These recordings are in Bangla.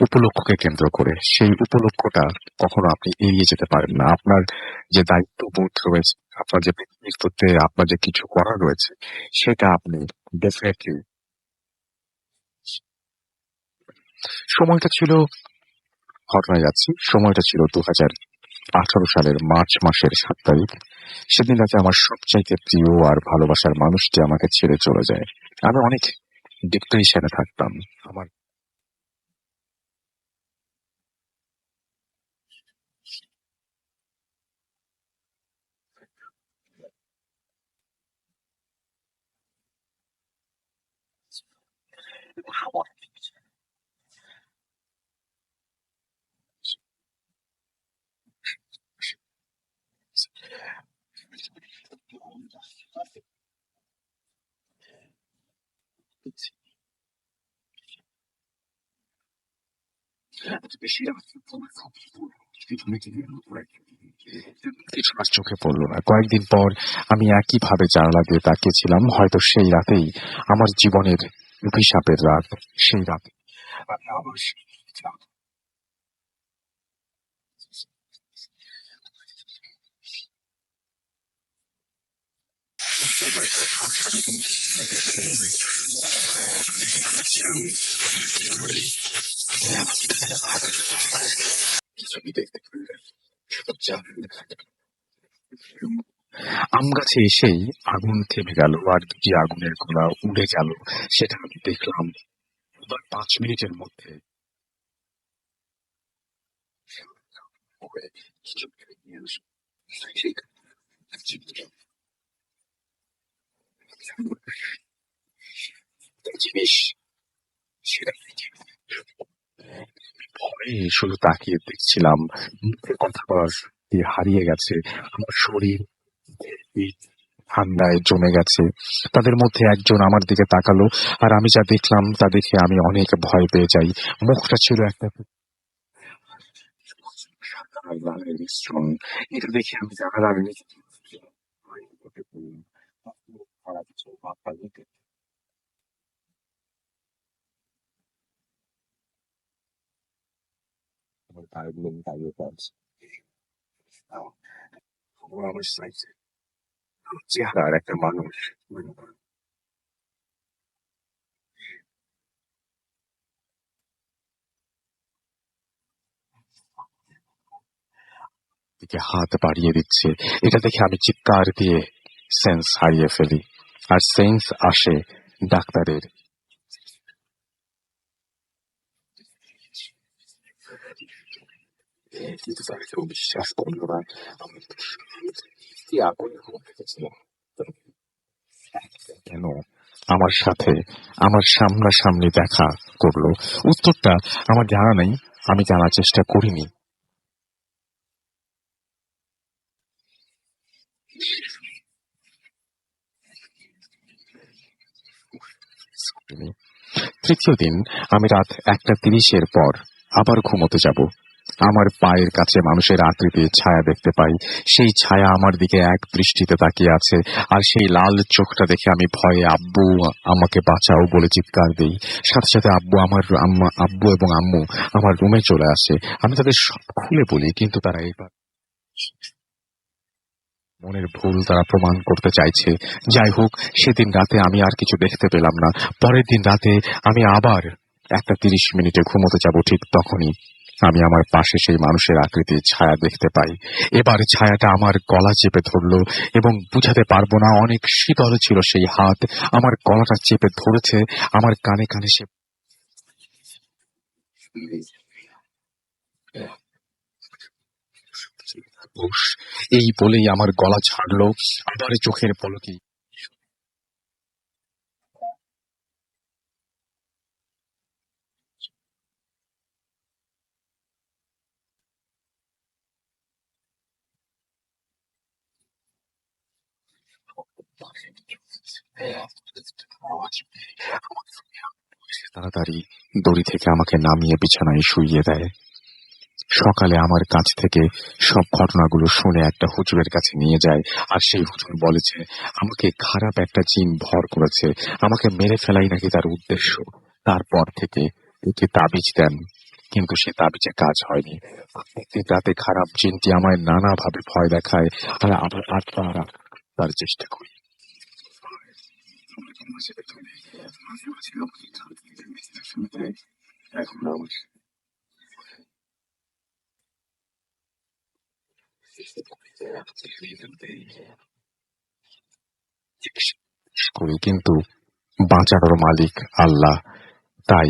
উপলক্ষকে কেন্দ্র করে। সেই উপলক্ষটা কখনো আপনি এড়িয়ে যেতে পারেন না। আপনার যে দায়িত্ববোধ রয়েছে, আপনার যে পৃথিবীর প্রতি আপনার যে কিছু করার রয়েছে, সেটা আপনি ডেফিনিটলি সময়টা ছিল ঘটনায় যাচ্ছি। সময়টা ছিল ২০১৮ সালের মার্চ মাসের ৭ তারিখ। সেদিন রাতে আমার সবচাইতে প্রিয় আর ভালোবাসার মানুষটি আমাকে ছেড়ে চলে যায়। আমি অনেক ডিপ্রেশনে থাকতাম। আমার কিছু আর চোখে পড়ল না। কয়েকদিন পর আমি একইভাবে জানালা দিয়ে তাকিয়েছিলাম। হয়তো সেই রাতেই আমার জীবনের অভিশাপের রাত। সেই রাতে আমি আবার কিছুই দেখতে পেলাম না। শুধু আম গাছে এসেই আগুন থেমে গেল আর দুটি আগুনের গোলা উড়ে গেল। সেটা আমি দেখলাম। এবার ৫ মিনিটের মধ্যে হয়ে কিছু নিয়ে আসলো। সেই জিনিস সেটা ভয়ে শুধু তাকিয়ে দেখছিলাম। মুখে কথা বলার শক্তি হারিয়ে গেছে। আমার শরীর পিঠ ঠান্ডায় জমে গেছে। তাদের মধ্যে একজন আমার দিকে তাকালো আর আমি যা দেখলাম তা দেখে আমি অনেক ভয় পেয়ে যাই। মুখটা ছিল একটা সাদা লালের মিশ্রণ। এটা দেখে আমি জানালার নিচে খারাপ কিছু মাথা দিতে আমার গায়ের লোম দাঁড়িয়ে পড়ছে। ও আমার সাইজে চেহারার একটা মানুষ দিকে হাত বাড়িয়ে দিচ্ছে। এটা দেখে আমি চিৎকার দিয়ে সেন্স হারিয়ে ফেলি। আর সেন্স আসে ডাক্তারের। কিন্তু তারা কেউ বিশ্বাস করলো না। আমি তো কি আগুন রেখেছিলাম কেন আমার সাথে আমার সামনাসামনি দেখা করলো। উত্তরটা আমার জানা নেই। আমি জানার চেষ্টা করিনি। তৃতীয় দিন আমি রাত ১টা ৩০-এর পর আবার ঘুমোতে যাব। আমার পায়ের কাছে মানুষের আকৃতির ছায়া দেখতে পাই। সেই ছায়া আমার দিকে এক দৃষ্টিতে তাকিয়ে আছে। আর সেই লাল চোখটা দেখে আমি ভয়ে আব্বু আমাকে বাঁচাও বলে চিৎকার দিই। সাথে সাথে আব্বু এবং আম্মু আমার রুমে চলে আসে। আমি তাদের সব খুলে বলি, কিন্তু তারা এবার মনের ভুল তারা প্রমাণ করতে চাইছে। যাই হোক, সেদিন রাতে আমি আর কিছু দেখতে পেলাম না। পরের দিন রাতে আমি আবার ১টা ৩০ মিনিটে ঘুমোতে যাব। ঠিক তখনই আমি আমার পাশে সেই মানুষের আকৃতির ছায়া দেখতে পাই। এবার ছায়াটা আমার গলা চেপে ধরল এবং বুঝাতে পারবো না, অনেক শীতল ছিল সেই হাত। আমার গলাটা চেপে ধরেছে। আমার কানে কানে সে উস, এই বলেই আমার গলা ছাড়লো। আবার চোখের পলকে তাড়াতাড়ি দড়ি থেকে আমাকে নামিয়ে বিছানায় শুইয়ে দেয়। সকালে আমার কাছ থেকে সব ঘটনাগুলো শুনে একটা হুজুরের কাছে নিয়ে যায়। আর সেই হুজুর বলেছে আমাকে খারাপ একটা জিন ভর করেছে। আমাকে মেরে ফেলাই নাকি তার উদ্দেশ্য। তারপর থেকে একে তাবিজ দেন। কিন্তু সে তাবিজে কাজ হয়নি। প্রত্যেকদিন রাতে খারাপ জিনটি আমায় নানাভাবে ভয় দেখায়, আর আমার আত্মারা তার চেষ্টা করি। মাঝে মাঝে আমাকে শান্তিতে বিশ্লেষণ দেয়। এখন আমার করি, কিন্তু বাঁচানোর মালিক আল্লাহ। তাই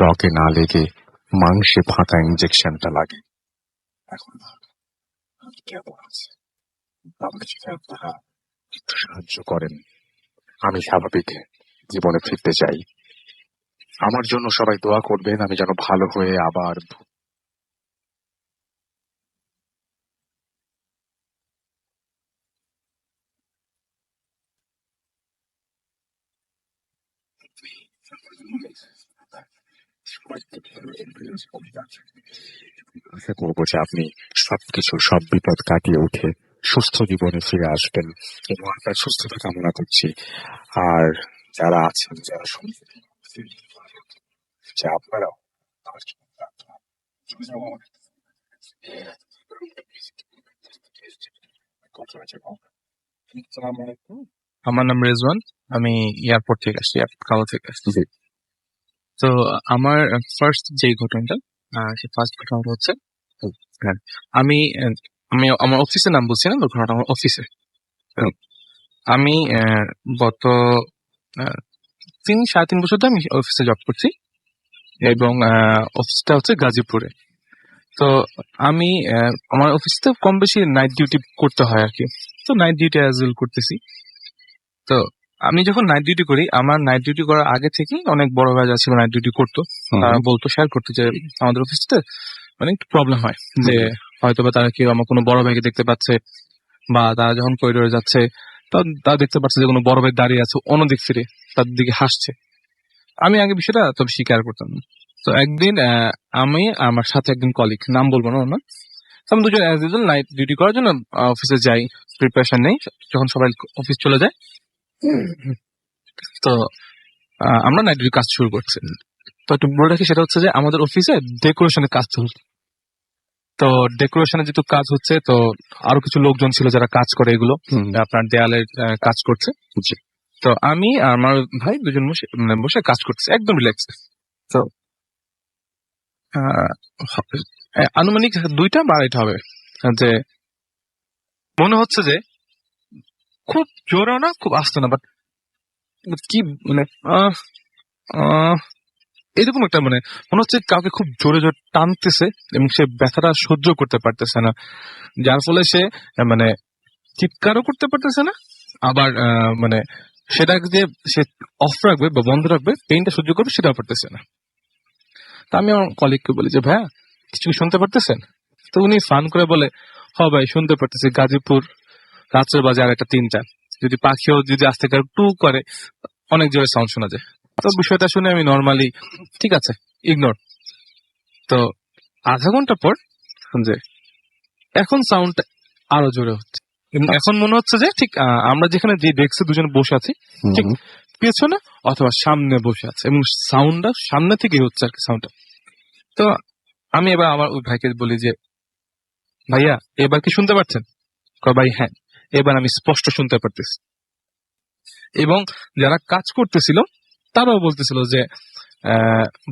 রকে না লেগে মাংসে ফাঁকা ইঞ্জেকশনটা লাগে। এখন আমি কেমন আছে? আমাকে যদি আপনারা একটু সাহায্য করেন, আমি স্বাভাবিক জীবনে ফিরতে চাই। আমার জন্য সবাই দোয়া করবেন, আমি যেন ভালো হয়ে আবার আশা করবো যে আপনি সব বিপদ কাটিয়ে উঠে সুস্থ জীবনে ফিরে আসবেন এবং আপনার সুস্থতা কামনা করছি। আর যারা আছেন, যারা শুনছেন, যে আপনারাও আমার জন্য প্রার্থনা করবেন। আসসালামু আলাইকুম। আমার নাম রেজওয়ান। আমি এয়ারপোর্ট থেকে আসছি, এয়ারপোর্ট কালো থেকে আসছি। জি। তো আমার ফার্স্ট যে ঘটনাটা, সে ফার্স্ট ঘটনাটা হচ্ছে, হ্যাঁ, আমি আমি আমার অফিসের নাম বলছি না, তো ঘটনাটা আমার অফিসে। আমি গত 3-3.5 বছর ধরে আমি অফিসে জব করছি এবং অফিসটা হচ্ছে গাজীপুরে। তো আমি আমার অফিসে কম বেশি নাইট ডিউটি করতে হয় আর কি। তো নাইট ডিউটি অ্যাজ ওয়েল করতেছি। তো আমি যখন নাইট ডিউটি করি, আমার নাইট ডিউটি করার আগে থেকেই অনেক বড় ভাই যাচ্ছিল নাইট ডিউটি করতো, তারা বলতো, শেয়ার করতো যে আমাদের অফিসতে মানে একটু প্রবলেম হয়, যে হয়তো বা তারা কেউ আমার কোনো বড় ভাইকে দেখতে পাচ্ছে, বা তারা যখন করিডোরে যাচ্ছে তারা দেখতে পাচ্ছে যে কোনো বড় ভাই দাঁড়িয়ে আছে অন্যদিক ফিরে তাদের দিকে হাসছে। আমি আগে বিষয়টা তবে স্বীকার করতাম না। তো একদিন আমি আমার সাথে একদিন কলিগ, নাম বলবো না ওনার, আমি দুজন অ্যাজ ইউজুয়াল নাইট ডিউটি করার জন্য অফিসে যাই, প্রিপারেশন নেই যখন সবাই অফিস চলে যায়। তো আমরা নাইট ডিউটি কাজ শুরু করছি। তো একটু বলে রাখি, সেটা হচ্ছে যে আমাদের অফিসে ডেকোরেশনের কাজ চলছে। তো ডেকোরেশনের যেহেতু কাজ হচ্ছে, তো আরো কিছু লোকজন ছিল যারা কাজ করে এগুলো, আপনার দেয়ালের কাজ করছে। তো আমি আর আমার ভাই দুজন বসে কাজ করতেছি একদম রিল্যাক্স। তো আনুমানিক 2টা বা 2:30 হবে, যে মনে হচ্ছে যে খুব জোরেও না খুব আস্তে না, বাট কি মানে এরকম একটা মানে মনে হচ্ছে কাউকে খুব জোরে জোরে টানতেছে এবং সে ব্যথাটা সহ্য করতে পারতেছে না, যার ফলে সে মানে চিৎকারও করতে পারতেছে না, আবার মানে সেটা যে সে অফ রাখবে বা বন্ধ রাখবে, পেইনটা সহ্য করবে সেটাও পারতেছে না। তা আমি আমার কলিগকে বলি যে ভাইয়া কিছু কি শুনতে পারতেছেন? তো উনি ফান করে বলে, হ ভাই শুনতে পারতেছি, গাজীপুর রাত্রের বাজে 2:30, যদি পাখিও যদি আস্তে করে টু করে অনেক জোরে সাউন্ড শোনা যায়। তো বিষয়টা শুনে আমি নর্মালি ঠিক আছে ইগনোর। তো আধা ঘন্টা পর যে এখন সাউন্ডটা আরো জোরে হচ্ছে, এখন মনে হচ্ছে যে ঠিক আমরা যেখানে যে ডেস্কে দুজন বসে আছি ঠিক পেছনে অথবা সামনে বসে আছে, এবং সাউন্ডটা সামনে থেকে হচ্ছে আর কি সাউন্ডটা। তো আমি এবার আমার ওই ভাইকে বলি যে ভাইয়া এবার কি শুনতে পাচ্ছেন? ভাই হ্যাঁ, এবার আমি স্পষ্ট শুনতে পারতেছি। এবং যারা কাজ করতেছিল তারাও বলতেছিল যে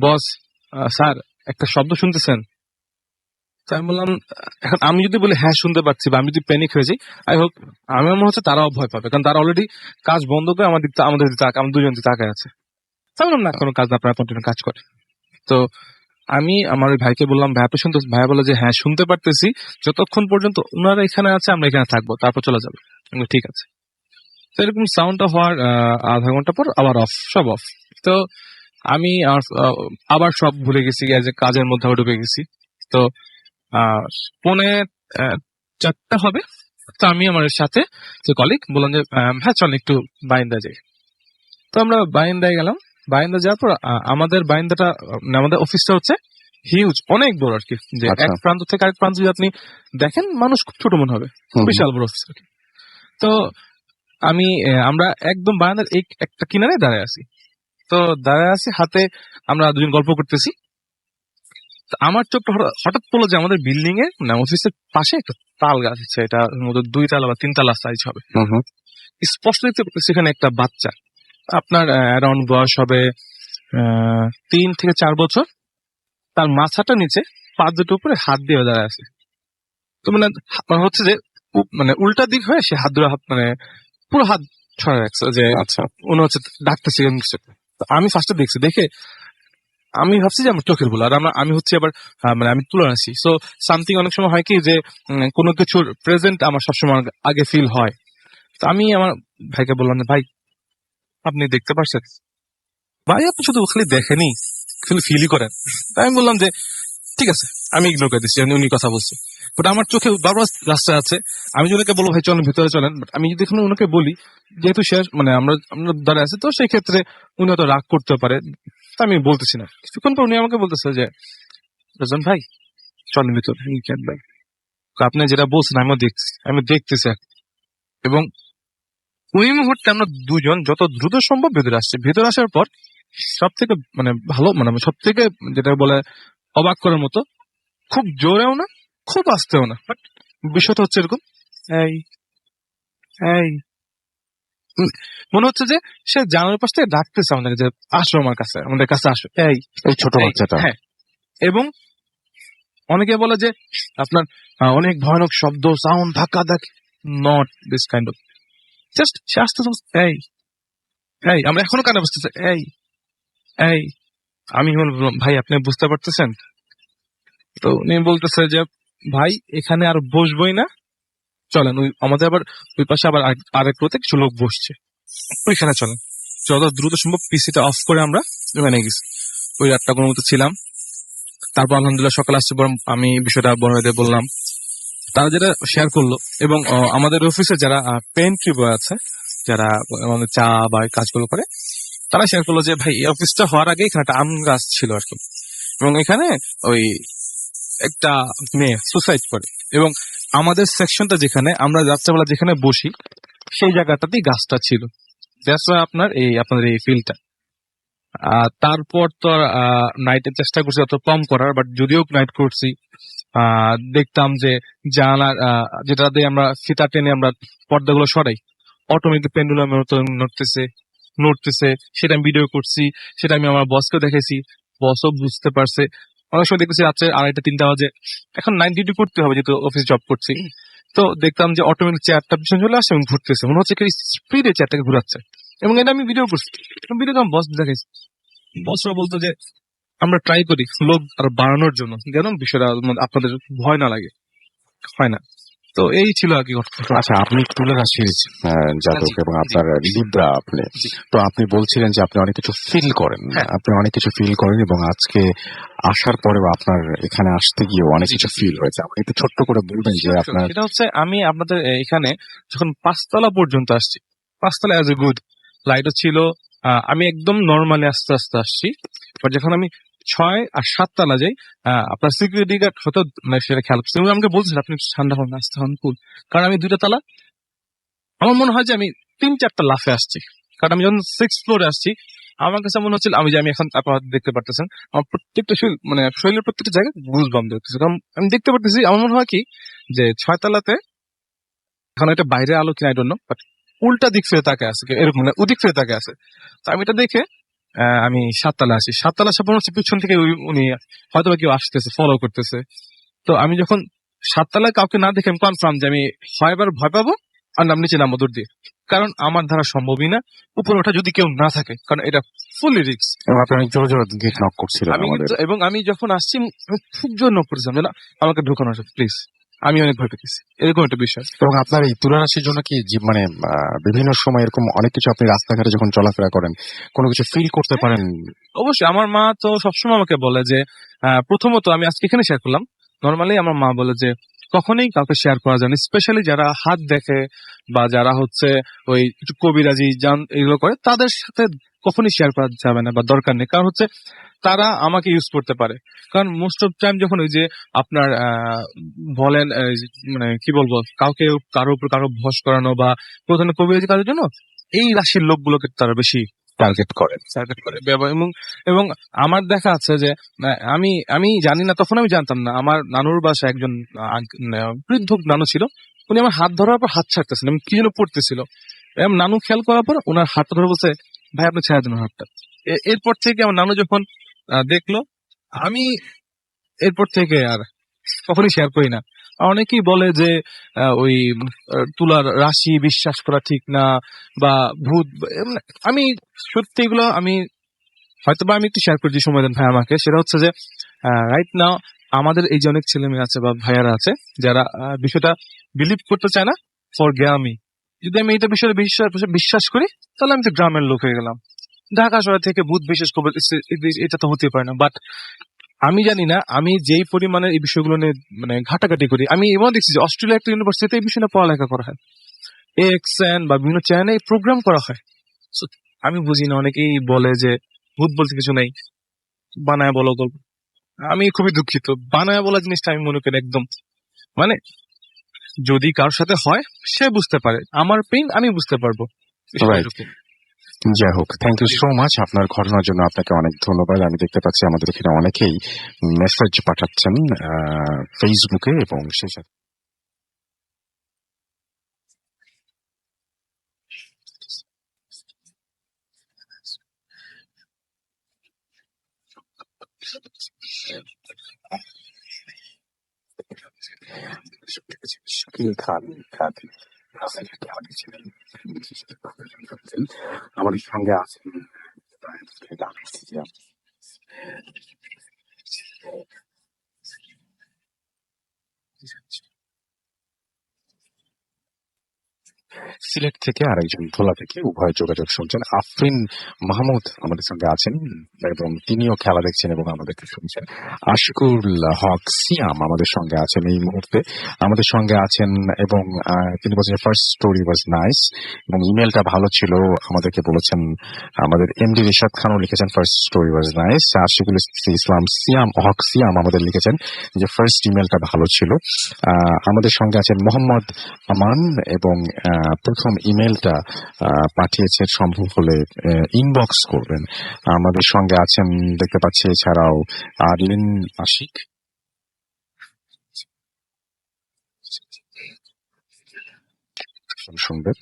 বস স্যার একটা শব্দ শুনতেছেন? তো আমি বললাম, এখন আমি যদি বলি হ্যাঁ শুনতে পাচ্ছি, বা আমি যদি প্যানিক হয়ে যাই, আই হোপ আমার মনে হচ্ছে তারাও ভয় পাবে, কারণ তারা অলরেডি কাজ বন্ধ করে আমাদের আমাদের দুজন তাকায় আছে। তাই বললাম না, কোনো কাজ না, আপনারা কন্টিনিউ কাজ করে। তো আমি আমার ওই ভাইকে বললাম ভাই আপনি শুনতে? ভাই বলে যে হ্যাঁ শুনতে পারতেছি, যতক্ষণ পর্যন্ত ওনারা এখানে আছে আমরা এখানে থাকবো, তারপর চলে যাবে। ঠিক আছে। তো এরকম সাউন্ডটা হওয়ার আধা ঘন্টা পর আবার অফ, সব অফ। তো আমি আবার সব ভুলে গেছি, যে কাজের মধ্যে ঢুকে গেছি। তো 3:45 হবে। তো আমি আমার সাথে যে কলিগ বললাম যে হ্যাঁ চল একটু বাইন্দা যাই। তো আমরা বাইন্দায় গেলাম। বাইন্দা যাওয়ার পর আমাদের বাইন্দাটা আমাদের অফিসটা হচ্ছে হিউজ, অনেক বড় আর কি, যে এক প্রান্ত থেকে আরেক প্রান্ত যদি আপনি দেখেন মানুষ খুব ছোট মনে হবে, বিশাল বড় অফিস আর কি। তো আমরা একদম বারান্দার একটা কিনারে দাঁড়ায় আছি। তো দাঁড়ায় আছি, হাতে আমরা দুজন গল্প করতেছি। তো আমার চোখটা হঠাৎ পড়লো যে আমাদের বিল্ডিং এ মানে অফিসের পাশে একটা তাল গাছ আছে, এটা মধ্যে 2 তালা বা 3 তালা সাইজ হবে। হুম হুম। স্পষ্ট দেখতে পাচ্ছি সেখানে একটা বাচ্চা, আপনার অ্যারাউন্ড বয়স হবে 3 থেকে 4 বছর। তার মাথাটা নিচে, পা দুটো উপরে হাত দিয়ে দাঁড়ায় আছে। তো মানে মানে হচ্ছে যে মানে উল্টা দিক হয়ে সে হাত ধরে মানে পুরো হাত ছড়ায় রাখছে যে আচ্ছা। উনি হচ্ছে ডাকতেছে এরকম কিছু একটা। তো আমি ফার্স্টে দেখছি, দেখে আমি ভাবছি যে আমার চোখের ভুল, আর আমি হচ্ছে আবার মানে আমি তুলে আছি। সো সামথিং অনেক সময় হয় কি যে কোনো কিছুর প্রেজেন্ট আমার সবসময় আগে ফিল হয়। তো আমি আমার ভাইকে বললাম যে, ভাই আপনি দেখতে পারছেন? ভাই আপনি শুধু খালি দেখেনি, খালি ফিলই করেন। তাই আমি বললাম যে ঠিক আছে, আমি ইগনোর করে দিচ্ছি, উনি কথা বলছে। বাট আমার চোখে বারবার রাস্তা আছে। আমি যদি ওনাকে বলবো ভাই চলেন ভিতরে চলেন, বাট আমি যদি এখানে ওনাকে বলি যেহেতু শেষ মানে আমরা দাঁড়ায় আছি, তো সেই ক্ষেত্রে উনি হয়তো রাগ করতে পারে, তা আমি বলতেছি না। কিছুক্ষণ পর উনি আমাকে বলতেছে যে রাজন ভাই চলেন ভিতরে। আমি কেন ভাই, তো আপনি যেটা বলছেন আমি দেখতেছি এখন। এবং ওই মুহূর্তে আমরা দুজন যত দ্রুত সম্ভব ভেতরে আসছি। ভেতরে আসার পর সব থেকে মানে ভালো মানে সব থেকে যেটা বলে অবাক করার মতো, খুব জোরেও না খুব আস্তেও না, বাট বিষয়টা হচ্ছে এরকম, এই এই উম, মনে হচ্ছে যে সে জানালার পাশ থেকে ডাকতেছে আমাদের যে আসো আমার কাছে, আমাদের কাছে আসো, এই এই ছোট এই। বাচ্চাটা। হ্যাঁ, এবং অনেকে বলে যে আপনার অনেক ভয়ানক শব্দ, সাউন্ড, ধাক্কা ধাক্কি, not this kind of, just সে আসতে এই এই, আমরা এখনো কানে বসতেছে এই এই। আমি বললাম ভাই আপনি বুঝতে পারতেছেন? তো উনি বলতেছে যে ভাই এখানে আর বসবোই না, চলেন ওই আমাদের আবার ওই পাশে আবার আরেক রোতে কিছু লোক বসছে, ওইখানে চলেন। যত দ্রুত সম্ভব পিসিটা অফ করে আমরা ওখানে গেছি। ওই রাতটা কোনো মতো ছিলাম। তারপর আলহামদুলিল্লাহ সকাল আসছে পর আমি বিষয়টা বড়দের বললাম, তারা যেটা শেয়ার করলো। এবং আমাদের অফিসে যারা পেন্ট্রি বয় আছে, যারা আমাদের চা বা এই কাজগুলো করে, তারা শেয়ার করলো যে ভাই এই অফিসটা হওয়ার আগে এখানে একটা আম গাছ ছিল আর কি, এবং এখানে ওই একটা মেয়ে সুসাইড করে। এবং আমাদের সেকশনটা যেখানে আমরা রাত্রেবেলা যেখানে বসি সেই জায়গাটাতেই গাছটা ছিল। দ্যাটস ওয়াই আপনাদের এই ফিল্ডটা। তারপর তো নাইটের চেষ্টা করছি যত কম করার, বাট যদিও নাইট করছি দেখতাম যে জানালার যেটা দিয়ে আমরা ফিতা টেনে আমরা পর্দাগুলো সরাই, অটোমেটিক পেন্ডুলামের মতো নড়তেছে। সেটা আমি ভিডিও করছি, সেটা আমি আমার বসকে দেখেছি, বসও বুঝতে পারছে। অনেক সময় দেখতেছি রাত্রে 2:30-3টা বাজে, এখন নাইট ডিউটি করতে হবে যেহেতু অফিস জব করছি। তো দেখতাম যে অটোমেটিক চেয়ারটা পিছনে চলে আসছে এবং ঘুরতেছে, মনে হচ্ছে কি স্পিডে চেয়ারটাকে ঘুরাচ্ছে। এবং এটা আমি ভিডিও করছি, ভিডিও আমার বস দেখাইছি। বসরা বলতো যে আমরা ট্রাই করি লোক আর বাড়ানোর জন্য, যেন বিষয়টা আপনাদের ভয় না লাগে, হয় না। তো এই ছিল আর কি ঘটনা। আচ্ছা, আপনি তুলারাশির জাতক জি, এবং জি, আপনার জি, লিব্রা আপনি, জি। তো আপনি বলছিলেন যে আপনি অনেক কিছু ফিল করেন। হ্যাঁ। আপনি অনেক কিছু ফিল করেন এবং আজকে আসার পরেও আপনার এখানে আসতে গিয়ে অনেক জি, কিছু জি। ফিল হয়েছে। আপনি একটু ছোট্ট করে বলবেন যে Sure, sure. আপনার সেটা হচ্ছে আমি আপনাদের এখানে যখন 5 তলা পর্যন্ত আসছি, 5 তলা অ্যাজ এ গুড লাইটও ছিল, আমি একদম নর্মালি আস্তে আস্তে আসছি। বাট যখন আমি 6 আর 7 তলা যাই, আপনার সিকিউরিটি গার্ড হয়তো মানে সেটা খেয়াল করছে, উনি আমাকে বলছেন আপনি ঠান্ডা হন, আস্তে হন, কুল। কারণ আমি 2টা তালা, আমার মনে হয় যে আমি 3-4টা লাফে আসছি। কারণ আমি যখন 6th ফ্লোরে আসছি, আমার কাছে মনে হচ্ছিল আমি এখন আপনারা দেখতে পারতেছেন আমার প্রত্যেকটা মানে শরীরের প্রত্যেকটা জায়গায় গুজবাম্প দেখতেছি। কারণ আমি দেখতে পারতেছি, আমার মনে হয় কি যে 6 তলাতে এখন এটা বাইরে আলো কিনা আই ডোন্ট নো, বাট উল্টা দিক ফিরে তাকে আছে, এরকম মানে ওদিক ফিরে তাকে আছে। তো আমি এটা দেখে আমি 7 তলা আসি। 7 তলা আসার পর হচ্ছে পিছন থেকে উনি হয়তো বা কেউ আসতেছে, ফলো করতেছে। তো আমি যখন 7 তলায় কাউকে না দেখে আমি কনফার্ম যে আমি হয় এবার ভয় পাবো আর নাম নিচে নামবো দূর দিয়ে। কারণ আমার দ্বারা সম্ভবই না উপরে ওঠা যদি কেউ না থাকে, কারণ এটা ফুলি রিস্ক। এবং আপনি অনেক জোরে জোরে গেট নক করছিলেন আমি আমাদের। কিন্তু এবং আমি যখন আসছি আমি খুব জোর নক করেছিলাম যে না আমাকে ঢুকানো আছে প্লিজ, আমি অনেক ভয় পেতেছি, এরকম একটা বিষয়। এবং আপনার এই তুলারাশির জন্য কি মানে বিভিন্ন সময় এরকম অনেক কিছু আপনি রাস্তাঘাটে যখন চলাফেরা করেন কোনো কিছু ফিল করতে পারেন? অবশ্যই আমার মা তো সবসময় আমাকে বলে যে প্রথমত আমি আজকে এখানে শেয়ার করলাম, নর্মালি আমার মা বলে যে কখনোই কাউকে শেয়ার করা যায় না, স্পেশালি যারা হাত দেখে বা যারা হচ্ছে ওই একটু কবিরাজি জান এগুলো করে, তাদের সাথে কখনোই শেয়ার করা যাবে না বা দরকার নেই। কারণ হচ্ছে তারা আমাকে ইউজ করতে পারে। কারণ মোস্ট অফ টাইম যখন ওই যে আপনার বলেন মানে কি বলবো, কারো উপর কারো ভস করানো বা কোনো ধরনের কবিরাজি কাজের জন্য এই রাশির লোকগুলোকে তারা বেশি টার্গেট করেন। সার্ভে করে এবং এবং আমার দেখা আছে যে আমি আমি জানি না, তখন আমি জানতাম না আমার নানুর বাসায় একজন বৃদ্ধ নানু ছিল। উনি আমার হাত ধরার পর হাত ছাড়তেছেন, আমি কি যেন পড়তেছিল। নানু খেয়াল করার পর ওনার হাতটা ধরে বলছে, ভাই আপনি ছেড়ে দিন হাতটা। এরপর থেকে আমার নানু যখন দেখলো, আমি এরপর থেকে আর কখনই শেয়ার করি না। অনেকেই বলে যে ওই তুলার রাশি বিশ্বাস করা ঠিক না, বা ভূত, আমি সত্যি এগুলো আমি হয়তো বা আমি একটু শেয়ার করছি, সময় দেন ভাই আমাকে। সেটা হচ্ছে যে রাইট নাও আমাদের এই যে অনেক ছেলে মেয়ে আছে বা ভাইয়ারা আছে যারা বিষয়টা বিলিভ করতে চায় না ফর গ্রামি। যদি আমি এটা বিষয়ে বিশ্বাস করি, তাহলে আমি তো গ্রামের লোক হয়ে গেলাম। ঢাকা শহর থেকে ভূত বিশ্বাস করবো, এটা তো হতে পারে না। বাট আমি জানি না, আমি যেই পরিমাণে এই বিষয়গুলো নিয়ে মানে ঘাটাঘাটি করি, আমি এমন দেখছি যে অস্ট্রেলিয়া একটা ইউনিভার্সিটিতে এই বিষয়ে পড়ালেখা করা হয়, এক্সএন বা বিভিন্ন চ্যানেলে প্রোগ্রাম করা হয়। So, আমি বুঝি না, অনেকেই বলে যে ভূত বলতে কিছু নেই, বানায় বলো গল্প। আমি খুবই দুঃখিত, বানায় বলা জিনিসটা আমি মনে করি একদম মানে যদি কারোর সাথে হয় সে বুঝতে পারে, আমার পেইন আমি বুঝতে পারবো। বিষয়টুকু। যাই হোক, থ্যাংক ইউ সো মাচ আপনার ঘটনার জন্য। আপনাকে অনেক ধন্যবাদ। আমি দেখতে পাচ্ছি আমাদের এখানে অনেকেই মেসেজ পাঠাচ্ছেন ফেসবুকে, এবং সেই সাথে শাকিল খান আমাদের সঙ্গে আছেন। সিলেট থেকে আরেকজন ভোলা থেকে, উভয় যোগাযোগ শুনছেন। আফরিন মাহমুদ আমাদের সঙ্গে আছেন এবং তিনিও খেলা দেখছেন এবং আমাদেরকে শুনছেন। আশিকুল হক সিয়াম আমাদের সঙ্গে আছেন এই মুহূর্তে, আমাদের সঙ্গে আছেন। এবং তিনি বলছেন ফার্স্ট স্টোরি ওয়াজ নাইস, এবং ইমেলটা ভালো ছিল আমাদেরকে বলেছেন। আমাদের এমডি রিশাদ খানও লিখেছেন first story was nice. Ashikul Islam Siam Haque Siam আমাদের লিখেছেন যে ফার্স্ট ইমেলটা ভালো ছিল। আমাদের সঙ্গে আছেন মোহাম্মদ আমান, এবং প্রথম ইমেলটা পাঠিয়েছে, সম্ভব হলে ইনবক্স করবেন। আমাদের সঙ্গে আছেন দেখতে পাচ্ছি এছাড়াও আরলিন আশিক, শুনবেন।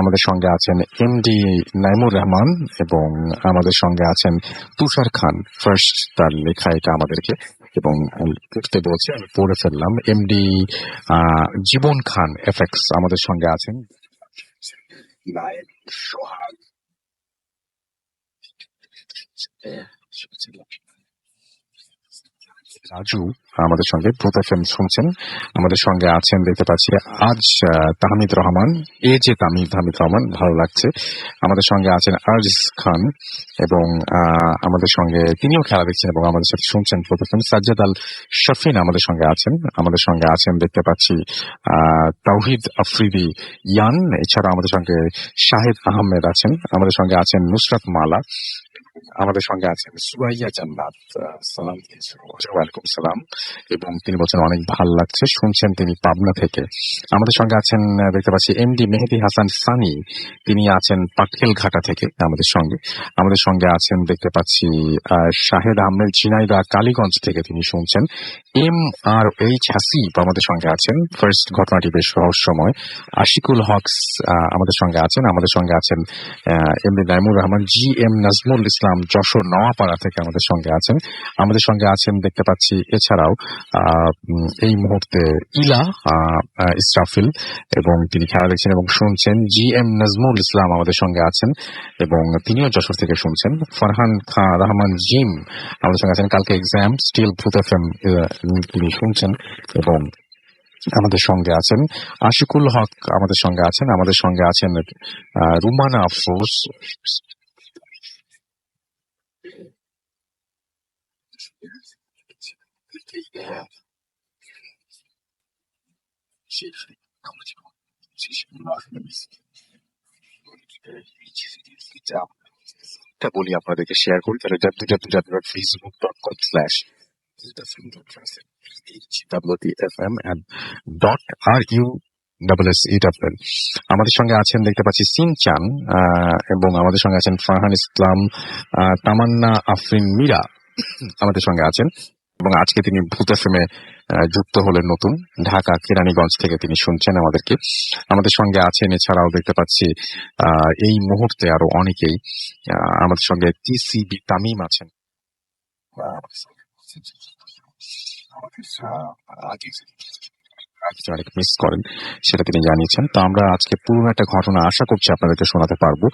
আমাদের সঙ্গে আছেন এমডি নাইমুর রহমান, এবং আমাদের সঙ্গে আছেন তুষার খান। ফার্স্ট তার লেখা এটা আমাদেরকে, এবং পড়তে বলছে, আমি পড়ে ফেললাম। এমডি জীবন খান এফএক্স আমাদের সঙ্গে আছেন। নায়েক সোহাগ, রাজু আমাদের সঙ্গে ভূত এফএম শুনছেন। আমাদের সঙ্গে আছেন দেখতে পাচ্ছি আজ তাহমিদ রহমান, এ যে তামিদ রহমান, ভালো লাগছে। আমাদের সঙ্গে আছেন আরজ খান, এবং আমাদের সঙ্গে তিনিও খেলা দেখছেন এবং আমাদের সাথে শুনছেন ভূত এফএম। সাজ্জাদ আল শফিন আমাদের সঙ্গে আছেন। আমাদের সঙ্গে আছেন দেখতে পাচ্ছি তাওহিদ আফ্রিদি ইয়ান, এছাড়া আমাদের সঙ্গে শাহিদ আহমেদ আছেন। আমাদের সঙ্গে আছেন নুসরাত মালা, আমাদের সঙ্গে আছেন সুরাইয়া জান্নাত। সালাম দিয়েছেন, ওয়ালাইকুম সালাম, এবং তিনি বলছেন অনেক ভালো লাগছে, শুনছেন তিনি পাবনা থেকে। আমাদের সঙ্গে আছেন দেখতে পাচ্ছি এমডি মেহেদি হাসান সানি, তিনি আছেন পাটকেল ঘাটা থেকে আমাদের সঙ্গে। আমাদের সঙ্গে আছেন দেখতে পাচ্ছি শাহেদ আহমেদ ঝিনাইদা কালীগঞ্জ থেকে, তিনি শুনছেন। এম আর এইচ হাসিব আমাদের সঙ্গে আছেন। ফার্স্ট ঘটনাটি বেশ রহস্যময়। আশিকুল হকস আমাদের সঙ্গে আছেন। আমাদের সঙ্গে আছেন MD Naimur Rahman. G M Nazmul Islam Jessore Noapara থেকে আমাদের সঙ্গে আছেন। আমাদের সঙ্গে আছেন দেখতে পাচ্ছি এছাড়াও এই মুহূর্তে ইলা ইসরাফিল, এবং তিনি খেলা দেখছেন এবং শুনছেন। জি এম নাজমুল ইসলাম আমাদের সঙ্গে আছেন এবং তিনিও যশোর থেকে শুনছেন। ফরহান খান রহমান জিম আমাদের সঙ্গে আছেন। কালকে এক্সাম, স্টিল ভূত এফএম তিনি শুনছেন, এবং আমাদের সঙ্গে আছেন আশিকুল হক আমাদের সঙ্গে আছেন। আমাদের সঙ্গে আছেন রুমানা আফরোজ, বলি আপনাদেরকে শেয়ার করি, তাহলে www.facebook.com/wtfm and .ru SSEWN। আমাদের সঙ্গে আছেন দেখতে পাচ্ছি সিনচান, এবং আমাদের সঙ্গে আছেন ফারহান ইসলাম, তামান্না আফরিন মীরা আমাদের সঙ্গে আছেন, এবং আজকে তিনি ভূত এফএমে যুক্ত হলেন নতুন, ঢাকা কেরানীগঞ্জ থেকে তিনি শুনছেন আমাদেরকে। আমাদের সঙ্গে আছেন এছাড়াও দেখতে পাচ্ছি এই মুহূর্তে আরো অনেকেই। আমাদের সঙ্গে TCB তামিম আছেন। কিছু অনেক মিস করেন, সেটা তিনি জানিয়েছেন। তো আমরা আজকে পুরো একটা ঘটনা আশা করছি আপনাদেরকে শোনাতে পারবো।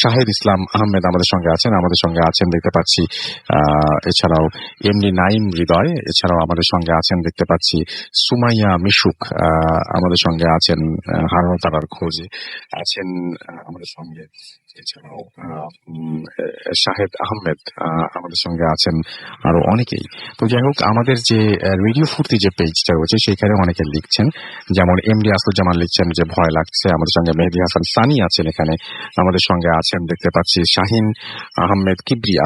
শাহিদ ইসলাম আহমেদ আমাদের সঙ্গে আছেন, আমাদের সঙ্গে আছেন দেখতে পাচ্ছি এছাড়াও এমডি নাইম হৃদয়, এছাড়াও আমাদের সঙ্গে আছেন দেখতে পাচ্ছি সুমাইয়া মিশুক, আমাদের সঙ্গে আছেন হারানো তারার খোঁজে আছেন আমাদের সঙ্গে, এছাড়াও শাহেদ আহমেদ আমাদের সঙ্গে আছেন, আরো অনেকেই। তো যাই হোক, আমাদের যে রেডিও ফুর্তি যে পেজটা রয়েছে সেখানে অনেকে লিখছেন, যেমন এমডি আসুজ্জামান লিখছেন যে ভয় লাগছে। আমাদের সঙ্গে মেহেদী হাসান সানি আছেন এখানে, আমাদের সঙ্গে আছেন দেখতে পাচ্ছি শাহিন আহমেদ কিবরিয়া,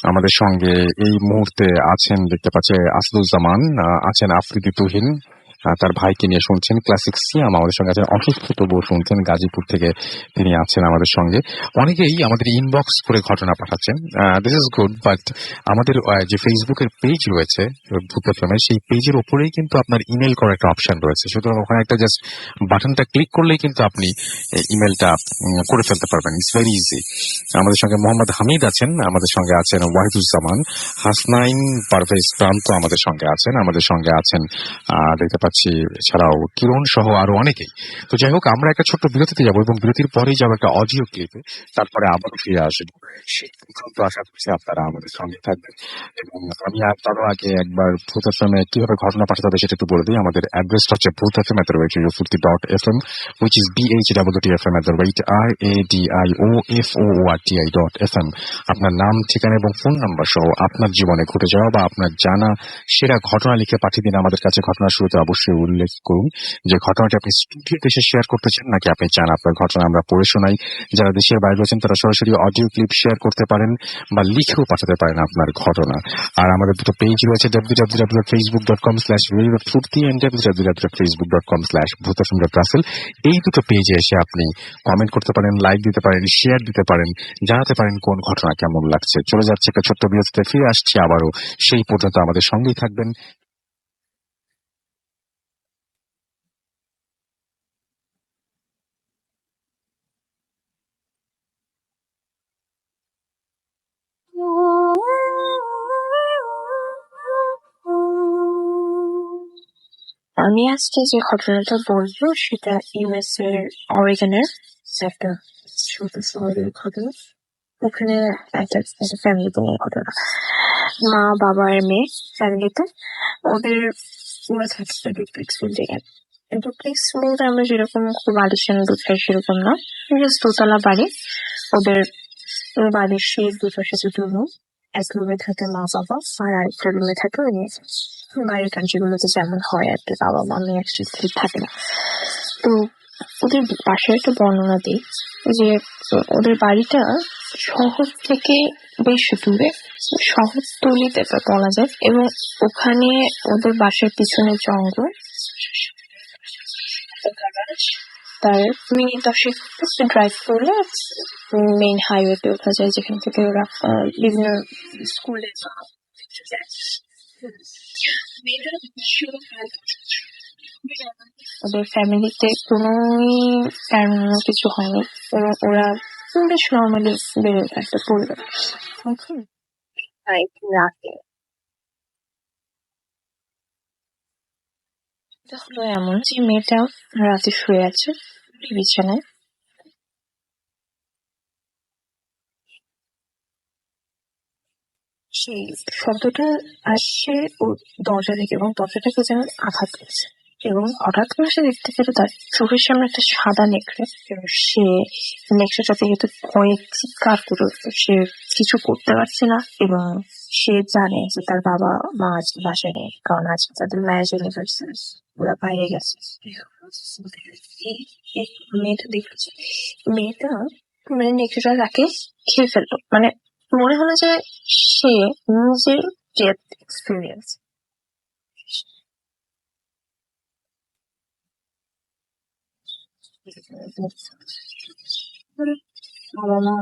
আমাদের সঙ্গে এই মুহূর্তে আছেন দেখতে পাচ্ছি আসাদুজ্জামান, আছেন আফ্রিদি তুহিন, তার ভাইকে নিয়ে শুনছেন। ক্লাসিক সিয়াম আমাদের সঙ্গে আছেন, অসুস্থ তবুও শুনছেন, গাজীপুর থেকে তিনি আছেন আমাদের সঙ্গে। অনেকেই আমাদের ইনবক্স করে ঘটনা পাঠাচ্ছেন, দিস ইজ গুড, বাট আমাদের যে ফেসবুকের পেজ রয়েছে ভূত এফএমের, সেই পেজের ওপরেই কিন্তু আপনার ইমেল করার একটা অপশন রয়েছে, সুতরাং ওখানে একটা জাস্ট বাটনটা ক্লিক করলেই কিন্তু আপনি ইমেলটা করে ফেলতে পারবেন। It's very easy. আমাদের সঙ্গে মোহাম্মদ হামিদ আছেন, আমাদের সঙ্গে আছেন ওয়াহিদুজ্জামান, হাসনাইন পারভেজ প্রান্ত আমাদের সঙ্গে আছেন, আমাদের সঙ্গে আছেন দেখতে পাচ্ছি এছাড়াও কিরণ সহ আরো অনেকেই। তো যাই হোক, আমরা একটা ছোট্ট বিরতিতে যাবো এবং বিরতির পরেই যাবো একটা অডিও ক্লিপে, তারপরে আবার ফিরে আসবো। সেই পর্যন্ত আশা করছি আপনারা আমাদের সঙ্গে থাকবেন। এবং আমি আর তারও আগে একবার ভূত এফএমে কিভাবে ঘটনা পাঠাতে হবে সেটা একটু বলে দিই। আমাদের অ্যাড্রেসটা হচ্ছে ভূত FM @radiofurti.fm, which is BHWTFM@radioFOORTI.fm। আপনার নাম, ঠিকানা এবং ফোন নাম্বার সহ আপনার জীবনে ঘটে যাওয়া বা আপনার জানা সেরা ঘটনা লিখে পাঠিয়ে দিন আমাদের কাছে। ঘটনার শুরুতে অবশ্যই উল্লেখ করুন যে ঘটনাটি আপনি স্টুডিওতে এসে শেয়ার করতে চান, নাকি আপনি চান আপনার ঘটনা আমরা পড়ে শোনাই। যারা দেশের বাইরে রয়েছেন তারা সরাসরি অডিও ক্লিপ শেয়ার করতে পারেন বা লিখেও পাঠাতে পারেন আপনার ঘটনা। আর আমাদের দুটো পেজ রয়েছে, www.facebook.com/radiofurti and www.facebook.com/bhutfm.russell। এই দুটো পেজে এসে আপনি কমেন্ট করতে পারেন, লাইক দিতে পারেন, শেয়ার দিতে পারেন, জানাতে পারেন কোন ঘটনা কেমন লাগছে। চলে যাচ্ছে একটা ছোট্ট বিরতিতে, ফিরে আসছি আবারও, সেই পর্যন্ত আমাদের সঙ্গেই থাকবেন। আমি আজকে যে ঘটনাটা বলবো সেটা ইউএস এর অরিগনের একটা ছোট শহরের ঘটনা। ওখানে একটা ফ্যামিলি নিয়ে ঘটনা। মা, বাবা আর মেয়ে ফ্যামিলিতে। ওদের ওরা থাকছে ডুপ্লেক্স বিল্ডিং-এ। ডুপ্লেক্স বলতে আমরা যেরকম খুব আলিশান ডুপ্লেক্স সেরকম না, জাস্ট দোতলা বাড়ি। ওদের বাড়ির সেই দুপাশে দুটো রুম, এক রুমে থাকে মা বাবা আর আরেকটা রুমে থাকে ওই মেয়ে। বাইরের কান্ট্রিগুলোতে যেমন হয় আর কি, বাবা মা মেয়ে একসাথে থাকে না। তো ওদের পাশে একটা বর্ণনা দিই যে ওদের বাড়িটা শহর থেকে বেশ দূরে, শহরতলিতে বলা যায়, এবং ওখানে ওদের বাসার পিছনে জঙ্গল, তার মিনিট 10 ড্রাইভ করলে মেইন হাইওয়েতে ওঠা যায়, যেখান থেকে ওরা বিভিন্ন স্কুলে ওদের ফ্যামিলিতে কোনো কিছু হয়নি এবং ওরা বেশ নর্মালি বেড়ে ওঠা একটা পরিবার। রাতে এটা হলো এমন যে মেয়েটা রাতে শুয়ে আছে বিছানায়, সেই শব্দটা আসছে ওর দরজা থেকে এবং দরজাটাকে যেন আঘাত করেছে, এবং হঠাৎ করে সে দেখতে পেল তার চোখের সামনে একটা সাদা নেকড়ে, এবং সে নেকড়েটাতে যেহেতু ভয়ে চিৎকার করে উঠলো। সে কিছু করতে পারছে না এবং সে জানে যে তার বাবা মা আজ বাসায় নেই, কারণ আজ তাদের ম্যারেজ অ্যানিভার্সারি, ওরা বাইরে গেছে। মেয়েটা দেখছে, মেয়েটা মানে নেকড়েটা তাকে খেয়ে ফেললো, মানে মনে হলো যে সে নিজের ডেথ এক্সপিরিয়েন্স। বাবা মা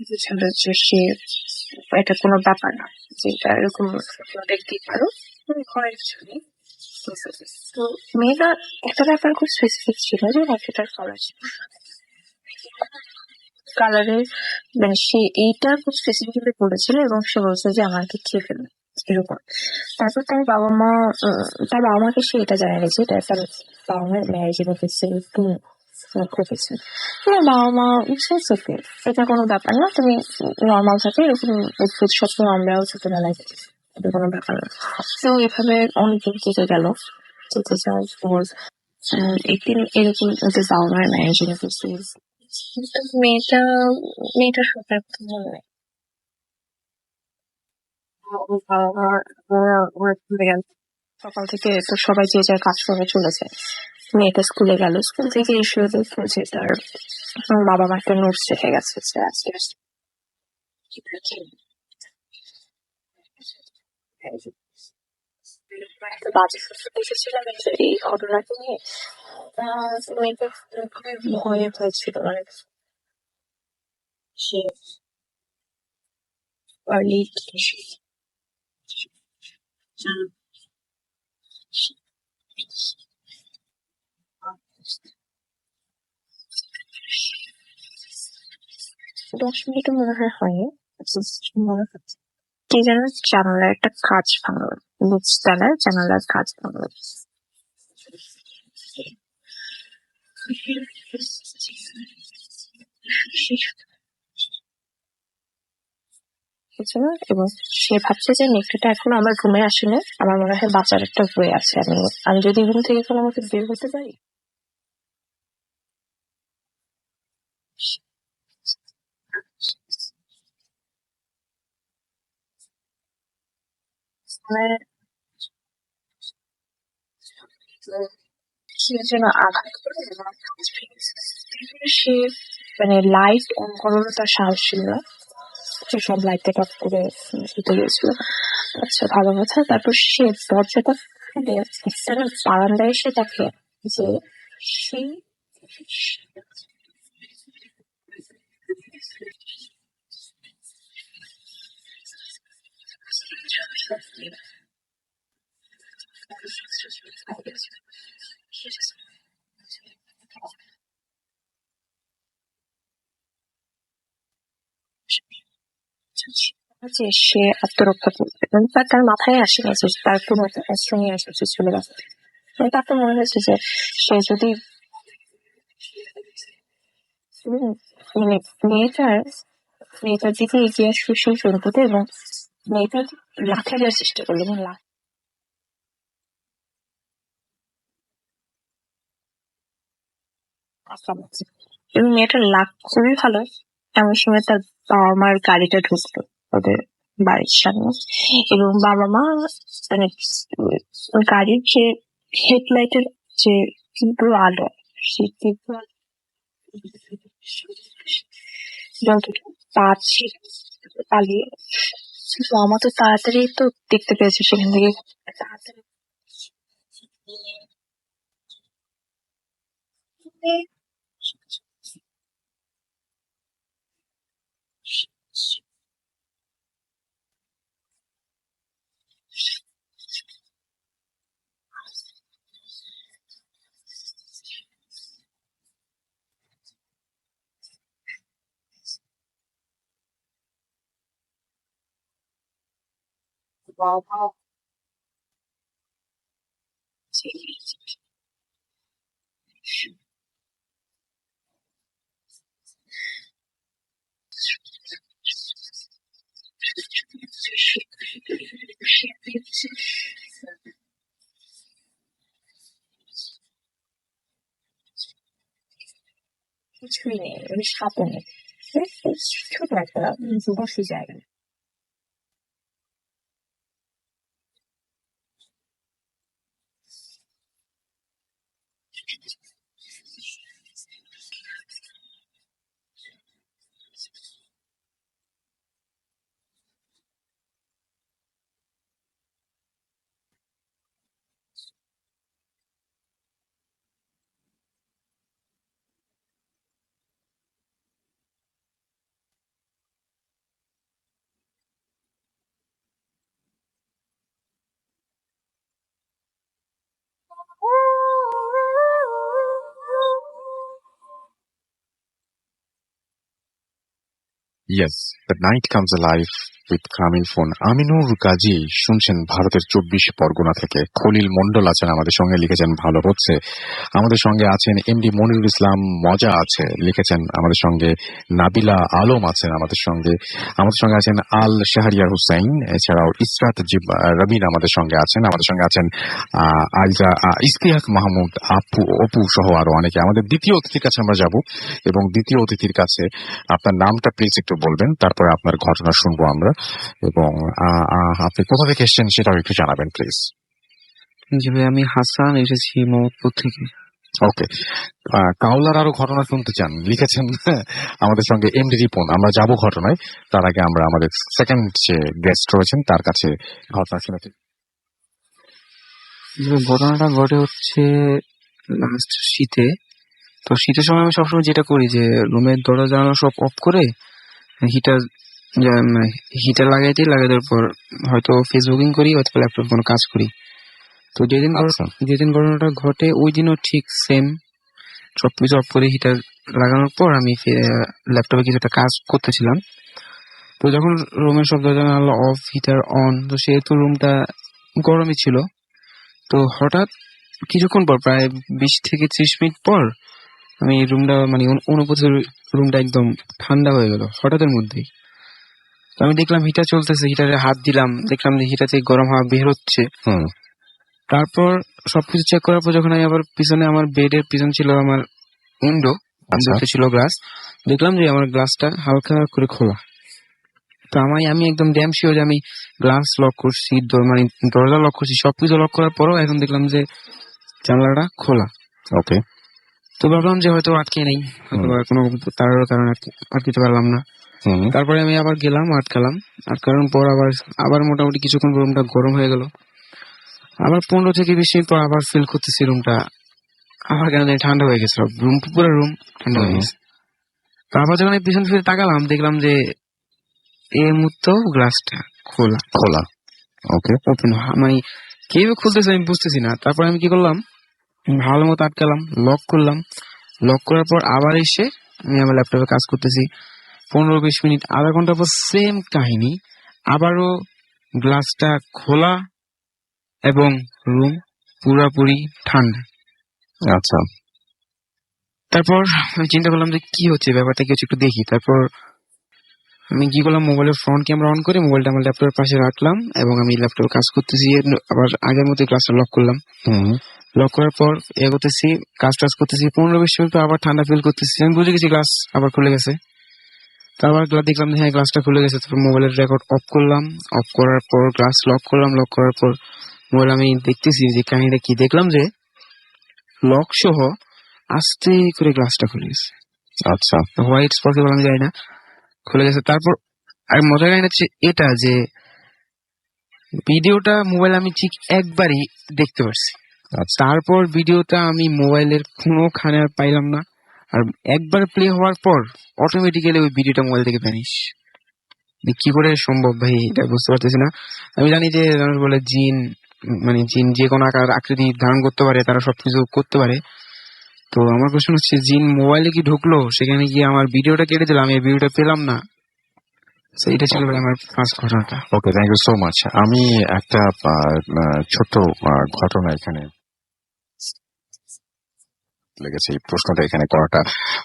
বুঝালো যে সে এটা কোনো ব্যাপার না, যে এটা এরকম স্বপ্ন দেখতেই পারো, ঘরের কিছু নেই। তো মেয়েটা একটা ব্যাপার খুব স্পেসিফিক ছিল যে নাকি কালার ছিল, কালারের মানে সে এইটা খুব স্পেসিফিকলি বলেছিল এবং সে বলছে যে আমাকে খেয়ে ফেলবে এরকম। তারপর তার বাবা মাকে সে এটা জানিয়েছে, এটা তার বাবা মায়ের ম্যারেজের অফিসে ঘটেছে। বাবা মা ওকে, এটা কোনো ব্যাপার না, তুমি নর্মাল থাকে, এরকম অদ্ভুত স্বপ্ন আমরাও ছোটবেলায় দেখেছি, এটা কোনো ব্যাপার না। তো এভাবে অনেকদিন কেটে গেল, কেটে যাওয়ার পর একদিন এরকম ওদের বাবা মায়ের ম্যারেজের অফিসে মেয়েটা মেয়েটার সরকার কথা মনে নেই। ওর বাবা মা ওরা চলে গেল, সকাল থেকে তো সবাই যে যার কাজ করে চলেছে। মেয়েটা স্কুলে গেল, স্কুল থেকে এসে দেখলো যে তার বাবা মা একটা নোটস রেখে গেছে যে আজকে একটা বাজে সুস্থ দেখেছিলাম এই ঘটনাকে নিয়ে। মেয়েটা খুবই ভয়ে হয়েছিল, মানে সে আর্লি 10 মিনিটও মনে হয় হয়নি, মনে হচ্ছে কি যেন জানালার একটা কাঁচ ভাঙলো, নিচতলার জানালার কাঁচ ভাঙলো। বুঝছো না? এবং সে ভাবছে যে নেকড়েটা এখন আমার রুমে আসলে আমার মনে হয় বাঁচার একটা হয়ে আছে, আমি আমি যদি রুম থেকে কোনো মতে বের হতে পারি। আমার সে যেন আঘাত করে এবং আমার কাঁচ ভেঙেছে। তারপরে সে মানে লাইট অন করারও তার সাহস ছিল না, সে সব লাইটটা অফ করে শুতে গেছিল। আচ্ছা, ভালো কথা। তারপর সে দরজাটা খুলে একটা বারান্দায় এসে দেখে যে সে যে সে আত্মরক্ষা করবে, এবং তার মাথায় আসেনি যে তার কোনো একটা অস্ত্র নিয়ে এসেছে চলে গেছে। তার তো মনে হয়েছে যে সে যদি মানে মেয়েটার মেয়েটার দিকে এগিয়ে আসবে সেই শুরুতে, এবং মেয়েটার লাথি দেওয়ার চেষ্টা করলো এবং লাথি, এবং মেয়েটার লাক খুবই ভালো। এমন সময় তার বাবা মার গাড়িটা ঢুকলো ওদের বাড়ির সামনে, এবং বাবা মা মানে ওই গাড়ির যে হেডলাইটের যে তীব্র আলো, সেই তীব্র যতটুকু পাচ্ছি পালিয়ে, মামা তো তাড়াতাড়ি তো দেখতে পেয়েছে সেখান থেকে, তাড়াতাড়ি বাবা কিছুই নেই, ওই সাপও নেই, ছোট একটা বসে জায়গা। Yes, the night comes alive with গ্রামীণ ফোন। আমিনুর গাজী শুনছেন ভারতের 24 পরগনা থেকে। খলিল মন্ডল আছেন আমাদের সঙ্গে, লিখেছেন ভালো হচ্ছে। আমাদের সঙ্গে আছেন এমডি মনিরুল ইসলাম, মজা আছে, লিখেছেন আমাদের সঙ্গে। নাবিলা আলম আছেন আমাদের সঙ্গে আছেন আল শাহরিয়ার হুসাইন, এছাড়াও ইসরাত রবিন আমাদের সঙ্গে আছেন আইজা ইস্তিয়াক মাহমুদ, অপু সহ আরো অনেকে। আমাদের দ্বিতীয় অতিথির কাছে আমরা যাব, এবং দ্বিতীয় অতিথির কাছে আপনার নামটা প্লিজ একটু বলবেন, তারপরে আপনার ঘটনা শুনবো আমরা, এবং আপনি কোথা থেকে এসেছেন সেটাও একটু জানাবেন প্লিজ। জি ভাই, আমি হাসান, এসেছি মোহাম্মদপুর থেকে। ওকে, কাউলার আরো ঘটনা শুনতে চান, লিখেছেন আমাদের সঙ্গে এমডি রিপন। আমরা যাব ঘটনায়, তার আগে আমরা আমাদের সেকেন্ড যে গেস্ট রয়েছেন তার কাছে ঘটনা শুনতে। যে ঘটনাটা ঘটে হচ্ছে লাস্ট শীতে। তো শীতের সময় আমি সবসময় যেটা করি যে রুমের দরজা জানালা সব অফ করে হিটার হিটার লাগাই দেওয়ার পর হয়তো ফেসবুকিং করি অথবা ল্যাপটপ কোনো কাজ করি। তো যেদিন ঘটনাটা ঘটে ওই দিনও ঠিক সেম, সবকিছু অফ করে হিটার লাগানোর পর আমি ল্যাপটপে কিছু একটা কাজ করতেছিলাম। তো যখন রুমের সব দরজা জানালা অফ, হিটার অন, তো সেহেতু রুমটা গরমই ছিল। তো হঠাৎ কিছুক্ষণ পর, প্রায় 20 থেকে 30 মিনিট পর, আমি রুমটা অনুভূতি, রুমটা একদম ঠান্ডা হয়ে গেল হঠাৎের মধ্যেই। তো আমি দেখলাম হিটার চলতেছে, হিটারে হাত দিলাম, দেখলাম যে হিটার থেকে গরম হাওয়া বের হচ্ছে। তারপর সবকিছু চেক করার পর যখন আমি আবার পিছনে, আমার বেডের পিছন ছিল আমার উইন্ডো, ছিল গ্লাস, দেখলাম যে আমার গ্লাসটা হালকা করে খোলা। তো আমি একদম ড্যাম শিওর যে আমি গ্লাস লক করছি, দরজা লক করছি, সবকিছু লক করার পরও এখন দেখলাম যে জানলাটা খোলা। ওকে, তো ভাবলাম যে হয়তো আটকে নেই, হয়তো কোনো তার কারণে আটকে পারলাম না। তারপরে আমি আবার গেলাম, আটকানোর পর আবার মোটামুটি কিছুক্ষণ রুমটা গরম হয়ে গেল। আবার 15 থেকে 20 মিনিট পর আবার ফিল করতেছি রুমটা আবার কেন জানি ঠান্ডা হয়ে গেছে, পুরো রুম ঠান্ডা হয়ে গেছে। তো আবার যখন পিছন ফিরে তাকালাম, দেখলাম যে এই মুহূর্তে গ্লাসটা খোলা। ওকে, ওপেন, কিভাবে খুলতেছে আমি বুঝতেছি না। তারপর আমি কি করলাম, ভালো মতো আটকালাম, লক করলাম। লক করার পর আবার এসে আমি আমার ল্যাপটপে কাজ করতেছি। 15-20 মিনিট, আধা ঘন্টা পর সেম কাহিনী, আবারও গ্লাসটা খোলা এবং রুম পুরাপুরি ঠান্ডা। আচ্ছা। তারপর আমি চিন্তা করলাম যে কি হচ্ছে, ব্যাপারটা কি হচ্ছে একটু দেখি। তারপর আমি কি করলাম, মোবাইলের ফ্রন্ট ক্যামেরা অন করে মোবাইলটা আমার ল্যাপটপের পাশে রাখলাম এবং আমি ল্যাপটপে কাজ করতেছি। আবার আগের মতো গ্লাসটা লক করলাম। লক করার পর করতেছি, কাজ করতেছি। 15-20 মিনিট আবার ঠান্ডা ফিল করতেছি। আমি বুঝে গেছি গ্লাস আবার খুলে গেছে। তারপর দেখলাম যে হ্যাঁ, গ্লাসটা খুলে গেছে। তারপর মোবাইলের রেকর্ড অফ করলাম। অফ করার পর গ্লাস লক করলাম। লক করার পর মোবাইল আমি দেখতেছি যে কাহিনীটা কি। দেখলাম যে লক সহ আস্তে করে গ্লাসটা খুলে গেছে। আচ্ছা, হোয়াইট পসিবল আমি জানি না, খুলে গেছে। তারপর আর মজার কাহিনী হচ্ছে এটা যে ভিডিওটা মোবাইল আমি ঠিক একবারই দেখতে পারছি। তারপর ভিডিওটা আমি মোবাইলের কোনোখানে আর পাইলাম না। আর একবার প্লে হওয়ার পর অটোমেটিক্যালি ওই ভিডিওটা মোবাইল থেকে ভ্যানিশ। কি করে সম্ভব ভাই, এটা বুঝতে পারতেছি না। আমি জানি যে মানুষ বলে জিন যে কোনো আকার আকৃতি ধারণ করতে পারে, তারা সবকিছু করতে পারে। তো আমার কোশ্চেন হচ্ছে, জিন মোবাইলে কি ঢুকলো, সেখানে গিয়ে আমার ভিডিওটা কেটে দিলাম, আমি ভিডিওটা পেলাম না। এটা ছিল আমার ফার্স্ট ঘটনাটা। ওকে, থ্যাংক ইউ সো মাচ। আমি একটা ছোট্ট ঘটনা এখানে লেগেছে, এই প্রশ্নটা এখানে করাটা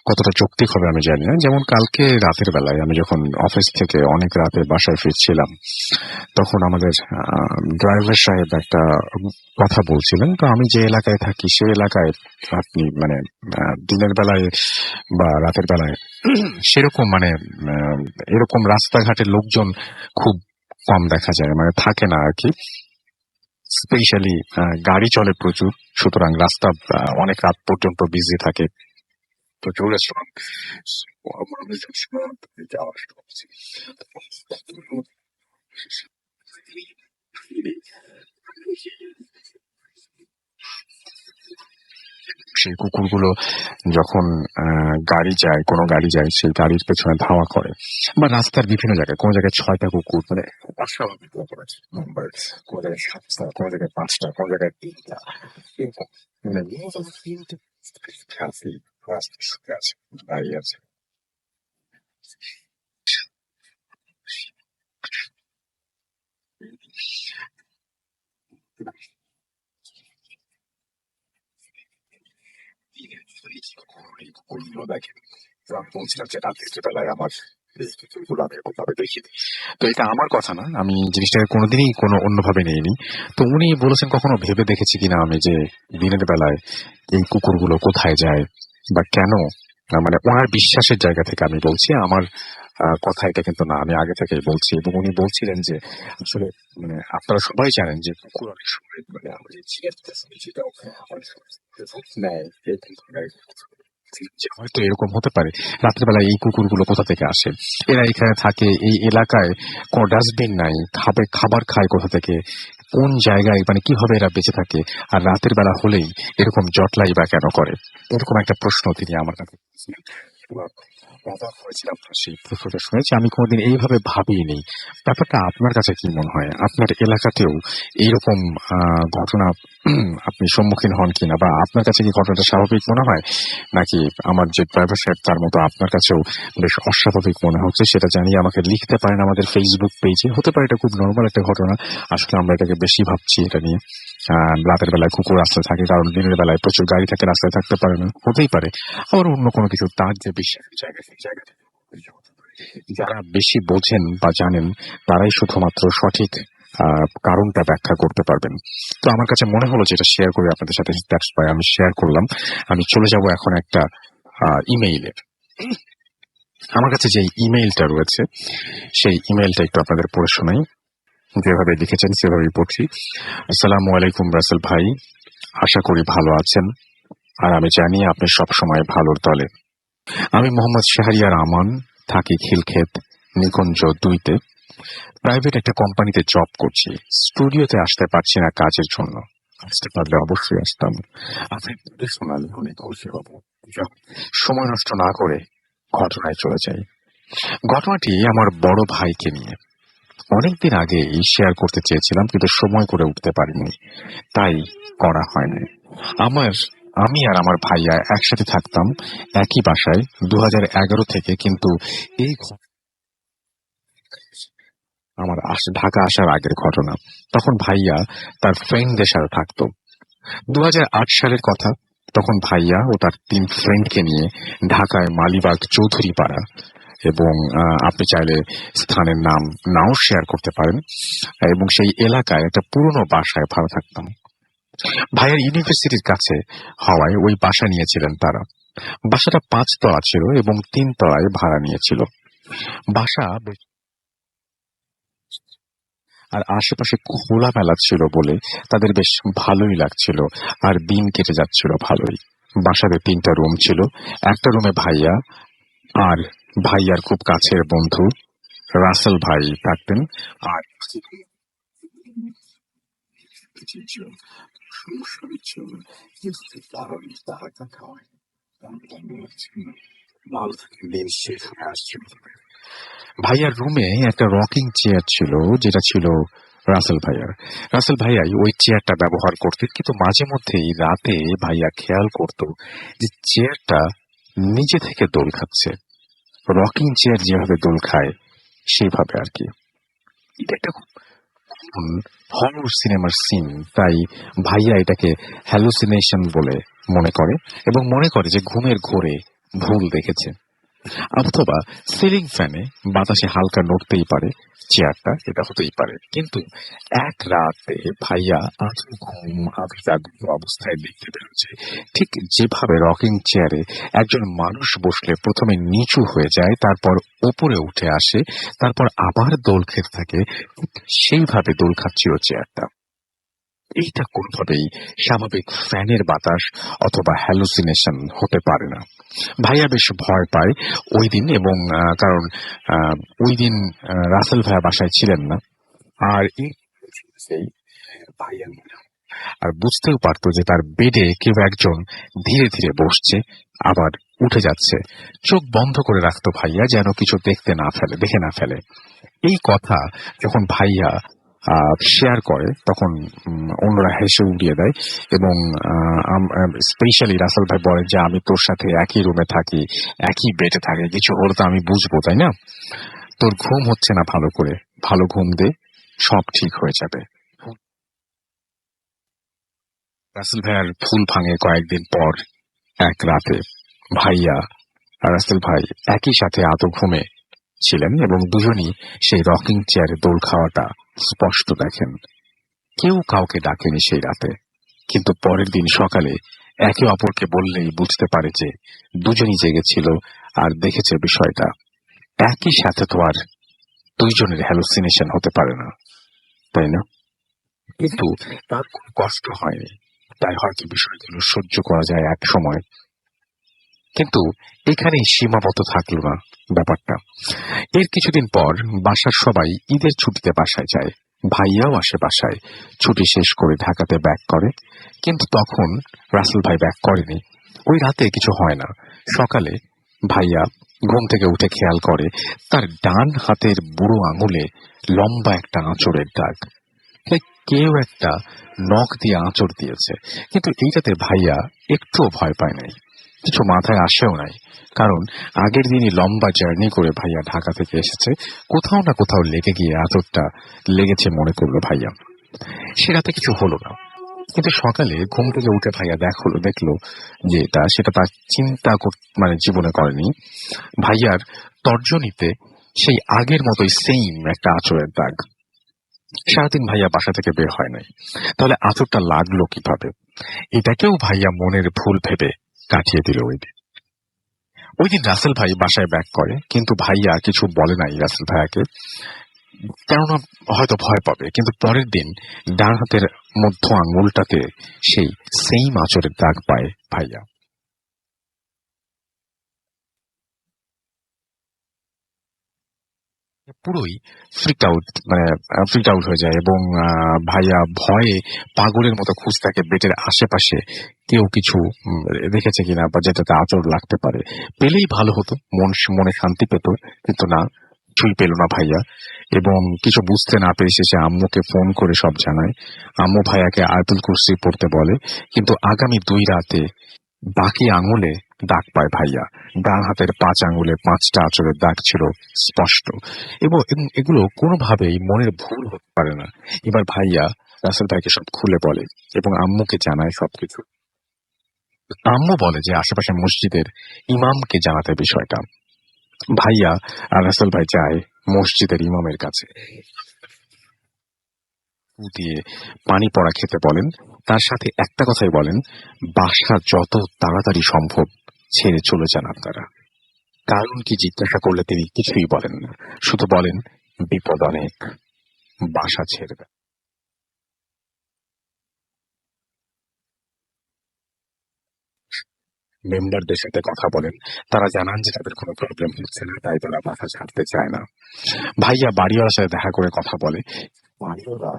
কতটা যৌক্তিক হবে আমি জানি না। যেমন কালকে রাতের বেলায় আমি যখন অফিস থেকে অনেক রাতে বাসায় ফিরছিলাম, তখন আমাদের ড্রাইভার সাহেব একটা কথা বলছিলেন। তো আমি যে এলাকায় থাকি সেই এলাকায় আপনি দিনের বেলায় বা রাতের বেলায় সেরকম এরকম রাস্তাঘাটের লোকজন খুব কম দেখা যায়, থাকে না আর কি। স্পেশালি গাড়ি চলে প্রচুর, সুতরাং রাস্তা অনেক রাত পর্যন্ত বিজি থাকে, প্রচুর রেস্টুরেন্ট। সেই কুকুরগুলো যখন কোনো গাড়ি যায় সেই গাড়ির পেছনে ধাওয়া করে, বা রাস্তার বিভিন্ন জায়গায়, কোনো জায়গায় 6টা কুকুর, অস্বাভাবিক নাম্বার, কোনো জায়গায় 7টা, কোনো জায়গায় 5টা, কোনো জায়গায় 3টা, এরকম রাস্তা শুকে আছে, দাঁড়িয়ে আছে। এই কুকুরগুলো দেখেন, তো আমি বলছিলাম যে রাত্রির বেলায় আমার এই কুকুরগুলো আমি এরকমভাবে দেখি। তো এটা আমার কথা না, আমি জিনিসটাকে কোনোদিনই কোনো অন্যভাবে নিইনি। তো উনি বলেছেন কখনো ভেবে দেখেছি কিনা আমি যে দিনের বেলায় এই কুকুরগুলো কোথায় যায় বা কেন। মানে ওনার বিশ্বাসের জায়গা থেকে আমি বলছি, আমার কথা এটা কিন্তু না, আমি আগে থেকেই বলছি। এবং উনি বলছিলেন যে আসলে মানে আপনারা সবাই জানেন যে কুকুর অনেক সময় মানে আমরা যে চিয়ারটা সেটাও অনেক সময় নেয় এরকম ধরনের যে হয়তো এরকম হতে পারে রাত্রেবেলা এই কুকুরগুলো কোথা থেকে আসে, এরা এখানে থাকে, এই এলাকায় কোনো ডাস্টবিন নাই, খাবার খায় কোথা থেকে, কোন জায়গায়, মানে কিভাবে এরা বেঁচে থাকে, আর রাতের বেলা হলেই এরকম জটলাই বা কেন করে, এরকম একটা প্রশ্ন তিনি আমার কাছে করেছিলেন। এবার অবাক হয়েছিলাম সেই প্রশ্নটা শুনেছি, আমি কোনোদিন এইভাবে ভাবিনি। ব্যাপারটা আপনার কাছে কি মনে হয়? আপনার এলাকাতেও এইরকম ঘটনা আপনি সম্মুখীন হন কিনা, বা আপনার কাছে কি ঘটনাটা স্বাভাবিক মনে হয়, নাকি আমার যে ড্রাইভার সাহেব তার মতো আপনার কাছেও বেশ অস্বাভাবিক মনে হচ্ছে? সেটা জানিয়ে আমাকে লিখতে পারেন আমাদের ফেসবুক পেজে। হতে পারে এটা খুব নর্মাল একটা ঘটনা, আসলে আমরা এটাকে বেশি ভাবছি এটা নিয়ে। রাতের বেলায় কুকুর রাস্তায় থাকে কারণ দিনের বেলায় প্রচুর গাড়ি থাকে, রাস্তায় থাকতে পারে না, হতেই পারে। আবার অন্য কোনো কিছু, তার যে বিশ্বাসের জায়গা সেই জায়গা থেকে যারা বেশি বোঝেন বা জানেন তারাই শুধুমাত্র সঠিক কারণটা ব্যাখ্যা করতে পারবেন। তো আমার কাছে মনে হলো যে এটা শেয়ার করে আপনাদের সাথে, দ্যাটস ওয়াই আমি শেয়ার করলাম। আমি চলে যাব এখন একটা ইমেইলে। আমার কাছে যে ইমেইলটা রয়েছে সেই ইমেইলটা একটু আপনাদের পড়ে শোনাই। যেভাবে লিখেছেন সেভাবেই পড়ছি। আসসালামু আলাইকুম রাসেল ভাই, আশা করি ভালো আছেন, আর আমি জানি আপনি সবসময় ভালোর দলে। আমি মোহাম্মদ শাহরিয়ার আমান, থাকি খিলক্ষেত নিকুঞ্জ 2-তে। প্রাইভেট একটা কোম্পানিতে জব করছি। স্টুডিওতে আসতে পারছি না কাজের জন্য, আসতে পারলে অবশ্যই আসতাম। আপনি শোনালে অনেক খুশি হব। সময় নষ্ট না করে ঘটনায় চলে যাই। ঘটনাটি আমার বড় ভাইকে নিয়ে। অনেকদিন আগে শেয়ার করতে চেয়েছিলাম, কিন্তু সময় করে উঠতে পারিনি, তাই করা হয়নি। আমি আর আমার ভাইয়া একসাথে থাকতাম একই বাসায় 2011 থেকে, কিন্তু এই আমার ঢাকা আসার আগের ঘটনা। তখন ভাইয়া তার ফ্রেন্ডদের সাথে থাকতো। 2008 সালের কথা। তখন ভাইয়া ও তার 3 ফ্রেন্ডকে নিয়ে ঢাকায় মালিবাগ চৌধুরী পাড়া, এবং আপনি চাইলে স্থানের নাম নাও শেয়ার করতে পারেন, এবং সেই এলাকায় একটা পুরনো বাসায় ভাড়া থাকতাম। ভাইয়ার ইউনিভার্সিটির কাছে হওয়ায় ওই বাসা নিয়েছিলেন তারা। বাসাটা 5 তলা ছিল এবং 3 তলায় ভাড়া নিয়েছিল। বাসা আর আশেপাশে খোলামেলা ছিল বলে তাদের বেশ ভালোই লাগছিল, আর দিন কেটে যাচ্ছিল ভালোই। বাসাতে 3টা রুম ছিল। একটা রুমে ভাইয়া আর ভাইয়ার খুব কাছের বন্ধু রাসেল ভাই থাকতেন, আর ভালো থাকেন, দিন শেষ হয়ে আসছিল। ভাইয়ার রুমে একটা রকিং চেয়ার ছিল, যেটা ছিল রাসেল ভাইয়াই ওই চেয়ারটা ব্যবহার করতেন, কিন্তু মাঝে মধ্যেই রাতে ভাইয়া খেয়াল করত যে চেয়ারটা নিজে থেকে দোল খাচ্ছে। রকিং চেয়ার যেভাবে দোল খায় সেইভাবে আর কি। এটা একটা হরর সিনেমার সিন, তাই ভাইয়া এটাকে হ্যালুসিনেশন বলে মনে করে, এবং মনে করে যে ঘুমের ঘোরে ভুল দেখেছে। অথবা সিলিং ফ্যানে বাতাসে হালকা নড়তেই পারে চেয়ারটা, এটা হতেই পারে। কিন্তু এক রাতে ভাইয়া আধো ঘুম আধো জাগ্রত অবস্থায় দেখতে পেয়েছে, ঠিক যেভাবে রকিং চেয়ারে একজন মানুষ বসলে প্রথমে নিচু হয়ে যায়, তারপর উপরে উঠে আসে, তারপর আবার দোল খেতে থাকে, সেইভাবে দোল খাচ্ছিল চেয়ারটা। এইটা কোনোভাবেই স্বাভাবিক ফ্যানের বাতাস অথবা হ্যালুসিনেশন হতে পারে না। ভাইয়া বেশ ভয় পায় ওই দিন, এবং কারণ ওই দিন রাসেল ভাইয়া বাসায় ছিলেন না, আর ভাইয়া আর বুঝতেও পারতো যে তার বেডে কেউ একজন ধীরে ধীরে বসছে, আবার উঠে যাচ্ছে। চোখ বন্ধ করে রাখতো ভাইয়া, যেন কিছু দেখে না ফেলে। এই কথা যখন ভাইয়া শেয়ার করে তখন অন্যরা হেসে উড়িয়ে দেয়, এবং স্পেশালি রাসেল ভাই বলে যে আমি তোর সাথে একই রুমে থাকি, একই বেডে থাকি, কিছু হলে তো আমি বুঝবো, তাই না? তোর ঘুম হচ্ছে না ভালো করে, ভালো ঘুম দে, সব ঠিক হয়ে যাবে। রাসেল ভাইয়ার ফুল ভাঙে কয়েকদিন পর এক রাতে ভাইয়া আর রাসেল ভাই একই সাথে আদৌ ঘুমে ছিলেন এবং দুজনই সেই রকিং চেয়ারে দোল খাওয়াটা স্পষ্ট দেখেন। কেউ কাউকে ডাকেনি সেই রাতে, কিন্তু পরের দিন সকালে একে অপরকে বললেই বুঝতে পারে যে দুজনই জেগেছিল আর দেখেছে বিষয়টা। একই সাথে তো আর দুইজনের হ্যালুসিনেশন হতে পারে না, তাই না? কিন্তু তার কোনো কষ্ট হয়নি, তাই হয়তো বিষয়গুলো সহ্য করা যায় এক সময়। কিন্তু এখানেই সীমাবদ্ধ থাকলো না ব্যাপারটা। এর কিছুদিন পর বাসার সবাই ঈদের ছুটিতে বাসায় যায়। ভাইয়াও আসে বাসায়, ছুটি শেষ করে ঢাকাতে ব্যাক করে। কিন্তু তখন রাসেল ভাই ব্যাক করেনি। ওই রাতে কিছু হয় না। সকালে ভাইয়া ঘুম থেকে উঠে খেয়াল করে তার ডান হাতের বুড়ো আঙুলে লম্বা একটা আঁচড়ের দাগ। কেউ একটা নখ দিয়ে আঁচড় দিয়েছে। কিন্তু এইটাতে ভাইয়া একটুও ভয় পায় নাই, কিছু মাথায় আসেও নাই। কারণ আগের দিনই লম্বা জার্নি করে ভাইয়া ঢাকা থেকে এসেছে, কোথাও না কোথাও লেগে গিয়ে আঁচড়টা লেগেছে মনে করলো ভাইয়া। সে রাতে কিছু হলো না। কিন্তু সকালে ঘুম থেকে উঠে ভাইয়া দেখলো যে সেটা তার চিন্তা মানে জীবনে করেনি। ভাইয়ার তর্জনীতে সেই আগের মতোই সেম একটা আঁচড়ের দাগ। সারাদিন ভাইয়া বাসা থেকে বের হয় নাই। তাহলে আঁচড়টা লাগলো কিভাবে? এটাকেও ভাইয়া মনের ভুল ভেবে কাটিয়ে দিল ওই দিন রাসেল ভাই বাসায় ব্যাক করে, কিন্তু ভাইয়া কিছু বলে নাই রাসেল ভাইয়াকে, কেননা হয়তো ভয় পাবে। কিন্তু পরের দিন ডান হাতের মধ্য আঙুলটাতে সেই সেম আঁচড়ের দাগ পায় ভাইয়া। পুরোই ফ্রিক আউট হয়ে যায় এবং ভাইয়া ভয়ে পাগলের মতো খুঁজতে থাকে বেডের আশেপাশে কেউ কিছু দেখেছে কিনা বা যেটাতে আঁচড় লাগতে পারে। পেলেই ভালো হতো, মনে শান্তি পেত, কিন্তু না, কিছুই পেল না ভাইয়া। এবং কিছু বুঝতে না পেরে সে আম্মুকে ফোন করে সব জানায়। আম্মু ভাইয়াকে আয়াতুল কুরসি পড়তে বলে। কিন্তু আগামী 2 রাতে বাকি আঙুলে দাগ পায় ভাইয়া। ডান হাতের 5 আঙুলে 5টা আঁচড়ের দাগ ছিল স্পষ্ট, এবং এগুলো কোনোভাবেই মনের ভুল হতে পারে না। এবার ভাইয়া রাসেল ভাইকে সব খুলে বলে এবং আম্মুকে জানায় সবকিছু। আম্মু বলে যে আশেপাশে মসজিদের ইমামকে জানাতে বিষয়টা। ভাইয়া আর রাসেল ভাই যায় মসজিদের ইমামের কাছে, দিয়ে পানি পড়া খেতে বলেন। তার সাথে একটা কথাই বলেন, বাসা যত তাড়াতাড়ি সম্ভব ছেড়ে চলে যান আপনারা। কারণ কি জিজ্ঞাসা করলে তিনি কিছুই বলেন না, শুধু বলেন বিপদ অনেক, বাসা ছেড়ে দেন। মেম্বারদের সাথে কথা বলেন, তারা জানান যে তাদের কোনো প্রবলেম হচ্ছে না, তাই তারা বাসা ছাড়তে চায় না। ভাইয়া বাড়িওয়ালার সাথে দেখা করে কথা বলে, বাড়িওয়ালা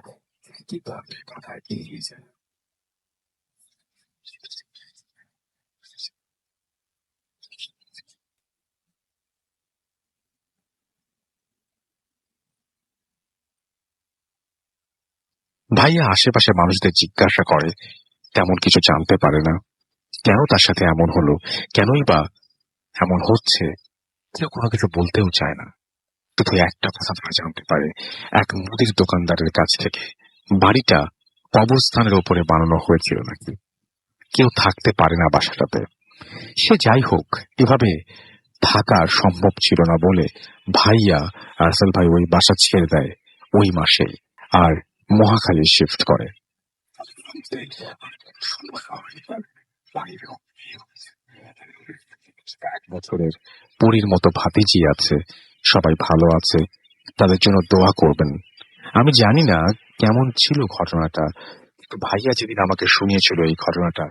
কিভাবে কথা এগিয়ে যায়। ভাইয়া আশেপাশে মানুষদের জিজ্ঞাসা করে, তেমন কিছু জানতে পারে না। কেন তার সাথে এমন হলো, কেনই বা এমন হচ্ছে, কেউ কোনো কিছু বলতেও চায় না। শুধু একটা কথা তারা জানতে পারে, এক মুদির দোকানদারের কাছ থেকে বাড়িটা কবরস্থানের ওপরে বানানো হয়েছিল নাকি। কেউ থাকতে পারে না বাসাটাতে। সে যাই হোক, এভাবে থাকা সম্ভব ছিল না বলে ভাইয়া রাসেল ভাই ওই বাসা ছেড়ে দেয় ওই মাসেই, আর মহাখালী শিফট করে। এক বছরের পরীর মতো ভাতিজি আছে, সবাই ভালো আছে, তাদের জন্য দোয়া করবেন। আমি জানি না কেমন ছিল ঘটনাটা, কিন্তু ভাইয়া যেদিন আমাকে শুনিয়েছিল এই ঘটনাটা,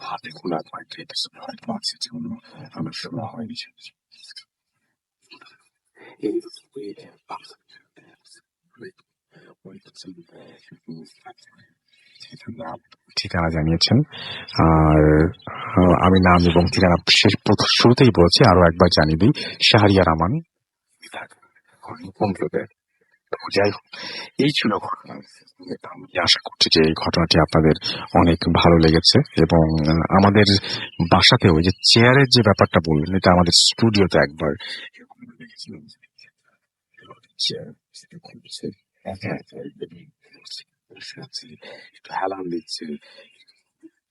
হাতে খোলা আমার শোনা হয়নি। ঠিকানা জানিয়েছেন, আর আমি নাম এবং ঠিকানা শুরুতেই বলছি, আরো একবার জানিয়ে দিই, শাহরিয়ার আমান, কোন তো যাই হোক, এই ছিল ঘটনা। আমি আশা করছি যে এই ঘটনাটি আপনাদের অনেক ভালো লেগেছে এবং আমাদের বাসাতে ওই যে চেয়ারের যে ব্যাপারটা বললেন, এটা আমাদের স্টুডিওতে একবার এরকম দেখেছিলাম যে চেয়ার সেটা খুলছে, একা একা বসে আছে, একটু হেলান দিচ্ছে,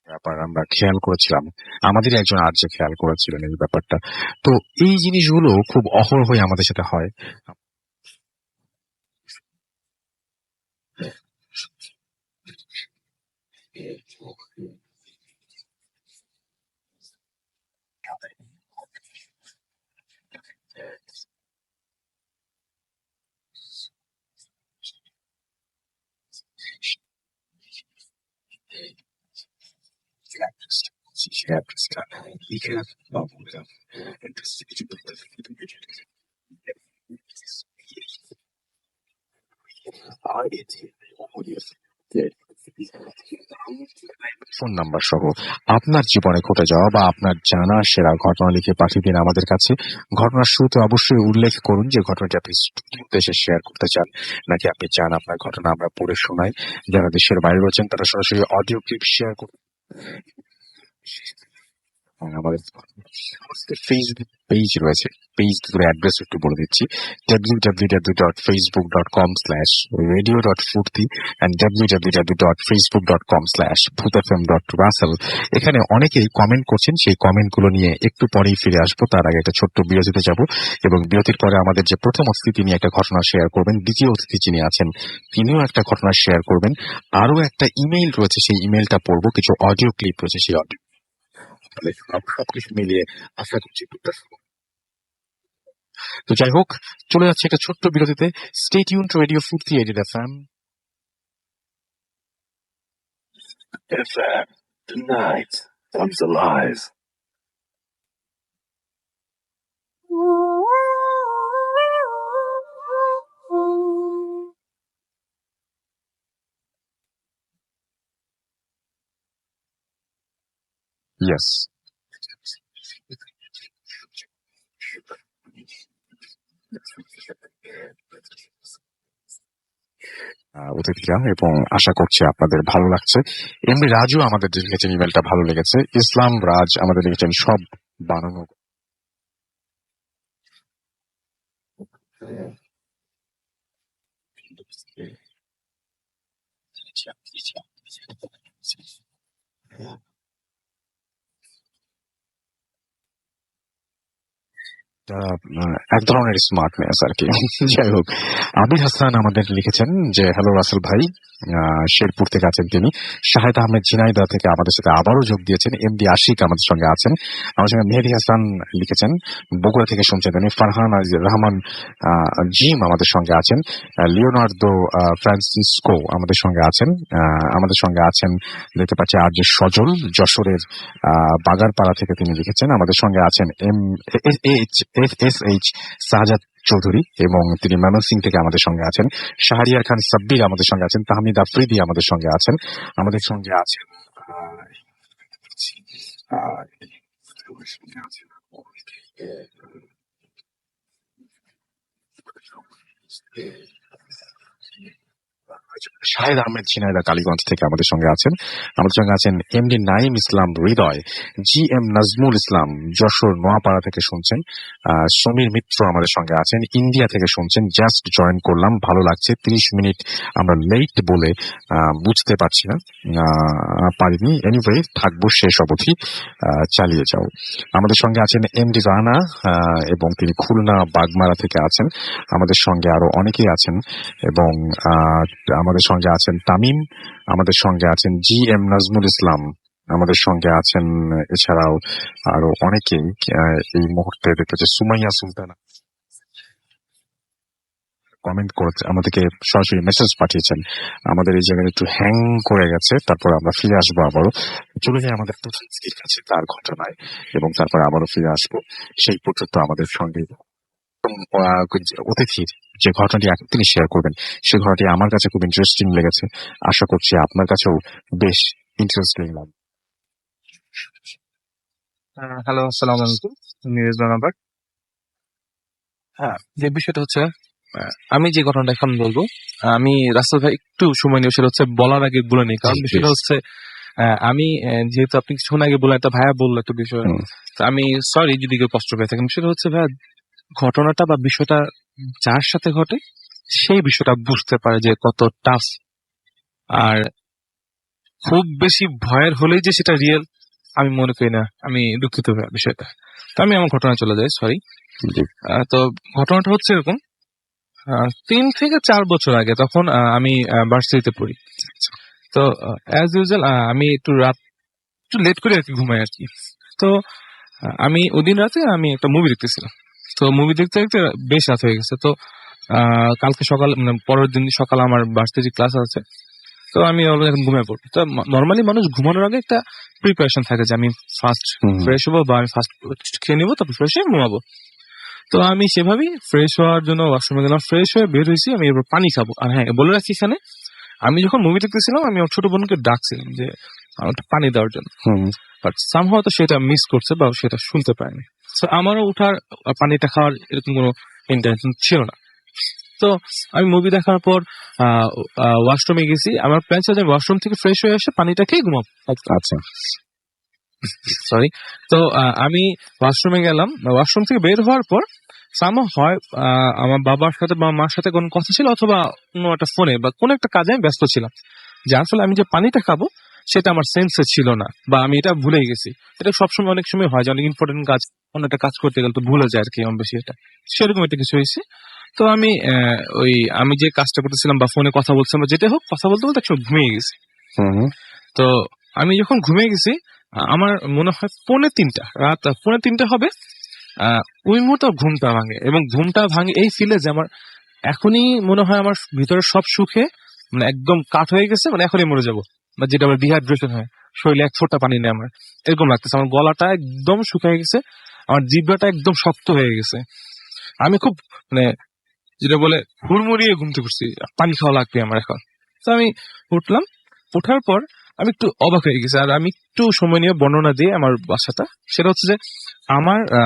ব্যাপার আমরা খেয়াল করেছিলাম। আমাদের একজন আর যে খেয়াল করেছিলেন এই ব্যাপারটা। তো এই জিনিসগুলো খুব অহরহই আমাদের সাথে হয়। ফোন নাম্বার সহ আপনার জীবনে ঘটে যাওয়া বা আপনার জানা সেরা ঘটনা লিখে পাঠিয়ে দিন আমাদের কাছে। ঘটনার শুরুতে অবশ্যই উল্লেখ করুন যে ঘটনাটি আপনি স্টুডিওতে এসে শেয়ার করতে চান, নাকি আপনি চান আপনার ঘটনা আমরা পড়ে শোনাই। যারা দেশের বাইরে রয়েছেন তারা সরাসরি অডিও ক্লিপ শেয়ার করুন। আমাদের ফেসবুক পেজ রয়েছে, পেজ গুলো অ্যাড্রেস একটু বলে দিচ্ছি: www.facebook.com/radio.furti and www.facebook.com/bhutfm.russell। এখানে অনেকেই কমেন্ট করছেন, সেই কমেন্ট গুলো নিয়ে একটু পরেই ফিরে আসবো। তার আগে একটা ছোট্ট বিরতিতে যাব এবং বিরতির পরে আমাদের যে প্রথম অতিথি তিনি একটা ঘটনা শেয়ার করবেন, দ্বিতীয় অতিথি যিনি আছেন তিনিও একটা ঘটনা শেয়ার করবেন, আরো একটা ইমেইল রয়েছে, সেই ইমেইলটা পড়বো, কিছু অডিও ক্লিপ রয়েছে, সেই অডিও সবকিছু মিলিয়ে আশা করছি তো যাই হোক, চলে যাচ্ছে একটা ছোট্ট বিরতিতে। স্টে টিউন টু রেডিও ফুর্তি 88 FM। FM, the night comes alive. Yes. অতিথিরা, এবং আশা করছি আপনাদের ভালো লাগছে। এমনি রাজু আমাদের লিখেছেন, ইমেলটা ভালো লেগেছে। ইসলাম রাজ আমাদের লিখেছেন সব বানানো। এক ধরনের স্মার্টনেস আর কি। যাই হোক, আবির হাসান আমাদের লিখেছেন যে হ্যালো রাসেল ভাই, শেরপুর থেকে আছেন তিনি। শাহেদ আহমেদ ঝিনাইদহ থেকে আমাদের সাথে আবারও যোগ দিয়েছেন। এমডি আশিক আমাদের সঙ্গে আছেন। আমার সঙ্গে মেহেদি হাসান লিখেছেন, বগুড়া থেকে শুনছেন তিনি। ফারহান রহমান জিম আমাদের সঙ্গে আছেন। লিওনার্দো ফ্রান্সিসকো আমাদের সঙ্গে আছেন। আমাদের সঙ্গে আছেন দেখতে পাচ্ছি আর যে সজল, যশোরের বাগারপাড়া থেকে তিনি লিখেছেন। আমাদের সঙ্গে আছেন FSH সাহাজাদ চৌধুরী, এবং তিনি ময়মনসিং থেকে আমাদের সঙ্গে আছেন। শাহরিয়ার খান সাব্বির আমাদের সঙ্গে আছেন। তাহমিদ আফ্রিদি আমাদের সঙ্গে আছেন। আমাদের সঙ্গে আছেন শাহেদ আহমেদ ঝিনাইদহ কালীগঞ্জ থেকে আমাদের সঙ্গে আছেন। আমাদের সঙ্গে আছেন এমডি নাইম ইসলাম হৃদয়, GM নাজমুল ইসলাম যশোর নোয়াপাড়া থেকে শুনছেন। সমীর মিত্র আমাদের সঙ্গে আছেন, ইন্ডিয়া থেকে শুনছেন। জাস্ট জয়েন করলাম, ভালো লাগছে। 30 মিনিট আমরা লেট বলে বুঝতে পারছি না, পারিনি। এনিওয়ে, থাকবো শেষ অবধি, চালিয়ে যাও। আমাদের সঙ্গে আছেন এমডি রানা, এবং তিনি খুলনা বাগমারা থেকে আছেন। আমাদের সঙ্গে আরো অনেকেই আছেন, এবং আমাদের সঙ্গে আছেন তামিম, আমাদের সঙ্গে আছেন GM নাজমুল ইসলাম, আমাদের সঙ্গে আছেন এছাড়াও আরো অনেকেই। এই মুহূর্তে দেখতে পাচ্ছি সুমাইয়া সুলতানা কমেন্ট করেছে, আমাদেরকে সরাসরি মেসেজ পাঠিয়েছেন। আমাদের এই জায়গায় একটু হ্যাং করে গেছে, তারপর আমরা ফিরে আসবো আবারও। চলে যাই আমাদের প্রধান অতিথির কাছে তার ঘটনায়, এবং তারপর আবারও ফিরে আসবো। সেই পর্যন্ত আমাদের সঙ্গে অতিথির যে ঘটনাটি এখন তিনি শেয়ার করবেন, সেই ঘটনাটি আমার কাছে খুব ইন্টারেস্টিং লেগেছে। আশা করছি আপনার কাছেও বেশ ইন্টারেস্টিং লাগবে। হ্যালো, আসসালামু আলাইকুম। News number. হ্যাঁ, যে বিষয়টা হচ্ছে আমি যে ঘটনাটা এখন বলবো, আমি রাস্তা ভাই একটু সময় নিয়ে সেটা হচ্ছে বলার আগে বলে নিই, কারণ জি, বিষয়টা please. হচ্ছে আমি যেহেতু আপনি কিছুক্ষণ আগে বলে একটা ভাইয়া বললো একটা বিষয়, হুম। তো আমি সরি যদি কেউ কষ্ট পেয়ে থাকেন। সেটা হচ্ছে ভাইয়া, ঘটনাটা বা বিষয়টা যার সাথে ঘটে সেই বিষয়টা বুঝতে পারে যে কত টাফ, আর খুব বেশি ভয়ের হলেই যে সেটা রিয়েল আমি মনে করি না। আমি দুঃখিত ভাইয়া বিষয়টা। তো আমি আমার ঘটনা চলে যাই, সরি। জি। তো ঘটনাটা হচ্ছে এরকম, 3 থেকে 4 বছর আগে, তখন আমি ভার্সিটিতে পড়ি। তো অ্যাজ ইউজুয়াল আমি একটু লেট করে আর কি ঘুমাই আর কি। তো আমি ওদিন রাতে আমি একটা মুভি দেখতেছিলাম। তো মুভি দেখতে দেখতে বেশ রাত হয়ে গেছে। তো কালকে সকাল মানে পরের দিন সকাল আমার ভার্সিটি ক্লাস আছে। তো আমি অলরেডি এখন ঘুমিয়ে পড়বো। তো নর্মালি মানুষ ঘুমানোর আগে একটা প্রিপারেশন থাকে যে আমি ফার্স্ট হুম। ফ্রেশ হবো বা আমি ফার্স্ট খেয়ে নিবো, তারপর ফ্রেশ হয়ে ঘুমাবো। তো আমি সেভাবেই ফ্রেশ হওয়ার জন্য ওয়াশরুমে গেলাম, ফ্রেশ হয়ে বের হয়েছি, আমি এবার পানি খাবো। আর হ্যাঁ, বলে রাখছি এখানে, আমি যখন মুভি দেখতেছিলাম আমি আমার ছোট বোনকে ডাকছিলাম যে আমার একটু পানি দেওয়ার জন্য, হুম। বাট সামহাও তো সেটা মিস করছে বা সেটা শুনতে পায়নি। তো আমারও উঠার পানিটা খাওয়ার এরকম কোনো ইন্টেনশন ছিল না। তো আমি মুভি দেখার পর ওয়াশরুমে গেছি। আমার প্ল্যান ছিল যে ওয়াশরুম থেকে ফ্রেশ হয়ে এসে পানিটা খেয়ে ঘুমাবো। আচ্ছা। সরি। তো আমি ওয়াশরুমে গেলাম, ওয়াশরুম থেকে বের হওয়ার পর সামহাও হয় আমার বাবার সাথে বা মার সাথে কোনো কথা ছিল, অথবা কোনো একটা ফোনে বা কোনো একটা কাজে আমি ব্যস্ত ছিলাম, যার ফলে আমি যে পানিটা খাবো সেটা আমার সেন্সে ছিল না, বা আমি এটা ভুলেই গেছি। এটা সবসময় অনেক সময় হয় যে অনেক ইম্পর্টেন্ট কাজ, অন্য একটা কাজ করতে গেলে তো ভুলে যায় আর কি আমার বেশি, এটা সেরকম একটা কিছু হয়েছে। তো আমি আমি যে কাজটা করতেছিলাম বা ফোনে কথা বলছিলাম বা যেটা হোক, কথা বলতে বলতে একসময় ঘুমিয়ে গেছি। হুম। তো আমি যখন ঘুমিয়ে গেছি, আমার মনে হয় রাত 2:45 হবে। ওই মুহূর্তে ঘুমটা ভাঙে, এবং ঘুমটা ভাঙে এই ফিলে যে আমার এখনই মনে হয় আমার ভিতরে সব সুখে মানে একদম কাঠ হয়ে গেছে, মানে এখনই মরে যাবো, বা যেটা আবার ডিহাইড্রেশন হয়, শরীরে এক ফোঁটা পানি নেই আমার, এরকম লাগতেছে। আমার গলাটা একদম শুকিয়ে গেছে, আমার জিহ্বাটা একদম শক্ত হয়ে গেছে। আমি খুব মানে যেটা বলে হুড়মুড়িয়ে ঘুমতে করছি, পানি খাওয়া লাগবে আমার এখন। তো আমি উঠলাম, ওঠার পর আমি একটু অবাক হয়ে গেছি। আর আমি একটু সময় নিয়ে বর্ণনা দিয়ে আমার বাসাটা, সেটা হচ্ছে যে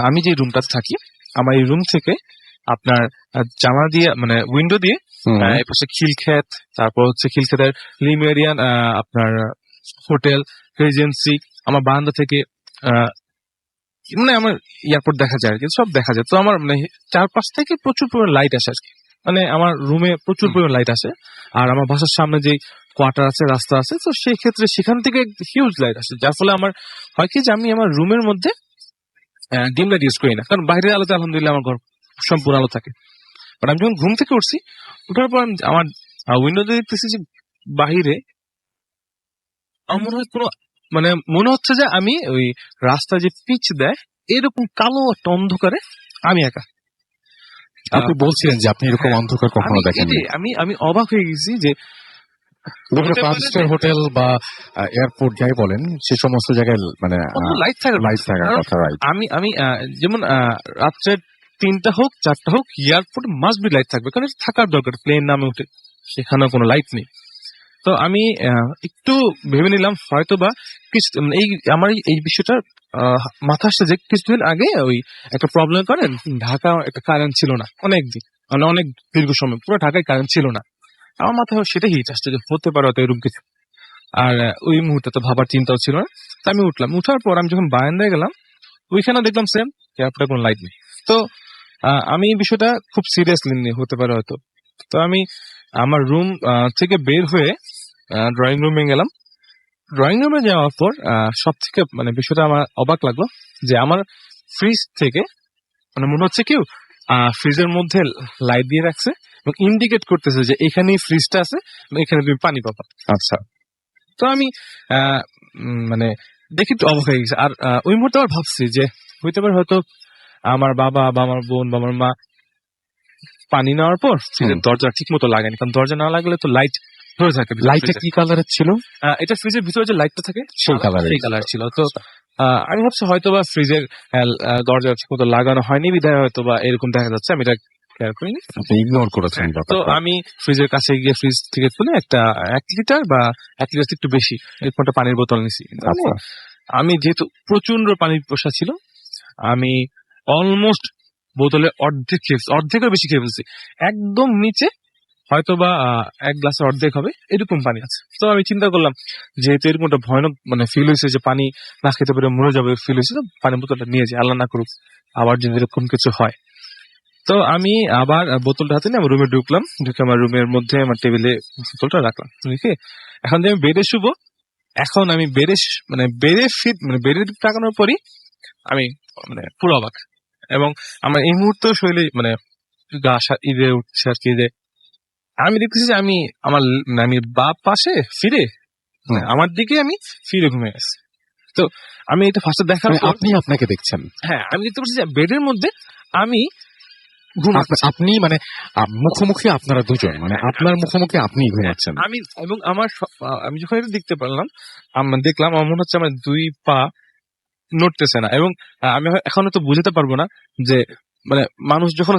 আমি যে রুমটাতে থাকি, আমার এই রুম থেকে আপনার জানলা দিয়ে মানে উইন্ডো দিয়ে হুম। এই পাশে খিলক্ষেত, তারপর হচ্ছে খিলক্ষেতের লিমেরিয়ান আপনার হোটেল রেজেন্সি, আমার বারান্দা থেকে মানে আমার এয়ারপোর্ট দেখা যায় আর কি, সব দেখা যায়। তো আমার মানে চারপাশ থেকে প্রচুর পরিমাণ লাইট আসে আর কি, মানে আমার রুমে প্রচুর পরিমাণ লাইট আসে। আর আমার বাসার সামনে যে কোয়ার্টার আছে, রাস্তা আছে, তো সেই ক্ষেত্রে সেখান থেকে হিউজ লাইট আসে, যার ফলে আমার হয় কি যে আমি আমার রুমের মধ্যে ডিম লাইট ইউজ করি না, কারণ বাইরের আলোতে আলহামদুলিল্লাহ আমার ঘর সম্পূর্ণ আলো থাকে। বাট আমি যখন ঘুম থেকে উঠছি, উঠার পর আমার উইন্ডোতে দেখতেছি যে বাহিরে আমার মনে হয় কোনো মানে মনে হচ্ছে যে আমি ওই রাস্তায় যে পিচ দেয় এরকম কালো একটা অন্ধকারে আমি একা। আপনি বলছিলেন যে আপনি এরকম হ্যাঁ, অন্ধকার কখনো আমি দেখেননি। আমি অবাক হয়ে গেছি যে বিভিন্ন হতে পারে 5 স্টার যে হোটেল বা এয়ারপোর্ট যাই বলেন, সে সমস্ত জায়গায় মানে কত লাইট থাকার লাইট কথা। থাকার কারণ কথা, রাইট? আমি আমি যেমন রাত্রে 3টা হোক 4টা হোক এয়ারপোর্টে মাস্ট বি লাইট থাকবে, কারণ এটা থাকার দরকার। প্লেন নামে উঠে সেখানেও কোনো লাইট নেই। তো আমি একটু ভেবে নিলাম হয়তো বা মানে এই আমার এই বিষয়টা মাথা আসছে যে কিছুদিন আগে ওই একটা প্রবলেম করেন, ঢাকা একটা কারেন্ট ছিল না অনেকদিন, মানে অনেক দীর্ঘ সময় পুরো ঢাকায় কারেন্ট ছিল না। আমার মাথায় সেটা হিট আসছে যে হতে পারে হয়তো এরকম কিছু। আর ওই মুহূর্তে তো ভাবার চিন্তাও ছিল না। তো আমি উঠলাম, উঠার পর আমি যখন বারান্দায় গেলাম, ওইখানে দেখলাম সেম এয়ারপোর্টে কোনো লাইট নেই। তো আমি এই বিষয়টা খুব সিরিয়াসলি নিয়ে হতে পারে হয়তো। তো আমি আমার রুম থেকে বের হয়ে ড্রয়িং রুমে গেলাম। ড্রয়িং রুমে যাওয়ার পর সব থেকে মানে বিষয়টা আমার অবাক লাগলো যে আমার ফ্রিজ থেকে মানে মনে হচ্ছে কেউ ফ্রিজের মধ্যে লাইট দিয়ে রাখছে এবং ইন্ডিকেট করতেছে যে এখানেই ফ্রিজটা আছে, এখানে তুমি পানি পাবা। আচ্ছা। তো আমি মানে দেখি একটু অবাক হয়ে গেছে। আর ওই মুহূর্তে আবার ভাবছি যে হইতে পারে হয়তো আমার বাবা বা আমার বোন বা আমার মা পানি নেওয়ার পর ফ্রিজের দরজা ঠিক মতো লাগেনি, কারণ দরজা না লাগলে তো লাইট ধরে থাকে। লাইটটা কি কালারের ছিল? এটা ফ্রিজের ভিতরে যে লাইটটা থাকে সেই কালারের। সেই কালার ছিল। তো আমি ভাবছি হয়তো বা ফ্রিজের দরজা ঠিক মতো লাগানো হয়নি বিধায় হয়তো বা এরকম দেখা যাচ্ছে, আমি এটা খেয়াল করিনি। আপনি ইগনোর করেছেন তো ব্যাপারটা। আমি ফ্রিজের কাছে গিয়ে ফ্রিজ থেকে খুলে একটা 1 লিটার বা 1 লিটার একটু বেশি এরকম একটা পানির বোতল নিছি। আচ্ছা। আমি যেহেতু প্রচন্ড পানির পোষা ছিল, আমি অলমোস্ট বোতলে অর্ধেকের বেশি খেয়ে ফেলছি। একদম নিচে হয়তো বা এক গ্লাসের অর্ধেক হবে এরকম পানি আছে। তো আমি চিন্তা করলাম যেহেতু এরকম একটা ভয়ানক মানে ফিল হয়েছে যে পানি না খেতে পেরে মরে যাবে ফিল হয়েছে, তো পানির বোতলটা নিয়ে যাই, আল্লাহ না করুক আবার যদি এরকম কিছু হয়। তো আমি আবার বোতলটা হাতে নিয়ে আমার রুমে ঢুকলাম, ঢুকে আমার রুমের মধ্যে আমার টেবিলে বোতলটা রাখলাম। রেখে এখন যে আমি বেডে শুবো, এখন আমি বেডে টাকানোর পরই আমি মানে পুরো অবাক, এবং আমার এই মুহূর্তে শরীরে মানে গা ঈদে উঠছে আর কি, যে আমি দেখতেছি যে আমি বাপ পাশে ফিরে আমার দিকে আমি ফিরে ঘুমিয়ে গেছি। তো আমি এটা ফার্স্টে দেখার মানে পর আপনি আপনাকে দেখছেন, হ্যাঁ আমি দেখতে পাচ্ছি যে বেডের মধ্যে আমি ঘুমাচ্ছি। আপনি মানে মুখোমুখি আপনারা দুজন, মানে আপনার মুখোমুখি আপনি ঘুমাচ্ছেন। আমি এবং আমি যখন এটা দেখতে পারলাম, দেখলাম আমার মনে হচ্ছে আমার দুই পা নড়তেছে না, এবং আমি এখনো তো বুঝতে পারবো না যে মানে মানুষ যখন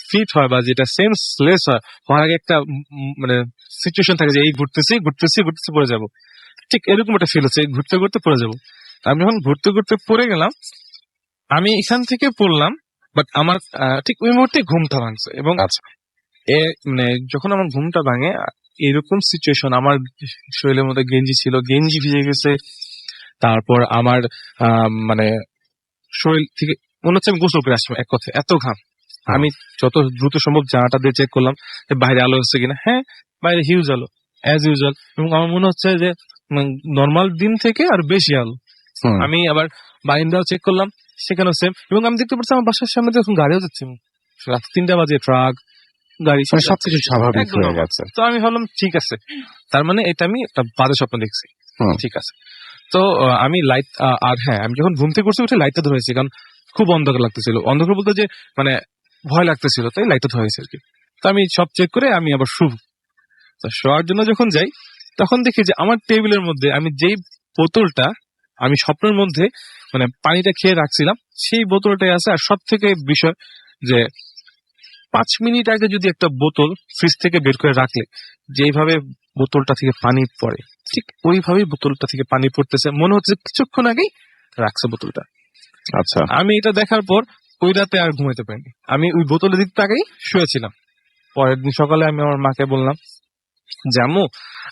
ফিট হয় বা যেটা সেন্সলেস হয়, হওয়ার আগে একটা মানে সিচুয়েশন থাকে যে এই ঘুরতেছি পড়ে যাবো, ঠিক এরকম একটা ফিল হচ্ছে ঘুরতে ঘুরতে পড়ে যাবো। আমি যখন ঘুরতে ঘুরতে পড়ে গেলাম, আমি এখান থেকে পড়লাম, বাট আমার ঠিক ওই মুহূর্তে ঘুমটা ভাঙছে। এবং মানে যখন আমার ঘুমটা ভাঙে এরকম সিচুয়েশন, আমার শরীরের মধ্যে গেঞ্জি ছিল, গেঞ্জি ভিজে গেছে, তারপর আমার মানে শরীর থেকে মনে হচ্ছে আমি গোসল করে আসছি, এক কথা এত ঘাম। আমি যত দ্রুত সম্ভব জানাটা দিয়ে চেক করলাম যে বাইরে আলো হচ্ছে কিনা, হ্যাঁ বাইরে হিউজ আলো অ্যাজ ইউজুয়াল, এবং আমার মনে হচ্ছে যে নর্মাল দিন থেকে আর বেশি আলো। আমি আবার বারিন্দাও চেক করলাম, সেখানেও সেম, এবং আমি দেখতে পাচ্ছি আমার বাসার সামনে তো এখন গাড়িও যাচ্ছে, রাত 3টা বাজে ট্রাক গাড়ি সবকিছু স্বাভাবিক হয়ে গেছে। তো আমি ভাবলাম ঠিক আছে, তার মানে এটা আমি একটা বাজে স্বপ্ন দেখছি, ঠিক আছে। তো আমি লাইট আর হ্যাঁ আমি যখন ঘুম থেকে করছি উঠে লাইটটা ধরেছি, কারণ খুব অন্ধকার লাগতেছিল, অন্ধকার বলতে যে মানে ভয় লাগতেছিল, তাই লাইটটা ধরেছি আর কি। তো আমি সব চেক করে আমি আবার শুভ, তো শোয়ার জন্য যখন যাই তখন দেখি যে আমার টেবিলের মধ্যে আমি যেই বোতলটা আমি স্বপ্নের মধ্যে মানে পানিটা খেয়ে রাখছিলাম সেই বোতলটাই আছে। আর সব থেকে বিষয় যে 5 মিনিট আগে যদি একটা বোতল ফ্রিজ থেকে বের করে রাখলে যেভাবে বোতলটা থেকে পানি পড়ে, ঠিক ওইভাবেই বোতলটা থেকে পানি পড়তেছে, মনে হচ্ছে কিছুক্ষণ আগেই রাখছে বোতলটা। আচ্ছা, আমি এটা দেখার পর ওই রাতে আর ঘুমাইতে পারিনি, আমি ওই বোতলের দিক আগেই শুয়েছিলাম। পরের দিন সকালে আমি আমার মাকে বললাম যে আম্মু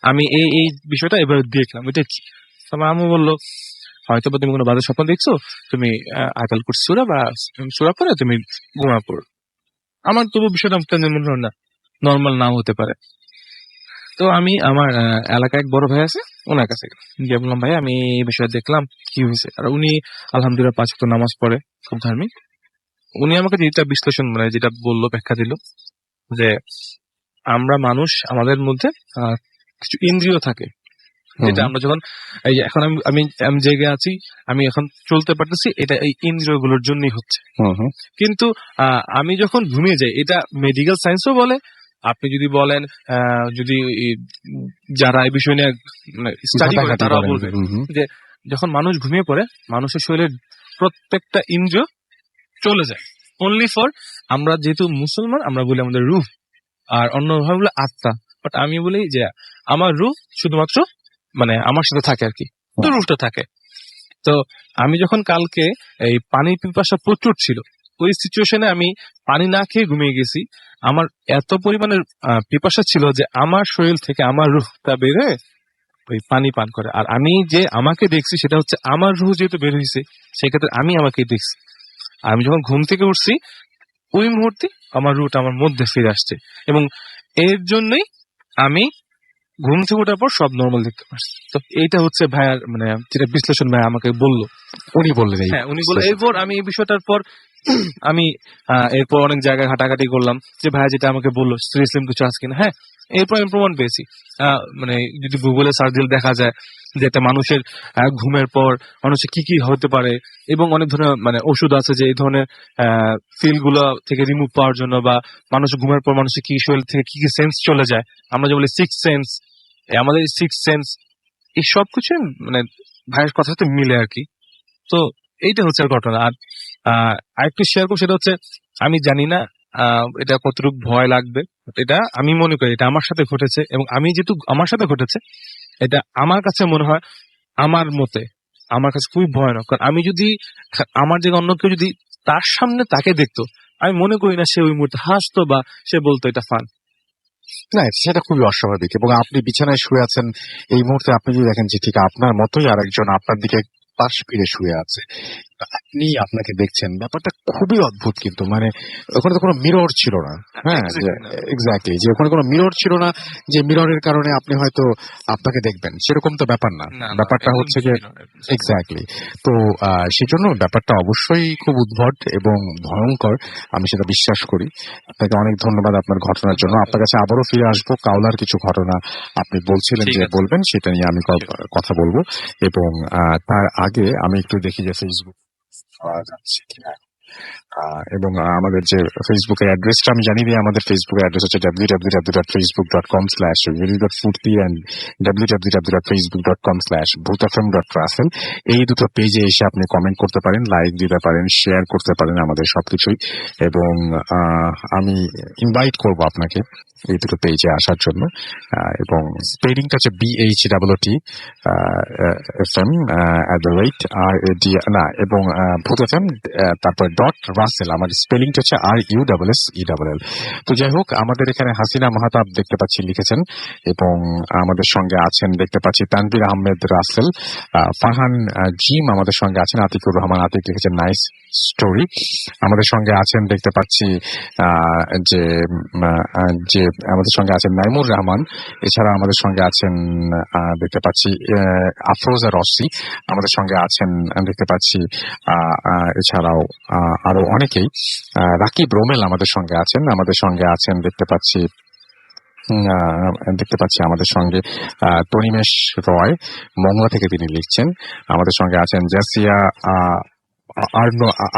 আমি এই বিষয়টা এবার দেখলাম, এটা কি? আমার আম্মু বললো হয়তো বা তুমি কোনো বাজে স্বপ্ন দেখছো, তুমি আয়াতুল কুরসি সূরা বা সূরা পড়ে তুমি ঘুমা পড়ো। আমার তবু বিষয়টা মনে হয় না নর্মাল নাও হতে পারে। তো আমি আমার এলাকায় এক বড় ভাই আছে, ওনার কাছে গিয়ে বললাম ভাই আমি এই বিষয়ে দেখলাম কি হয়েছে। আর উনি আলহামদুলিল্লাহ 5 ওয়াক্ত নামাজ পড়ে, খুব ধার্মিক। উনি আমাকে যেটা বিশ্লেষণ মানে যেটা বললো, ব্যাখ্যা দিল যে আমরা মানুষ, আমাদের মধ্যে কিছু ইন্দ্রিয় থাকে, যেটা আমরা যখন এই যে এখন আমি জেগে আছি, আমি এখন চলতে পারতেছি, এটা এই ইন্দ্রিয় গুলোর জন্যই হচ্ছে। কিন্তু আমি যখন ঘুমিয়ে যাই, এটা মেডিকেল সায়েন্সও বলে, আপনি যদি বলেন যদি যারা এই বিষয় নিয়ে স্টাডি করে তারা বলবে যে যখন মানুষ ঘুমিয়ে পড়ে মানুষের শরীরের প্রত্যেকটা ইন্দ্রিয় চলে যায়, অনলি ফর আমরা যেহেতু মুসলমান আমরা বলি আমাদের রূহ, আর অন্যভাবে বলে আত্মা। বাট আমি বলি যে আমার রূহ শুধুমাত্র মানে আমার সাথে থাকে আর কি, তো রূহটা থাকে। তো আমি যখন কালকে এই পানির পিপাসা প্রচুর ছিল, ওই সিচুয়েশনে আমি পানি না খেয়ে ঘুমিয়ে গেছি। আমার এত পরিমাণের পিপাসা ছিল যে আমার শরীর থেকে আমার রূহটা বের হয়ে ওই পানি পান করে। আর আমি যে আমাকে দেখছি সেটা হচ্ছে আমার রূহ যেহেতু বের হয়েছে, সেক্ষেত্রে আমি আমাকে দেখছি। আর আমি যখন ঘুম থেকে উঠছি ওই মুহূর্তে আমার রূহটা আমার মধ্যে ফিরে আসছে, এবং এর জন্যই আমি ঘুম থেকে ওঠার পর সব নর্মাল দেখতে পাচ্ছি। তো এইটা হচ্ছে ভাইয়ার মানে যেটা বিশ্লেষণ ভাই আমাকে বললো, উনি বললেন। হ্যাঁ উনি বললেন। এরপর আমি এই বিষয়টার পর আমি এরপর অনেক জায়গায় ঘাটাঘাটি করলাম যে ভাইয়া যেটা আমাকে বললো সিরিয়াসলি কিছু আছে কিনা। হ্যাঁ এরপর আমি প্রমাণ পেয়েছি, মানে যদি গুগলে সার্চ দিলে দেখা যায় যে একটা মানুষের ঘুমের পর মানুষের কি কি হতে পারে, এবং অনেক ধরনের মানে ওষুধ আছে যে এই ধরনের ফিল গুলো থেকে রিমুভ পাওয়ার জন্য, বা মানুষ ঘুমের পর মানুষের কি শরীর থেকে কি কি সেন্স চলে যায়, আমরা যে বলি 6 সেন্স, আমাদের 6 সেন্স এই সব কিছু মানে ভাইয়ের কথার সাথে মিলে আর কি। তো এইটা হচ্ছে আর ঘটনা। আর আরেকটু শেয়ার করবো, সেটা হচ্ছে আমি জানি না এটা কতটুকু ভয় লাগবে, এটা আমি মনে করি এটা আমার সাথে ঘটেছে, এবং আমি যেহেতু আমার সাথে ঘটেছে এটা আমার কাছে মনে হয় আমার মতে আমার কাছে খুবই ভয়ানক। কারণ আমি যদি আমার জায়গায় অন্য কেউ যদি তার সামনে তাকে দেখতো আমি মনে করি না সে ওই মুহূর্তে হাসতো বা সে বলতো এটা ফান। না, সেটা খুবই অস্বাভাবিক। এবং আপনি বিছানায় শুয়ে আছেন, এই মুহূর্তে আপনি যদি দেখেন যে ঠিক আপনার মতোই আরেকজন আপনার দিকে পাশ ফিরে শুয়ে আছে, আপনি আপনাকে দেখছেন, ব্যাপারটা খুবই অদ্ভুত। কিন্তু মানে ওখানে তো কোনো মিরর ছিল না। হ্যাঁ, এক্স্যাক্টলি, যে ওখানে কোনো মিরর ছিল না, যে মিররের কারণে আপনি হয়তো আপনাকে দেখবেন, সেরকম তো ব্যাপার না। ব্যাপারটা হচ্ছে যে এক্স্যাক্টলি। তো সেজন্য ব্যাপারটা অবশ্যই খুব উদ্ভট এবং ভয়ঙ্কর, আমি সেটা বিশ্বাস করি। আপনাকে অনেক ধন্যবাদ আপনার ঘটনার জন্য। আপনার কাছে আবারও ফিরে আসবো, কাউলার কিছু ঘটনা আপনি বলছিলেন ঠিক যে আছে। বলবেন, সেটা নিয়ে আমি কথা বলবো। এবং তার আগে আমি একটু দেখি যে ফেসবুক পাওয়া যাচ্ছে কিনা। এবং আমাদের যে ফেসবুকের অ্যাড্রেসটা আমি জানি দিই। আমাদের ফেসবুকের অ্যাড্রেস হচ্ছে www.facebook.com/viridotfurti and www.facebook.com/bhutafm.russell। এই দুটো পেজে এসে আপনি কমেন্ট করতে পারেন, লাইক দিতে পারেন, শেয়ার করতে পারেন আমাদের সবকিছুই। এবং আমি ইনভাইট করব আপনাকে এই দুটো পেজে আসার জন্য। এবং স্পেলিংটা হচ্ছে BHWT FM @ না, এবং ভূত FM তারপর .রাসেল। আমার স্পেলিংটা হচ্ছে RUSSELL। তো যাই হোক, আমাদের এখানে হাসিনা মাহতাব দেখতে পাচ্ছি লিখেছেন, এবং আমাদের সঙ্গে আছেন দেখতে পাচ্ছি তানভীর আহমেদ রাসেল, ফারহান জিম আমাদের সঙ্গে আছেন, আতিকুর রহমান আতিক লিখেছেন নাইস স্টোরি। আমাদের সঙ্গে আছেন দেখতে পাচ্ছি যে যে আমাদের সঙ্গে আছেন নাইমুর রহমান। এছাড়া আমাদের সঙ্গে আছেন দেখতে পাচ্ছি আফরোজা রসি আমাদের সঙ্গে আছেন দেখতে পাচ্ছি। এছাড়াও আরো অনেকেই, রাকিব রোমেল আমাদের সঙ্গে আছেন দেখতে পাচ্ছি। আমাদের সঙ্গে তনিমেষ রয় মংলা থেকে তিনি লিখছেন। আমাদের সঙ্গে আছেন জাসিয়া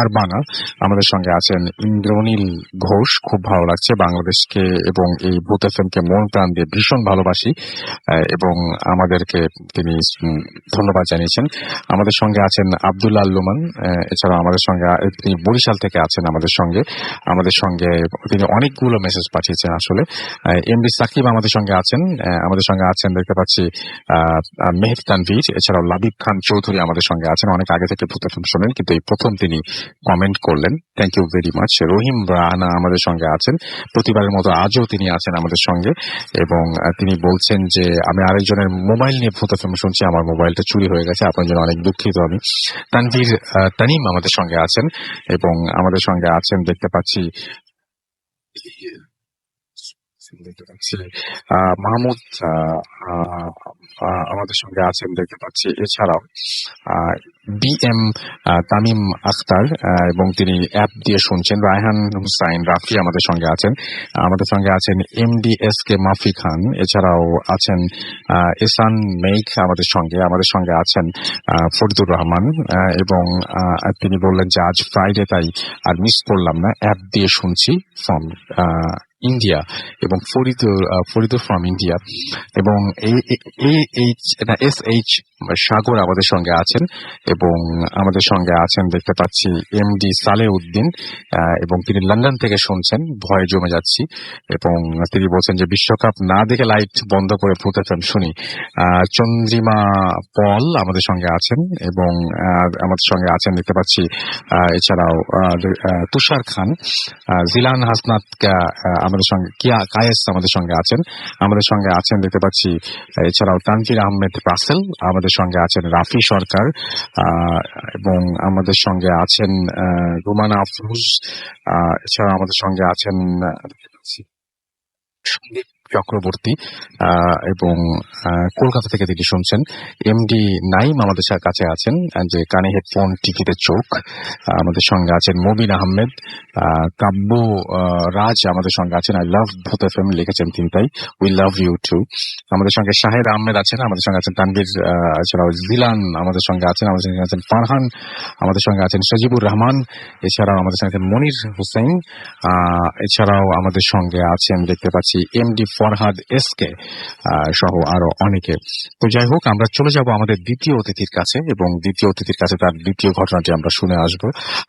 আরবানা, আমাদের সঙ্গে আছেন ইন্দ্রনীল ঘোষ। খুব ভালো লাগছে বাংলাদেশকে এবং এই ভূত এফএমকে মন প্রাণ দিয়ে ভীষণ ভালোবাসি, এবং আমাদেরকে তিনি ধন্যবাদ জানিয়েছেন। আমাদের সঙ্গে আছেন আব্দুল্লাহ লুমান। এছাড়াও আমাদের সঙ্গে তিনি বরিশাল থেকে আছেন আমাদের সঙ্গে তিনি অনেকগুলো মেসেজ পাঠিয়েছেন আসলে। এমডি সাকিব আমাদের সঙ্গে আছেন দেখতে পাচ্ছি মেহেদি তানভীর। এছাড়াও লাবিব খান চৌধুরী আমাদের সঙ্গে আছেন, অনেক আগে থেকে ভূত এফএম শোনেন, কিন্তু এই প্রথম তিনি কমেন্ট করলেন, থ্যাংক ইউ ভেরি মাচ। রহিম রানা আমাদের সঙ্গে আছেন, প্রতিবারের মতো আজও তিনি আছেন আমাদের সঙ্গে, এবং তিনি বলছেন যে আমি আরেকজনের মোবাইল নিয়ে ভূত এফএম শুনছি, আমার মোবাইলটা চুরি হয়ে গেছে, আপনার জন্য অনেক দুঃখিত আমি। তানিম আমাদের সঙ্গে আছেন, এবং আমাদের সঙ্গে আছেন দেখতে পাচ্ছি মাহমুদ আমাদের সঙ্গে আছেন দেখতে পাচ্ছি। এছাড়াও BM তামিম আখতার, এবং তিনি অ্যাপ দিয়ে শুনছেন। রায়হান হুসাইন রাফি আমাদের সঙ্গে আছেন MDSK মাফি খান। এছাড়াও আছেন এসান মেঘ আমাদের সঙ্গে আছেন ফরিদুর রহমান, এবং তিনি বললেন যে আজ ফ্রাইডে তাই আর মিস করলাম না, অ্যাপ দিয়ে শুনছি ফ্রম ইন্ডিয়া, এবং ফরিদুর ফ্রম ইন্ডিয়া। এবং SH সাগর আমাদের সঙ্গে আছেন, এবং আমাদের সঙ্গে আছেন দেখতে পাচ্ছি MD সালেহ উদ্দিন, এবং তিনি লন্ডন থেকে শুনছেন, ভয়ে জমে যাচ্ছি। এবং তিনি বলছেন যে বিশ্বকাপ না দেখে লাইট বন্ধ করে ভূত এফএম শুনি। চন্দ্রিমা পল আমাদের সঙ্গে আছেন, এবং আমাদের সঙ্গে আছেন দেখতে পাচ্ছি। এছাড়াও তুষার খান, জিলান হাসনাত আমাদের সঙ্গে, কায়েস আমাদের সঙ্গে আছেন দেখতে পাচ্ছি। এছাড়াও তানভীর আহমেদ রাসেল আমাদের সঙ্গে আছেন, রাফি সরকার, এবং আমাদের সঙ্গে আছেন রুমানা আফরোজ। এছাড়াও আমাদের সঙ্গে আছেন সন্দীপ চক্রবর্তী, এবং কলকাতা থেকে তিনি শুনছেন। MD নাইম আমাদের কাছে আছেন, যে কানে হেডফোন টিভিতে চোখ। আমাদের সঙ্গে আছেন মুবিন আহমেদ, কাব্য রাজ আমাদের সঙ্গে আছেন। আই লাভ ভূত এফএম লিখেছেন তিনি, তাই উই লাভ ইউ টু। আমাদের সঙ্গে শাহেদ আহমেদ আছেন, আমাদের সঙ্গে আছেন তানভীর, এছাড়াও জিলান আমাদের সঙ্গে আছেন ফারহান, আমাদের সঙ্গে আছেন সজিবুর রহমান। এছাড়াও আমাদের সঙ্গে আছেন মনির হোসেন। এছাড়াও আমাদের সঙ্গে আছেন দেখতে পাচ্ছি MD ফরহাদ SK সহ আরো অনেকে। তো যাই হোক, আমরা চলে যাব আমাদের দ্বিতীয় অতিথির কাছে, এবং দ্বিতীয় অতিথির কাছে তার দ্বিতীয় ঘটনাটি আমরা শুনে আসব।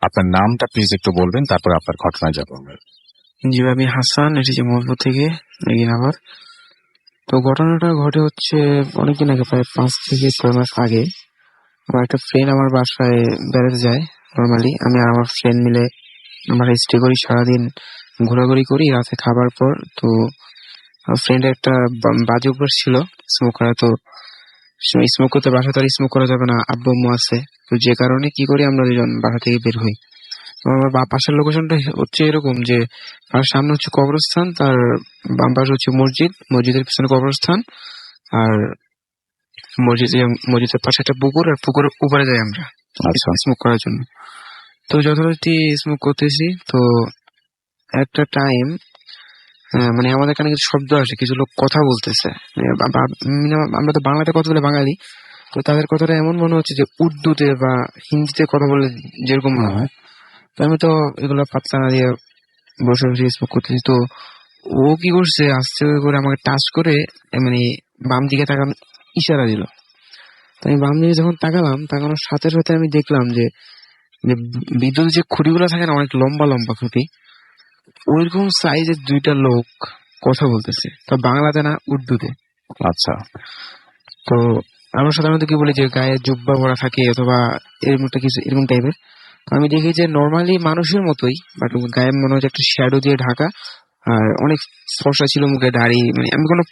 আপনার নামটা প্লিজ একটু বলবেন, তারপরে আপনার ঘটনায় যাবো আমরা। জি, আমি হাসান, এসেছি মজবুত থেকে আবার। তো ঘটনাটা ঘটে হচ্ছে অনেকদিন আগে, প্রায় 5 থেকে 6 মাস আগে। আমার একটা ফ্রেন্ড আমার বাসায় বেড়াতে যায়। নর্মালি আমি আর আমার ফ্রেন্ড মিলে আমরা স্টে করি, সারাদিন ঘোরাঘুরি করি। রাতে খাবার পর তো ফ্রেন্ডের একটা বাজে অভ্যাস ছিল স্মোক করা। তো স্মোক করতে বাসা তো আর স্মোক করা যাবে না, আব্বু আম্মু আছে। তো যে কারণে কি করি, আমরা দুজন বাসা থেকে বের হই। তো আমার পাশের লোকেশনটা হচ্ছে এরকম যে তার সামনে হচ্ছে কবরস্থান, তার বাম পাশে হচ্ছে মসজিদ, মসজিদের পিছনে কবরস্থান, আর মসজিদের পাশে একটা পুকুর, আর পুকুরের উপরে যাই আমরা আচ্ছা স্মোক করার জন্য। তো যথারীতি স্মোক করতেছি। তো একটা টাইম মানে আমাদের কানে কিছু শব্দ আসে, কিছু লোক কথা বলতেছে। আমরা তো বাংলাতে কথা বলে বাঙালি, তো তাদের কথাটা এমন মনে হচ্ছে যে উর্দুতে বা হিন্দিতে কথা বলে যেরকম মনে হয়। তো আমি তো এগুলো পাত্তা না দিয়ে বসে বসে স্মোক করতেছি। তো ও কি করছে, আস্তে করে আমাকে টাচ করে মানে বাম দিকে তাকানো ইশারা দিল। তো আমি বাম দিকে যখন তাকানোর সাথে সাথে আমি দেখলাম যে যে বিদ্যুৎ যে খুঁটিগুলো থাকে না, অনেক লম্বা লম্বা খুঁটি, ওইরকম সাইজের দুইটা লোক কথা বলতেছে, তো বাংলাতে না, উর্দুতে। আচ্ছা তো আমরা সাধারণত কি বলি যে গায়ে জুব্বা পরা থাকে অথবা এরকম একটা কিছু এরকম টাইপের। তো আমি দেখি যে নর্মালি মানুষের মতোই, বাট গায়ে মনে হচ্ছে একটা শ্যাডো দিয়ে ঢাকা, আর অনেক ফর্সা ছিল, মুখে দাড়ি, মানে আমি কোনো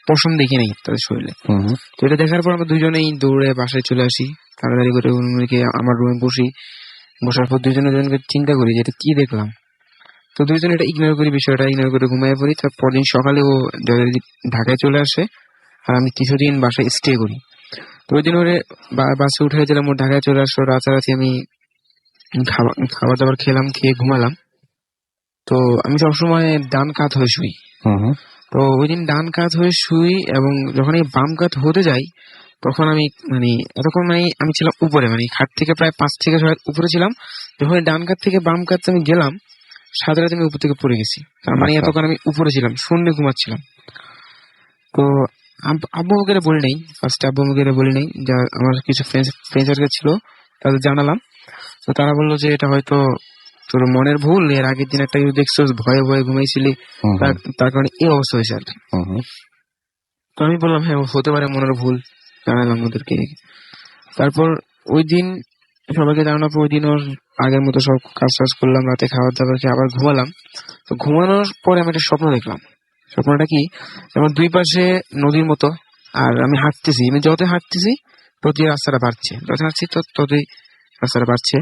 পশম দেখি নাই তাদের শরীরে। হুম হুম। তো এটা দেখার পর আমরা দুজনেই দৌড়ে বাসায় চলে আসি, তাড়াতাড়ি করে আমার রুমে বসি। বসার পর দুজনকে চিন্তা করি যে এটা কি দেখলাম। তো দুইজন এটা ইগনোর করি, বিষয়টা ইগনোর করে ঘুমিয়ে পড়ি। তার পরদিন সকালে ও ঢাকায় চলে আসে, আর আমি কিছুদিন বাসায় স্টে করি। তো ওই দিন ওরে বাসে উঠে গেছিলাম, ওর ঢাকায় চলে আসলো। রাতারাতি আমি খাবার দাবার খেলাম, খেয়ে ঘুমালাম। তো আমি সবসময় ডান কাত হয়ে শুই। হুম হুম। তো ওই দিন ডান কাত হয়ে শুই, এবং যখন এই বাম কাত হতে যাই তখন আমি মানে এতক্ষণ মানে আমি ছিলাম উপরে, মানে খাট থেকে প্রায় 5 থেকে 6 হাত উপরে ছিলাম। যখন এই ডান কাত থেকে বাম কাত আমি গেলাম, সাথে সাথে আমি উপর থেকে পড়ে গেছি। তার মানে আচ্ছা। এতক্ষণ আমি উপরে ছিলাম, শূন্যে ঘুমাচ্ছিলাম। তো আব্বু আমাকে এটা বলি নাই, ফার্স্টে আব্বু আমাকে এটা বলি নাই, যা আমার কিছু ফ্রেন্ড সার্কেল ছিল তাদের জানালাম। তো তারা বললো যে এটা হয়তো তোর মনের ভুল, এর আগের দিন একটা কিছু দেখছো, ভয়ে ভয়ে ঘুমাইছিলি, হুম হুম। তার কারণে এই অবস্থা হয়েছে আর কি। হুম হুম। তো আমি বললাম হ্যাঁ হতে পারে মনের ভুল, জানালাম ওদেরকে। তারপর ওই দিন সবাইকে জানানোর পর ওই দিন ওর আগের মতো সব কাজ টাজ করলাম, রাতে খাবার দাবার খেয়ে আবার ঘুমালাম। তো ঘুমানোর পরে আমি একটা স্বপ্ন দেখলাম। স্বপ্নটা কি, আমার দুই পাশে নদীর মতো, আর আমি হাঁটতেছি, আমি যতই হাঁটতেছি ততই রাস্তাটা বাড়ছে, যত হাঁটছি ততই রাস্তাটা বাড়ছে।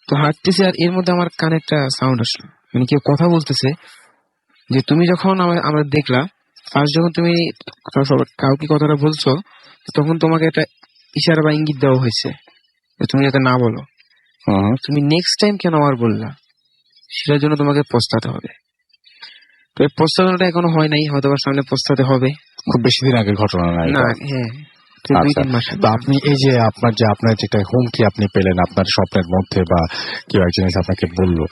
তো হাঁটতেছি, আর এর মধ্যে আমার কানে একটা সাউন্ড আসলো, মানে কেউ কথা বলতেছে যে তুমি যখন আমরা দেখলা ফার্স্ট, যখন তুমি কাউকে কথাটা বলছো, তখন তোমাকে একটা ইশারা বা ইঙ্গিত দেওয়া হয়েছে যে তুমি যাতে না বলো। হুম হুম। তুমি নেক্সট টাইম কেন আর বললা, সেটার জন্য তোমাকে পস্তাতে হবে। তো এই পস্তানোটা এখনো হয় নাই, হয়তো বা সামনে পস্তাতে হবে। খুব বেশি দিন আগের ঘটনা না না, এটা? হ্যাঁ, তো 2-3 মাস তো আপনি এই যে আপনার যেটা হুমকি আপনি পেলেন আপনার স্বপ্নের মধ্যে, বা কেউ একজন এসে আপনাকে বললো,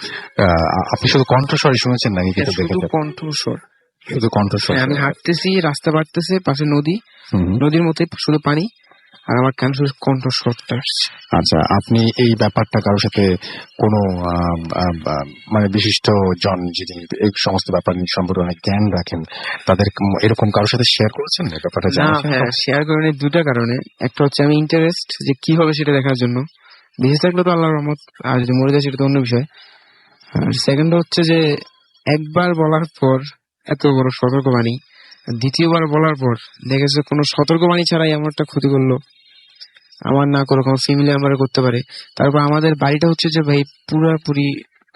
আপনি শুধু কণ্ঠস্বরই শুনেছেন নাকি কিছু শুধু দেখেছেন? কণ্ঠস্বর। শুধু কণ্ঠস্বর। হ্যাঁ, আমি হাঁটতেছি, রাস্তা বাড়তেছে, পাশে নদী, হুম হুম। নদীর মধ্যে শুধু পানি, আর আমার কান শুধু কণ্ঠস্বরটা আসছে। আচ্ছা, আপনি এই ব্যাপারটা কারোর সাথে কোনো মানে বিশিষ্ট জন যিনি এই সমস্ত ব্যাপার নিয়ে সম্পর্কে অনেক জ্ঞান রাখেন, তাদের এরকম কারোর সাথে শেয়ার করেছেন এই ব্যাপারটা? না, জানার হ্যাঁ শেয়ার করেন দুটা কারণে। একটা হচ্ছে আমি ইন্টারেস্ট যে কি হবে সেটা দেখার জন্য, বেঁচে থাকলে তো আল্লাহর রহমত, আর যদি মরে যায় সেটা তো অন্য বিষয়। আর সেকেন্ড হচ্ছে যে একবার বলার পর এত বড় সতর্কবাণী, দ্বিতীয়বার বলার পর দেখেছে কোনো সতর্কবাণী ছাড়াই আমার একটা ক্ষতি করলো, আমার না করে কোনো ফ্যামিলি আমার করতে পারে। তারপর আমাদের বাড়িটা হচ্ছে যে ভাই পুরাপুরি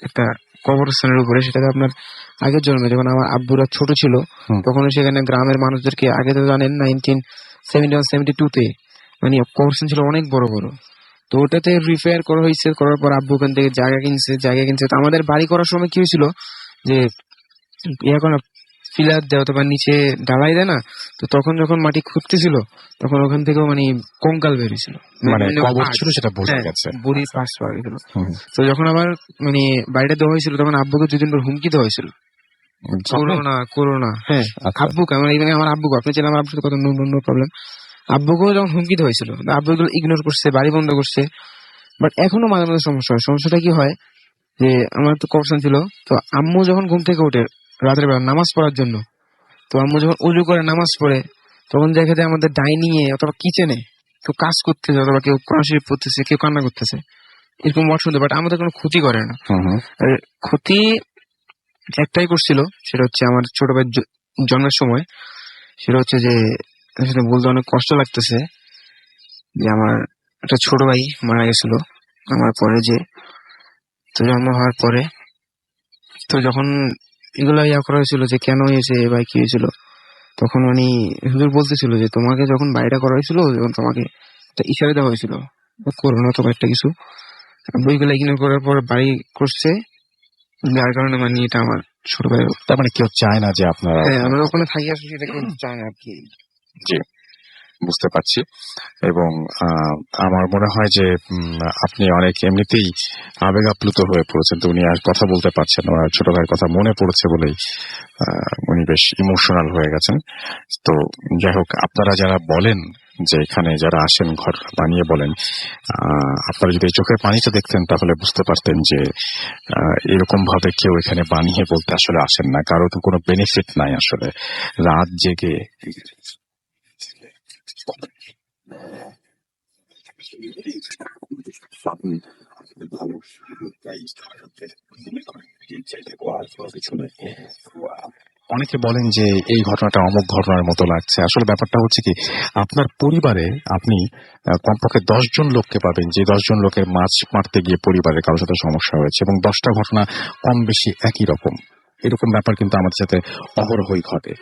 একটা কবরস্থানের উপরে, সেটাতে আপনার আগের জন্মে যখন আমার আব্বুরা ছোট ছিল হুম। তখন সেখানে গ্রামের মানুষদেরকে, আগে তো জানেন 1971-72-তে মানে কবরস্থান ছিল অনেক বড় বড়। তো ওটাতে রিপেয়ার করা হয়েছে, করার পর আব্বু ওখান থেকে জায়গা কিনছে। তো আমাদের বাড়ি করার সময় কি হয়েছিল যে এখন ফিলার দেয় অথবা নিচে ঢালাই দেয় না, তো তখন যখন মাটি খুঁড়তেছিল তখন ওখান থেকেও মানে কঙ্কাল বেরিয়েছিল, মানে কবর ছিল সেটা বোঝা গেছে। বুড়ির পাশ পাওয়া গেছিল। হুম। তো যখন আবার মানে বাড়িটা দেওয়া হয়েছিল তখন আব্বুকে 2 দিন পর হুমকি দেওয়া হয়েছিল, করোনা। হ্যাঁ, আচ্ছা। আব্বুকে আমার আব্বুকে, আপনি ছিলেন আমার আব্বুর সাথে কত নো প্রবলেম, আব্বুকেও যখন হুমকি দেওয়া হয়েছিল, আব্বু এগুলো ইগনোর করছে, বাড়ি বন্ধ করছে। বাট এখনো মাঝে মাঝে সমস্যা হয়। সমস্যাটা কি হয় যে আমার তো কবরস্থান ছিল, তো আম্মু যখন ঘুম থেকে ওঠে রাতের বেলা নামাজ পড়ার জন্য, তো আম্মু যখন উজু করে নামাজ পড়ে তখন দেখা যায় আমাদের ডাইনিং এ অথবা কিচেনে কেউ কাজ করতেছে, অথবা কেউ কোরআন শরীফ পড়তেছে, কেউ কান্না করতেছে। এরকম ওয়ার্ড শুনতে, বাট আমাদের কোনো ক্ষতি করে না। হুম হুম। আর ক্ষতি একটাই করছিল, সেটা হচ্ছে আমার ছোট ভাইয়ের জন্মের সময়। সেটা হচ্ছে যে সেটা বলতে অনেক কষ্ট লাগতেছে যে আমার একটা ছোট ভাই মারা গেছিল আমার পরে, যে তো জন্ম হওয়ার পরে। তো যখন এগুলো করা হয়েছিল যে কেন হয়েছে বা কি হয়েছিল, তখন উনি হুজুর বলতেছিল যে তোমাকে যখন বাড়িটা করা হয়েছিল যখন তোমাকে একটা ইশারা দেওয়া হয়েছিল করোনা তো একটা কিছু, বইগুলো ইগনোর করার পর বাড়ি করছে, যার কারণে মানে এটা আমার ছোট ভাই। তার মানে কেউ চায় না যে আপনারা, হ্যাঁ, আমরা ওখানে থাকি আসলে সেটা কেউ চায় না আর কি। জি বুঝতে পারছি। এবং আমার মনে হয় যে আপনি অনেক এমনিতেই আবেগ আপ্লুত হয়ে পড়েছেন, তো উনি আর কথা বলতে পারছেন না। ওনার ছোট ভাইয়ের কথা মনে পড়েছে বলেই উনি বেশ ইমোশনাল হয়ে গেছেন। তো যাই হোক, আপনারা যারা বলেন যে এখানে যারা আসেন ঘর বানিয়ে বলেন, আপনারা যদি এই চোখের পানিটা দেখতেন তাহলে বুঝতে পারতেন যে এরকম ভাবে কেউ এখানে বানিয়ে বলতে আসলে আসেন না, কারো তো কোনো বেনিফিট নাই আসলে রাত জেগে। অনেকে বলেন যে এই ঘটনাটা অমুক ঘটনার মতো লাগছে। আসলে ব্যাপারটা হচ্ছে কি, আপনার পরিবারে আপনি কমপক্ষে 10 জন লোককে পাবেন যে 10 জন লোকের মাছ মারতে গিয়ে পরিবারের কারোর সাথে সমস্যা হয়েছে, এবং 10টা ঘটনা কম বেশি একই রকম। এরকম ব্যাপার কিন্তু আমাদের সাথে অহরহই ঘটে।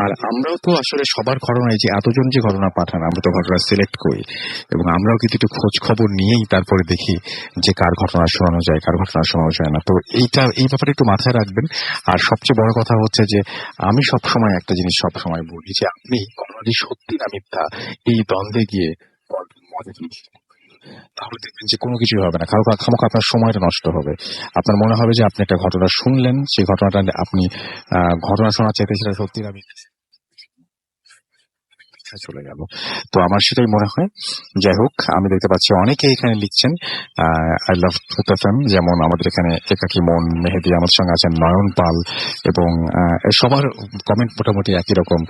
আর আমরাও তো আসলে সবার ঘটনায় যে এতজন যে ঘটনা পাঠান, আমরা তো ঘটনা সিলেক্ট করি, এবং আমরাও কিন্তু একটু খোঁজ খবর নিয়েই তারপরে দেখি যে কার ঘটনা শোনানো যায়, কার ঘটনা শোনানো যায় না। তো এই ব্যাপারে একটু মাথায় রাখবেন। আর সবচেয়ে বড় কথা হচ্ছে যে আমি সবসময় একটা জিনিস সবসময় বলি যে আপনি ঘটনাটি সত্যি না মিথ্যা এই দ্বন্দ্বে গিয়ে মজা জিনিস, তাহলে দেখবেন যে কোনো কিছুই হবে না, খামোখা আপনার সময়টা নষ্ট হবে। আপনার মনে হবে যে আপনি একটা ঘটনা শুনলেন, সেই ঘটনাটা আপনি ঘটনা শোনার চাইতে সেটা সত্যি না মিথ্যা চলে গেল। তো আমার সেটাই মনে হয়। যাই হোক, আমি দেখতে পাচ্ছি অনেকে এখানে লিখছেন আই লাভ এফএম, যেমন আমাদের এখানে একাকি মন, মেহেদি আমাদের সঙ্গে আছেন, নয়ন পাল, এবং সবার কমেন্ট মোটামুটি একই রকম।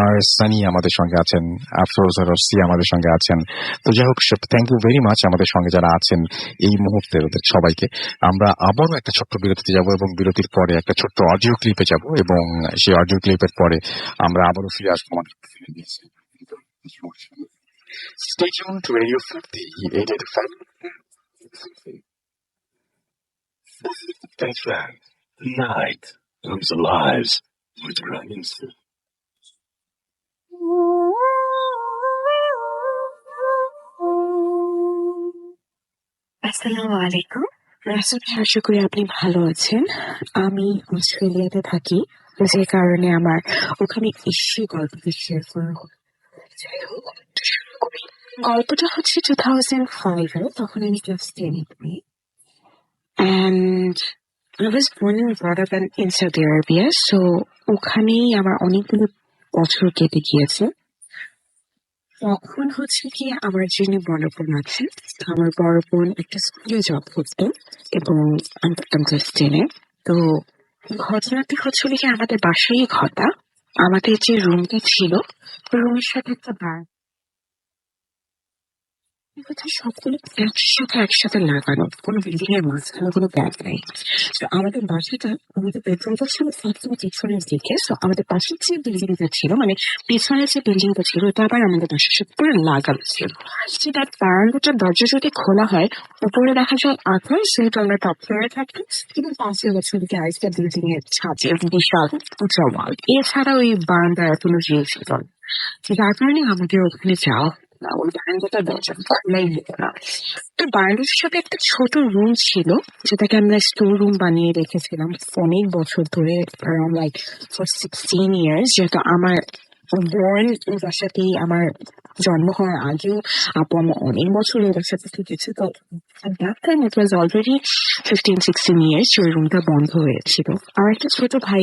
আর সানি আমাদের সঙ্গে আছেন, আফরোজ রসি আমাদের সঙ্গে আছেন। তো যাই হোক, থ্যাংক ইউ ভেরি মাচ আমাদের সঙ্গে যারা আছেন এই মুহূর্তে সবাইকে। আমরা আবারও একটা ছোট্ট বিরতিতে যাব, এবং বিরতির পরে একটা ছোট্ট অডিও ক্লিপে যাব, এবং সেই অডিও ক্লিপের পরে আমরা আবারও ফিরে আসবো আমাদের। Stay tuned to Radio 50, 885. FM. Night comes alive with dragons. আসসালামু আলাইকুম। রাসূল, আশা করি আপনি ভালো আছেন। আমি অস্ট্রেলিয়াতে থাকি, যে কারণে আমার ওখানে এসে গল্পটা শেয়ার করা হয়। যাই হোক, শুরু করি। গল্পটা হচ্ছে 2005 এর, তখন আমি ক্লাস 10 এ পড়ি। And I was born and brought up in Saudi Arabia, so ওখানেই আমার অনেকগুলো বছর কেটে গিয়েছে। তখন হচ্ছে কি, আমার যিনি বড় বোন আছেন, আমার বড় বোন একটা স্কুলে জব করতেন, এবং আমি পড়তাম ক্লাস 10 এ। তো ঘটনাটি হচ্ছিল কি, আমাদের বাসায় ঘটা। আমাদের যে রুমটা ছিল, রুমের সাথে একটা বার, সবগুলো একসাথে লাগানো, কোনো বিল্ডিং এর মাঝখানে কোনো গ্যাপ নেই। তো আমাদের বাসাটা, আমাদের বেডরুমটা ছিল একদম পিছনের দিকে। তো আমাদের পাশের যে বিল্ডিংটা ছিল, মানে পিছনের যে বিল্ডিংটা ছিল, ওটা আবার আমাদের বাসার সাথে পুরো লাগানো ছিল। সেটা বারান্দাটার দরজা যদি খোলা হয়, উপরে দেখা যায় আকাশ, যেহেতু আমরা টপ ফ্লোরে থাকি, কিন্তু পাশের বছর দিকে আরেকটা বিল্ডিং এর ছাদে বিশাল উঁচা ওয়াল। এছাড়া ওই বারান্দার কোনো জিনিস ছিল না, যার কারণে আমাদের ওখানে যাওয়া না, ওই বারান্দাটার দরজা খোলাই হতো না। তো বারান্দার সাথে একটা ছোট রুম ছিল, যেটাকে আমরা স্টোর রুম বানিয়ে রেখেছিলাম অনেক বছর ধরে, around like for 16 years, যেহেতু আমার বোন ওই বাসাতেই, আমার জন্ম হওয়ার আগেও আপু আমি অনেক বছর ওই বাসাতে থেকেছে। তো at that time it was already 15-16 years ওই রুমটা বন্ধ হয়েছিল। আর একটা ছোট ভাই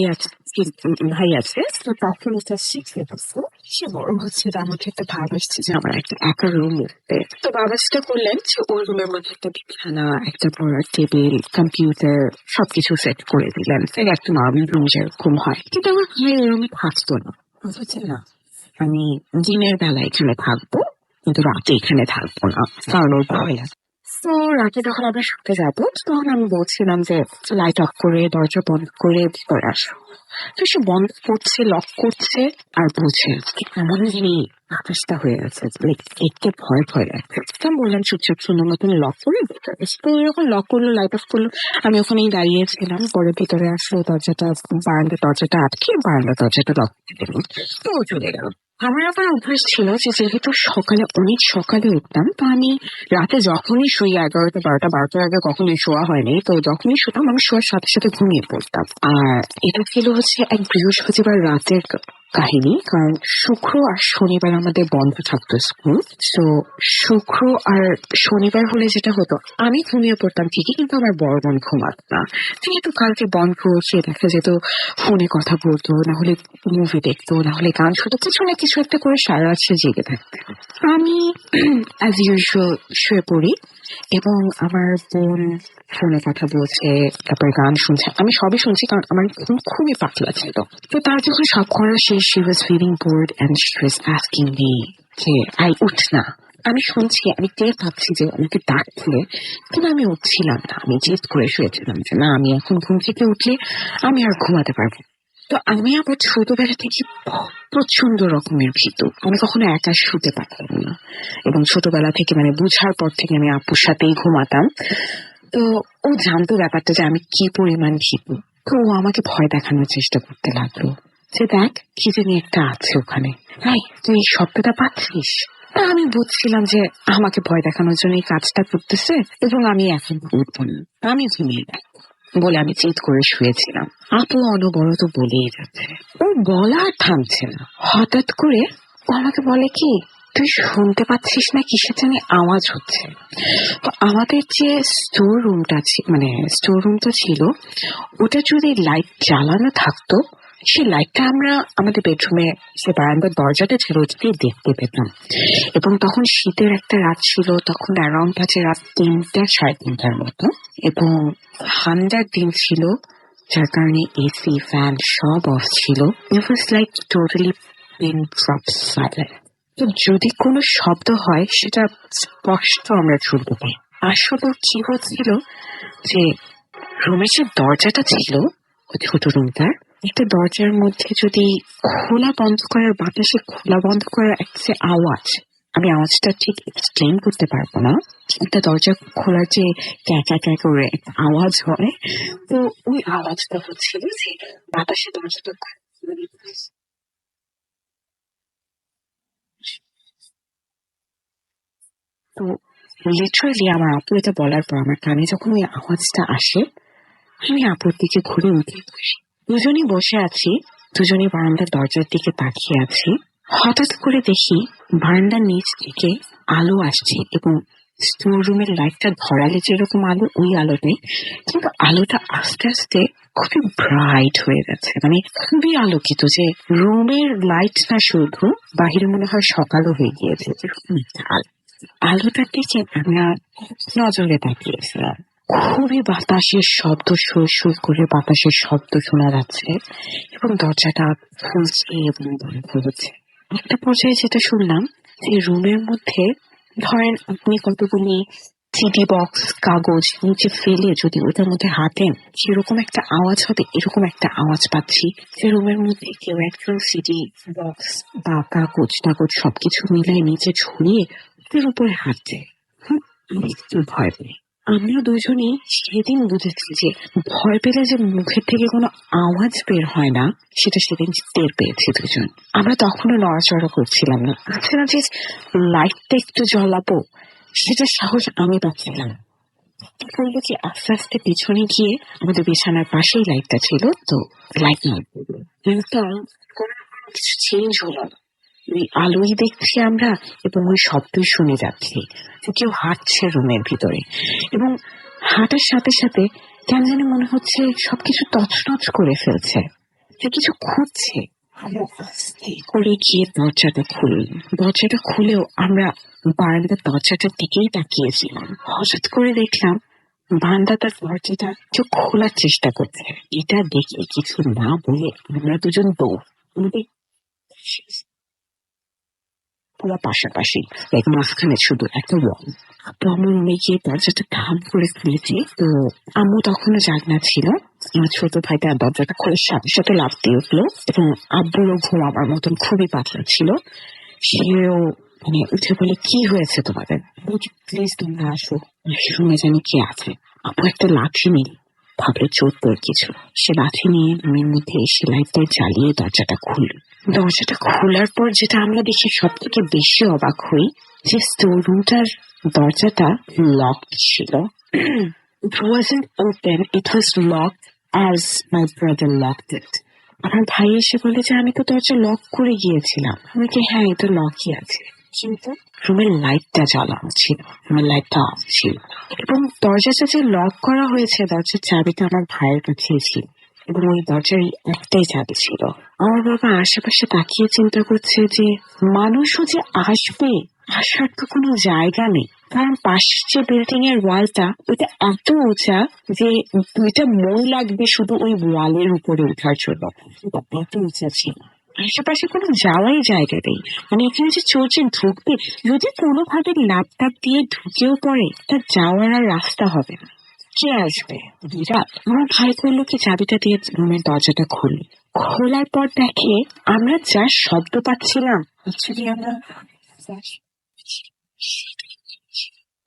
আছে, তো তখন এটা শিখে গেছে, সে বড় হচ্ছে, তার মধ্যে একটা ভাব আসছে যে আমার একটা একা রুম উঠবে। তো বাবা সেটা করলেন যে ওই রুমের মধ্যে একটা বিছানা, একটা পড়ার টেবিল, কম্পিউটার সবকিছু সেট করে দিলেন, একটা নর্মাল রুম যেরকম হয়। কিন্তু আমার ভাই ওই রুমে থাকতো না, বলছে না আমি দিনের বেলা এখানে থাকবো, কিন্তু রাতে এখানে থাকবো না, কারণ ওর ভয় আছে। তো রাতে যখন আমরা শুতে যাবো তখন আমি বলছিলাম যে লাইট অফ করে দরজা বন্ধ করে ভিতরে আসো। তো সে বন্ধ করছে, লক করছে আর বলছে এমন জানি আকাশটা হয়ে আছে, লাইক দেখতে ভয় ভয় লাগছে। তো আমি বললাম চুপচাপ সুন্দর মতন লক করে ভিতরে এসে। তো এরকম লক করলো, লাইট অফ করলো, আমি ওখানেই দাঁড়িয়েছিলাম। পরে ভিতরে আসলো, দরজাটা বারান্দার দরজাটা আটকে বারান্দার দরজাটা লক করে দিল। তো ও চলে গেল। আমার আবার অভ্যাস ছিল যে যেহেতু সকালে অনেক সকালে উঠতাম, তো আমি রাতে যখনই শুই 11টা 12টার আগে কখনোই শোয়া হয়নি, তো যখনই শুতাম আমি শোয়ার সাথে সাথে ঘুমিয়ে পড়তাম। আর এটা ছিল হচ্ছে এক বৃহস্পতিবার রাতের কাহিনী, কারণ শুক্র আর শনিবার আমাদের বন্ধ থাকতো স্কুল। তো শুক্র আর শনিবার হলে যেটা হতো, আমি ঘুমিয়ে পড়তাম ঠিকই, কিন্তু আমার বড় বোন ঘুমাত না। যেহেতু কালকে বন্ধ, সে দেখা যেত ফোনে কথা বলতো, না হলে মুভি দেখতো, না হলে গান শুনতো, কিছু না কিছু একটা করে সারা রাত সে জেগে থাকতো। আমি অ্যাজ ইউজুয়াল শুয়ে পড়ি এবং আমার বোন ফোনে কথা বলছে, তারপর গান শুনছে, আমি সবই শুনছি কারণ আমার ঘুম খুবই পাতলা ছিল। তো তার যখন সব করা শেষ, she was feeling bored and she was asking me যে আই উঠ না। আমি শুনছি, আমি টের পাচ্ছি যে আমাকে ডাকছে, কিন্তু আমি উঠছিলাম না। আমি জেদ করে শুয়েছিলাম যে না, আমি এখন ঘুম থেকে উঠলে আমি আর ঘুমাতে পারবো না। তো আমি আবার ছোটবেলা থেকে প্রচন্ড রকমের ভীতু, আমি কখনো একা শুতে পারতাম না। এবং ছোটবেলা থেকে মানে বুঝার পর থেকে আমি আপুর সাথেই ঘুমাতাম। তো ও জানতো ব্যাপারটা যে আমি কি পরিমাণ ভীতু। তো ও আমাকে ভয় দেখানোর চেষ্টা করতে লাগলো যে দেখ কি জানি একটা আছে ওখানে, এই তুই এই শব্দটা পাচ্ছিস? তা আমি বুঝছিলাম যে আমাকে ভয় দেখানোর জন্য এই কাজটা করতেছে এবং আমি এখন উঠবো না, আমি ঘুমিয়ে যাবো বলে আমি চিৎ করে শুয়েছিলাম। আপু অনবরত বলেই যাচ্ছে, ও বলা আর থামছে না। হঠাৎ করে ও আমাকে বলে কি, তুই শুনতে পাচ্ছিস না কিসের জানি আওয়াজ হচ্ছে? তো আমাদের যে স্টোর রুমটা মানে স্টোর রুমটা ছিল, ওটা যদি লাইট জ্বালানো থাকতো, সেই লাইটটা আমরা আমাদের বেডরুমে যে বারান্দার দরজাটা ছিল ওটাকে দেখতে পেতাম। এবং তখন শীতের একটা রাত ছিল, তখন অ্যারাউন্ড আছে রাত 3টা 3:30টার মতো, এবং ঠান্ডার দিন ছিল, যার কারণে এসি ফ্যান সব অফ ছিল। It was like totally pin drop silent. তো যদি কোনো শব্দ হয় সেটা স্পষ্ট আমরা শুনতে পাই। আসলে কি হচ্ছিল যে রুমের যে দরজাটা ছিল, ওই ছোট রুমটার একটা দরজার মধ্যে যদি খোলা বন্ধ করার, বাতাসে খোলা বন্ধ করার একটা যে আওয়াজ, আমি আওয়াজটা ঠিক এক্সপ্লেন করতে পারবো না। একটা দরজা খোলার যে ক্যাকা ক্যাকা করে একটা আওয়াজ হয়, তো ওই আওয়াজটা হচ্ছিল যে বাতাসে দরজাটা তো লিটারালি আমার আপু এটা বলার পর আমার কানে যখন ওই আওয়াজটা আসে, আমি আপুর দিকে ঘুরে উঠে বসি। দুজনই বসে আছি, দুজনই বারান্দার দরজার দিকে তাকিয়ে আছি। হঠাৎ করে দেখি বারান্দার নিচ থেকে আলো আসছে এবং স্টোর রুমের লাইটটা ধরালে যেরকম আলো, ওই আলোটাই, কিন্তু আলোটা আস্তে আস্তে খুবই ব্রাইট হয়ে যাচ্ছে, মানে খুবই আলোকিত, যে রুমের লাইট না, শুধু বাহিরে মনে হয় সকালও হয়ে গিয়েছে। আলোটার দিকে আমরা নজরে তাকিয়েছিলাম। খুবই বাতাসের শব্দ, সুর সুর করে বাতাসের শব্দ শোনা যাচ্ছে এবং দরজাটা খুলছে এবং বন্ধ হচ্ছে। একটা পর্যায়ে যেটা শুনলাম যে রুমের মধ্যে, ধরেন আপনি কতগুলি সিডি বক্স কাগজ নিচে ফেলে যদি ওটার মধ্যে হাঁটেন, যেরকম একটা আওয়াজ হবে, এরকম একটা আওয়াজ পাচ্ছি যে রুমের মধ্যে কেউ একজন সিডি বক্স বা কাগজ টাগজ সবকিছু মিলাই নিচে ছড়িয়ে ওটার উপরে হাঁটছে। আমি একটু ভয় পাই। আমরা দুজনেই সেদিন বুঝেছি যে ভয় পেলে যে মুখের থেকে কোনো আওয়াজ বের হয় না, সেটা সেদিন টের পেয়েছি দুজন। আমরা তখনও নড়াচড়া করছিলাম না। আছে না যে লাইটটা একটু জ্বলাবো, সেটা সাহস আমি পাচ্ছিলাম। করলো কি, আস্তে আস্তে পিছনে গিয়ে, আমাদের বিছানার পাশেই লাইটটা ছিল, তো লাইট নয় কিছু চেঞ্জ হলো না। ওই আলোই দেখছি আমরা এবং ওই শব্দই শুনে যাচ্ছি কেউ হাঁটছে রুমের ভিতরে, এবং হাঁটার সাথে সাথে কেন জানি মনে হচ্ছে সবকিছু তছনছ করে ফেলছে, যে কিছু খুঁজছে। আস্তে করে গিয়ে দরজাটা খুললাম। দরজাটা খুলেও আমরা বারান্দার দরজাটার দিকেই তাকিয়েছিলাম। হঠাৎ করে দেখলাম বারান্দাটার দরজাটা কেউ খোলার চেষ্টা করছে। এটা দেখে কিছু না বলে আমরা দুজন দৌড়, আমাদের পুরো পাশাপাশি, মাঝখানে শুধু একটা ওয়াল, তো আমার রুমে গিয়ে দরজাটা ধাম করে খুলেছি। তো আম্মু তখনও জাগনা ছিল। আমার ছোট ভাইটা দরজাটা খোলার সাথে সাথে লাফ দিয়ে উঠলো এবং আব্বুরও ঘুম আমার মতন খুবই পাতলা ছিল। সেও মানে উঠে বলে, কি হয়েছে তোমাদের? বলছি, প্লিজ তোমরা আসো, রুমে জানি কে আছে। আব্বু একটা লাঠি নিল, ভাবলো চোর তোর কিছু। সে লাঠি নিয়ে রুমের মধ্যে এসে লাইটটা জ্বালিয়ে দরজাটা খুলল। দরজাটা খোলার পর যেটা আমরা দেখে সব থেকে বেশি অবাক হই, যে স্টোর রুমটার দরজাটা লকড ছিল। It wasn't open, it was locked as my brother locked it. আমার ভাই এসে বলে যে আমি তো দরজা লক করে গিয়েছিলাম। আমি কি, হ্যাঁ এটা লকই আছে, কিন্তু রুমের লাইটটা জ্বালানো ছিল, রুমের লাইটটা অফ ছিল। এবং দরজাটা যে লক করা হয়েছে, দরজার চাবিটা আমার ভাইয়ের কাছেই ছিল এবং ওই দরজার একটাই চাবি ছিল। আমার বাবা আশেপাশে তাকিয়ে চিন্তা করছে যে মানুষও যে আসবে, আসার তো কোনো জায়গা নেই, কারণ পাশের যে বিল্ডিং এর ওয়ালটা, ওইটা এত উঁচা যে 2টা মই লাগবে শুধু ওই ওয়ালের উপরে ওঠার জন্য। এটা এত উঁচা ছিল, আশেপাশে কোনো যাওয়াই জায়গা নেই। মানে এখানে যে চোর যে ঢুকবে, যদি কোনোভাবে ল্যাপটপ দিয়ে ঢুকেও পড়ে, তার যাওয়ার আর রাস্তা হবে না। কে আসবে? বিরাট। আমার ভাই করলো কি, চাবিটা দিয়ে রুমের দরজাটা খুলল। খোলার পর দেখে আমরা যা শব্দ পাচ্ছিলাম, অ্যাকচুয়ালি আমরা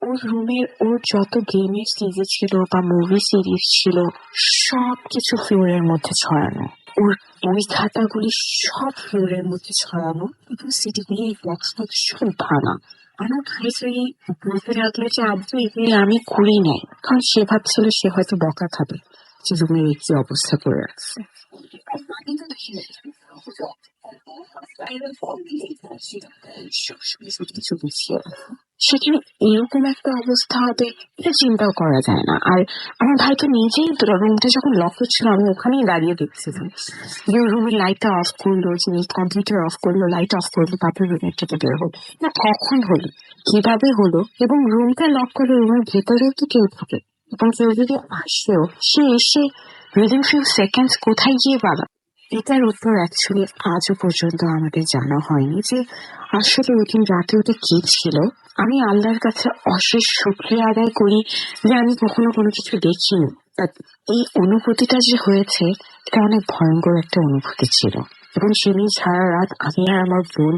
ওর রুমের ওর যত গেমের সিরিজ ছিল বা মুভি সিরিজ ছিল, সবকিছু ফ্লোরের মধ্যে ছড়ানো। ওর বই খাতাগুলি সব ফ্লোরের মধ্যে ছড়ানো এবং সিটিগুলি বক্স বক্স সব ভাঙা। আমার ভাই বলতে লাগলো যে আব্বু এগুলি আমি করি নাই, কারণ সে ভাবছিল সে হয়তো বকা খাবে যে রুমের কি অবস্থা করে রাখছে। কিছু বুঝিয়ে সেখানে এরকম একটা অবস্থা হবে এটা চিন্তাও করা যায় না। আর আমার ভাই তো নিজেই রুমটা যখন লক হচ্ছিল, আমি ওখানেই দাঁড়িয়ে দেখছিলাম যে রুমের লাইটটা অফ করলো, যে কম্পিউটার অফ করলো, লাইট অফ করলো, তারপরে রুমের থেকে বের হলো। না কখন হলো, কিভাবে হলো, এবং রুমটা লক করে রুমের ভেতরেও তো কেউ থাকে, এবং কেউ যদি আসেও, সে এসে উইদিন ফিউ সেকেন্ডস কোথায় গিয়ে পালা। এটার উত্তর অ্যাকচুয়ালি আজও পর্যন্ত আমাদের জানা হয়নি যে আসলে ওই দিন রাতে ওটা কি ছিল। আমি আল্লাহর কাছে অশেষ শুকরিয়া আদায় করি যে আমি কখনো কোনো কিছু দেখিনি। এই অনুভূতিটা যে হয়েছে, এটা অনেক ভয়ঙ্কর একটা অনুভূতি ছিল। এবং সেদিন সারা রাত আমি আর আমার বোন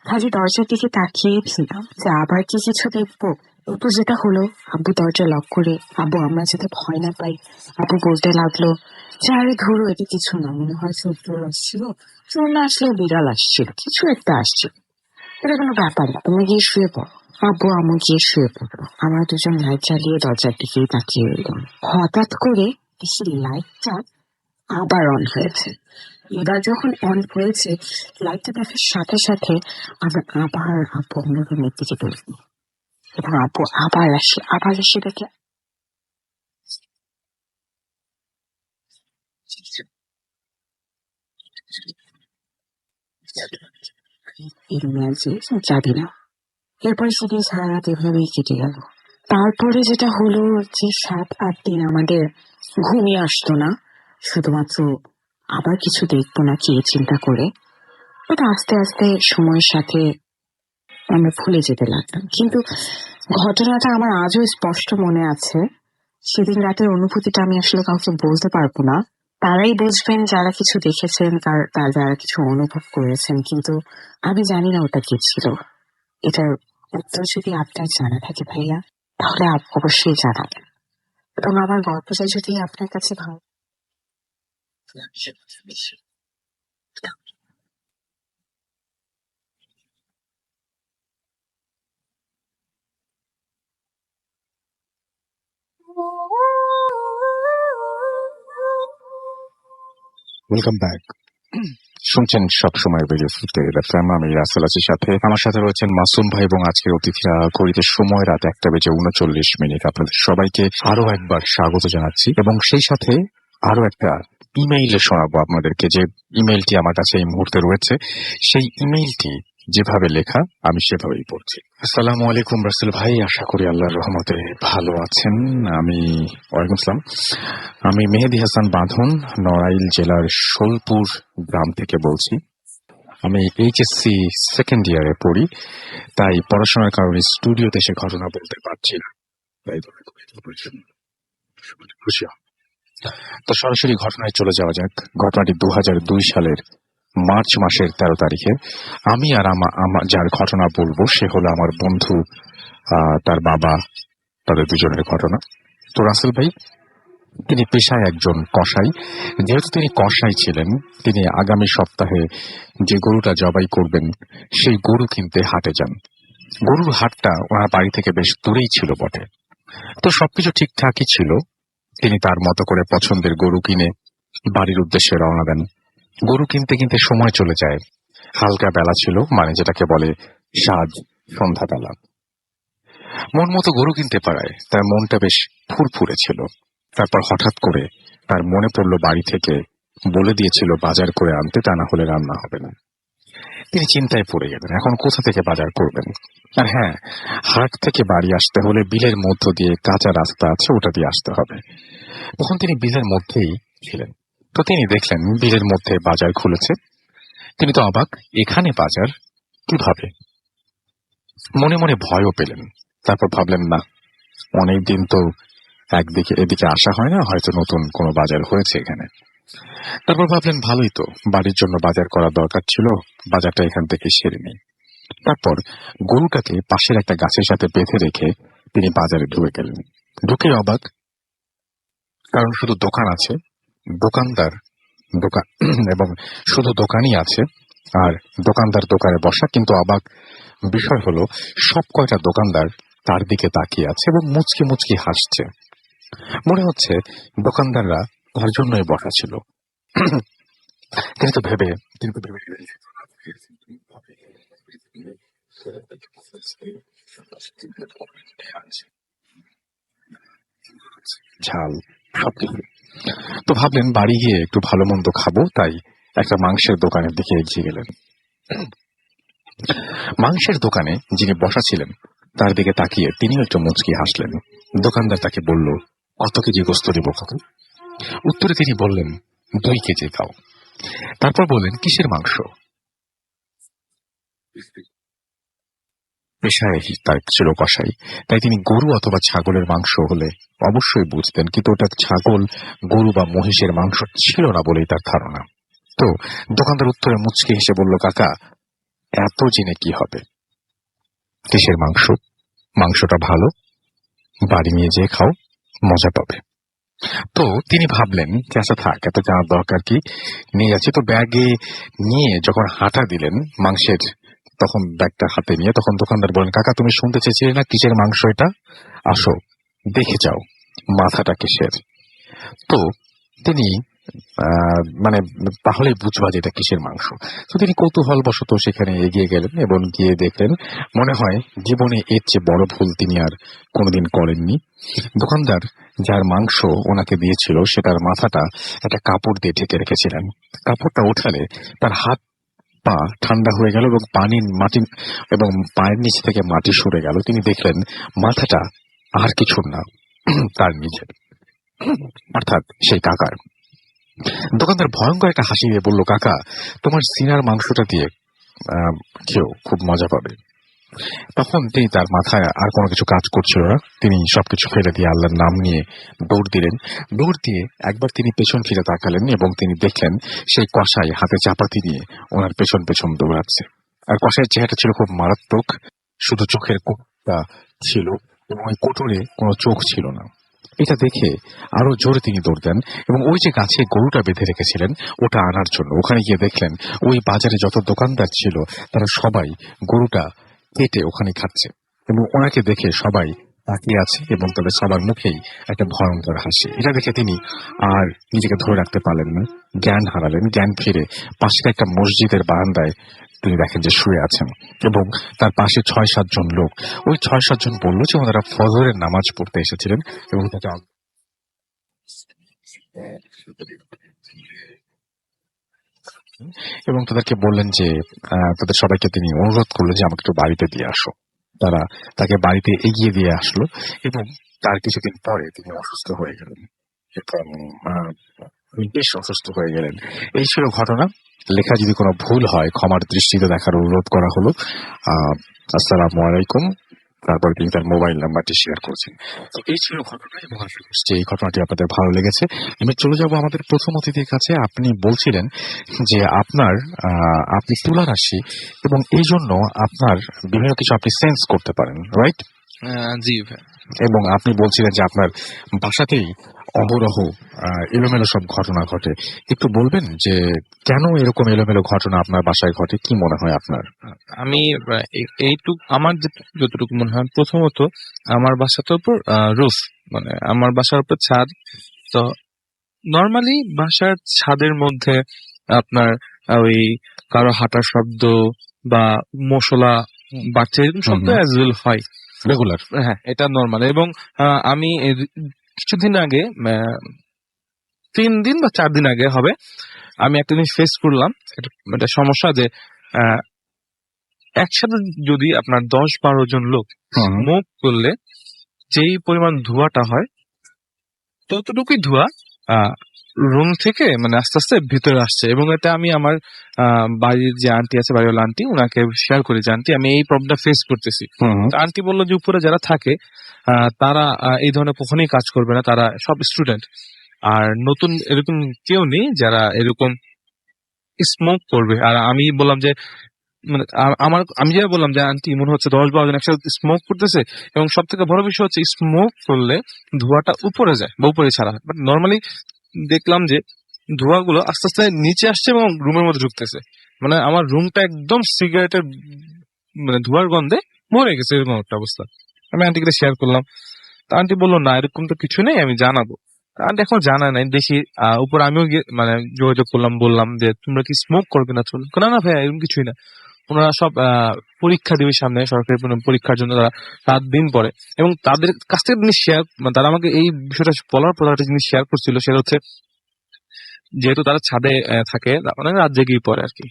খালি দরজার দিকে তাকিয়েছিলাম যে আবার কি কিছু দেখবো। এরপর যেটা হলো, আব্বু দরজা লক করে, আব্বু আমরা যাতে ভয় না পাই, আব্বু বলতে লাগলো যে আরে ধরো, এটা কিছু না, মনে হয় চোর আসছিল, চোর না আসলেও বিড়াল আসছিল, কিছু একটা আসছিল, এটা কোনো ব্যাপার না, তুমি গিয়ে শুয়ে পড়ো। আব্বু আম্মু গিয়ে শুয়ে পড়লো। আমরা দুজন লাইট জ্বালিয়ে দরজার দিকেই তাকিয়ে রইলাম। হঠাৎ করে দেখি লাইটটা আবার অন হয়েছে। এবার যখন অন হয়েছে, লাইটটা দেখার সাথে সাথে আমরা আবার আব্বু আম্মুর রুমের দিকে বেরোবো এবং আব্বু আবার এসে দেখে যাবি না। এরপর সেদিন সারা রাত এভাবেই কেটে গেল। তারপরে যেটা হলো যে 7-8 দিন আমাদের ঘুমিয়ে আসতো না, শুধুমাত্র আবার কিছু দেখবো না কি চিন্তা করে। এটা আস্তে আস্তে সময়ের সাথে আমরা ভুলে যেতে লাগলাম। কিন্তু ঘটনাটা আমার আজও স্পষ্ট মনে আছে। সেদিন রাতের অনুভূতিটা আমি আসলে কাউকে বলতে পারবো না, তারাই বুঝবেন যারা কিছু দেখেছেন, যারা কিছু অনুভব করেছেন। কিন্তু আমি জানি না ওটা কি ছিল। এটার উত্তর যদি আপনার জানা থাকে ভাইয়া, তাহলে অবশ্যই জানাবেন। এবং আমার গল্পটা যদি আপনার কাছে ভালো ওয়েলকাম ব্যাক। শুনছেন সবসময় রেডিও ফুটের এফএম। আমি রাসেল আছির সাথে, আমার সাথে রয়েছেন মাসুম ভাই এবং আজকের অতিথিরা। ঘড়িতে সময় রাত 1:39। আপনাদের সবাইকে আরো একবার স্বাগত জানাচ্ছি এবং সেই সাথে আরো একটা ইমেইলে শোনাবো আপনাদেরকে, যে ইমেইলটি আমার কাছে এই মুহূর্তে রয়েছে। সেই ইমেইলটি যেভাবে লেখা আমি সেভাবেই পড়ছি। আসসালামু আলাইকুম রাসেল ভাই, আশা করি আল্লাহর রহমতে ভালো আছেন। ওয়ালাইকুম আসসালাম। আমি মেহেদি হাসান বাঁধন, নড়াইল জেলার শোলপুর গ্রাম থেকে বলছি। আমি এইচএসসি সেকেন্ড ইয়ারে পড়ি, তাই পড়াশোনার কারণে স্টুডিওতে সে ঘটনা বলতে পারছি না। তাই তোকে বলেছিলাম, খুশি হও। তো সরাসরি ঘটনায় চলে যাওয়া যাক। ঘটনাটি 2002 সালের মার্চ মাসের 13 তারিখে। আমি আর আমার যার ঘটনা বলবো সে হলো আমার বন্ধু, তার বাবা, তাদের দুজনের ঘটনা। তো রাসেল ভাই, তিনি পেশায় একজন কসাই। যেহেতু তিনি কসাই ছিলেন, তিনি আগামী সপ্তাহে যে গরুটা জবাই করবেন সেই গরু কিনতে হাটে যান। গরুর হাটটা ওনার বাড়ি থেকে বেশ দূরেই ছিল বটে। তো সবকিছু ঠিকঠাকই ছিল। তিনি তার মতো করে পছন্দের গরু কিনে বাড়ির উদ্দেশ্যে রওনা দেন। গরু কিনতে কিনতে সময় চলে যায়। হালকা বেলা ছিল, মানে যেটাকে বলে সাঁঝ সন্ধ্যাবেলা। মন মতো গরু কিনতে পারায় তার মনটা বেশ ফুরফুরে ছিল। তারপর হঠাৎ করে তার মনে পড়ল বাড়ি থেকে বলে দিয়েছিল বাজার করে আনতে, তা না হলে রান্না হবে না। তিনি চিন্তায় পড়ে গেলেন, এখন কোথা থেকে বাজার করবেন। আর হ্যাঁ, হাট থেকে বাড়ি আসতে হলে বিলের মধ্য দিয়ে কাঁচা রাস্তা আছে, ওটা দিয়ে আসতে হবে। তখন তিনি বিলের মধ্যেই ছিলেন। তো তিনি দেখলেন বিলের মধ্যে বাজার খুলেছে। তিনি তো অবাক, এখানে বাজার কিভাবে? মনে মনে ভয়ও পেলেন। তারপর ভাবলেন, না, অনেকদিন তো এদিকে আসা হয় না, হয়তো নতুন কোনো বাজার হয়েছে এখানে। তারপর ভাবলেন, ভালোই তো, বাড়ির জন্য বাজার করার দরকার ছিল, বাজারটা এখান থেকে সেরে নেই। তারপর গরুটাকে পাশের একটা গাছের সাথে বেঁধে রেখে তিনি বাজারে ঢুকে গেলেন। ঢুকে অবাক, কারণ শুধু দোকান আছে, দোকানদার দোকান এবং শুধু দোকানই আছে, আর দোকানদার দোকানে বসা। কিন্তু অবাক বিষয় হলো, সব কয়টা দোকানদার তার দিকে তাকিয়ে আছে এবং মুচকি মুচকি হাসছে। মনে হচ্ছে দোকানদাররা তার জন্যই বসা ছিল। কিন্তু ভেবে ঝাল সবকিছু। তো ভাবলেন বাড়ি গিয়ে একটু ভালো মন্দ খাবো, তাই একটা মাংসের দোকানের দিকে এগিয়ে গেলেন। মাংসের দোকানে যিনি বসা ছিলেন তার দিকে তাকিয়ে তিনিও একটু মুচকি হাসলেন। দোকানদার তাকে বলল, কত কেজি গোস্ত দিব কাকু? উত্তরে তিনি বললেন, 2 কেজি দাও। তারপর বললেন, কিসের মাংস? পেশায় তার ছিল কসাই, তাই তিনি গরু অথবা ছাগলের মাংস হলে অবশ্যই বুঝতেন, কিন্তু ওটা ছাগল, গরু বা মহিষের মাংস ছিল না বলেই তার ধারণা। তো দোকানদার উত্তরে মুচকি হেসে বলল, কাকা, এত জেনে কি হবে? কিসের মাংস? মাংসটা ভালো, বাড়ি নিয়ে যেয়ে খাও, মজা পাবে। তো তিনি ভাবলেন, আচ্ছা থাক, এত জানার দরকার কি, নিয়ে যাচ্ছি। তো ব্যাগে নিয়ে যখন হাঁটা দিলেন মাংসের, তখন ব্যাগটা হাতে নিয়ে তখন দোকানদার বলেন, কাকা, তুমি শুনতে চেয়েছিলে না কিসের মাংস এটা? আসো দেখে যাও মাথাটা কিসের। তো তিনি মানে তাহলেই বুঝবা যে এটা কিসের মাংস। তো তিনি কৌতূহলবশত সেখানে এগিয়ে গেলেন এবং গিয়ে দেখলেন, মনে হয় জীবনে এর চেয়ে বড় ভুল তিনি আর কোনোদিন করেননি। দোকানদার যার মাংস ওনাকে দিয়েছিল সেটার মাথাটা একটা কাপড় দিয়ে ঢেকে রেখেছিলেন। কাপড়টা ওঠালে তার হাত পা ঠান্ডা হয়ে গেল এবং এবং পায়ের নিচ থেকে মাটি সরে গেল। তিনি দেখলেন মাথাটা আর কিছু না, তার নিজের, অর্থাৎ সেই কাকার। দোকানদার ভয়ঙ্কর একটা হাসি দিয়ে বলল, কাকা, তোমার সিনার মাংসটা দিয়ে খেও, খুব মজা পাবে। তখন তিনি, তার মাথায় আর কোনো কিছু কাজ করছিল না, তিনি সবকিছু ফেলে দিয়ে আল্লাহর নাম নিয়ে দৌড় দিলেন। দৌড় দিয়ে একবার তিনি পেছন ফিরে তাকালেন এবং তিনি দেখলেন সেই কসাই হাতে চাপাতি নিয়ে ওনার পেছন পেছন দৌড়াচ্ছে। আর কসাইয়ের চেহারাটা ছিল খুব মারাত্মক, শুধু চোখের কোটটা ছিল এবং ওই কোটরে কোনো চোখ ছিল না। এটা দেখে আরো জোরে তিনি দৌড় দেন এবং ওই যে গাছে গরুটা বেঁধে রেখেছিলেন ওটা আনার জন্য ওখানে গিয়ে দেখলেন ওই বাজারে যত দোকানদার ছিল তারা সবাই গরুটা কেটে ওখানে খাচ্ছে এবং ওনাকে দেখে সবাই তাকিয়ে আছে এবং তাদের সবার মুখেই একটা ভয়ঙ্কর হাসি। এটা দেখে তিনি আর নিজেকে ধরে রাখতে পারলেন না, জ্ঞান হারালেন। জ্ঞান ফিরে পাশের একটা মসজিদের বারান্দায় তিনি দেখেন যে শুয়ে আছেন এবং তার পাশে 6-7 জন লোক। ওই 6-7 জন বলল যে ওনারা ফজরের নামাজ পড়তে এসেছিলেন এবং তাকে এবং তাদেরকে বললেন যে তাদের সবাইকে তিনি অনুরোধ করলেন যে আমাকে একটু বাড়িতে দিয়ে আসো। তারা তাকে বাড়িতে এগিয়ে দিয়ে আসলো এবং তার কিছুদিন পরে তিনি অসুস্থ হয়ে গেলেন এবং বেশ অসুস্থ হয়ে গেলেন। এই ছিল ঘটনা। লেখা যদি কোনো ভুল হয় ক্ষমার দৃষ্টিতে দেখার অনুরোধ করা হলো। আসসালামু আলাইকুম। তারপর তিনি তার মোবাইল নাম্বারটি শেয়ার করেছেন। তো এই ছিল ঘটনা এবং আশা করছি এই ঘটনাটি আপনাদের ভালো লেগেছে। আমি চলে যাব আমাদের প্রথম অতিথির কাছে। আপনি বলছিলেন যে আপনি তুলা রাশি এবং এই জন্য আপনার বিভিন্ন কিছু আপনি সেন্স করতে পারেন, রাইট? জি ভাই। এবং আপনি বলছিলেন যে আপনার বাসাতেই অহরহ এলোমেলো সব ঘটনা ঘটে। একটু বলবেন যে কেন এরকম এলোমেলো ঘটনা আপনার বাসায় ঘটে? কি মনে হয় আপনার? আমি এইটুক আমার যতটুকু মনে হয়, প্রথমত আমার বাসাটার উপর রুফ, মানে আমার বাসার উপর ছাদ। তো নর্মালি বাসার ছাদের মধ্যে আপনার ওই কারো হাঁটার শব্দ বা মশলা বাচ্চা এরকম শব্দ হুম। অ্যাজ ওয়েল হয়। রেগুলার। হ্যাঁ, এটা নর্মাল। এবং আমি কিছুদিন আগে 3 দিন বা 4 দিন আগে হবে, আমি একটা জিনিস ফেস করলাম। এটা সমস্যা যে আহ, একসাথে যদি আপনার 10-12 জন লোক স্মোক করলে যেই পরিমাণ ধোঁয়াটা হয়, ততটুকুই ধোঁয়া রুম থেকে মানে আস্তে আস্তে ভিতরে আসছে। এবং এটা আমি আমার বাড়ির যে আন্টি আছে, বাড়িওয়ালা আন্টি, ওনাকে শেয়ার করি যে আন্টি আমি এই প্রবলেমটা ফেস করতেছি। তো আন্টি বললো যে উপরে যারা থাকে তারা এই ধরনের কখনোই কাজ করবে না, তারা সব স্টুডেন্ট। আর নতুন এরকম কেউ নেই যারা এরকম স্মোক করবে। আর আমি বললাম যে মানে আমি যেটা বললাম যে আন্টি মনে হচ্ছে 10-12 জন একসাথে স্মোক করতেছে, এবং সব থেকে বড় বিষয় হচ্ছে স্মোক করলে ধোঁয়াটা উপরে যায় বা উপরে ছাড়া হয়। বাট নর্মালি দেখলাম যে ধোঁয়াগুলো আস্তে আস্তে নিচে আসছে এবং রুমের মধ্যে ঢুকতেছে। মানে আমার রুমটা একদম সিগারেটের মানে ধোঁয়ার গন্ধে ভরে গেছে, এরকম একটা অবস্থা। আমি আন্টিকে শেয়ার করলাম। তা আন্টি বললো না, এরকম তো কিছু নেই, আমি জানাবো। আন্টি এখন জানা নাই, দেখি উপর আমিও মানে যোগাযোগ করলাম, বললাম যে তোমরা কি স্মোক করবে না? না না ভাইয়া, এরকম কিছুই না। ওনারা সব পরীক্ষা দিবে সামনে, সরকারি পরীক্ষার জন্য তারা 7 দিন পরে। এবং তাদের কাছ থেকে জিনিস শেয়ার, তারা আমাকে এই বিষয়টা বলার পর একটা জিনিস শেয়ার করছিল, সেটা হচ্ছে যেহেতু তারা ছাদে থাকে, অনেক রাত জেগেই পড়ে আর কি।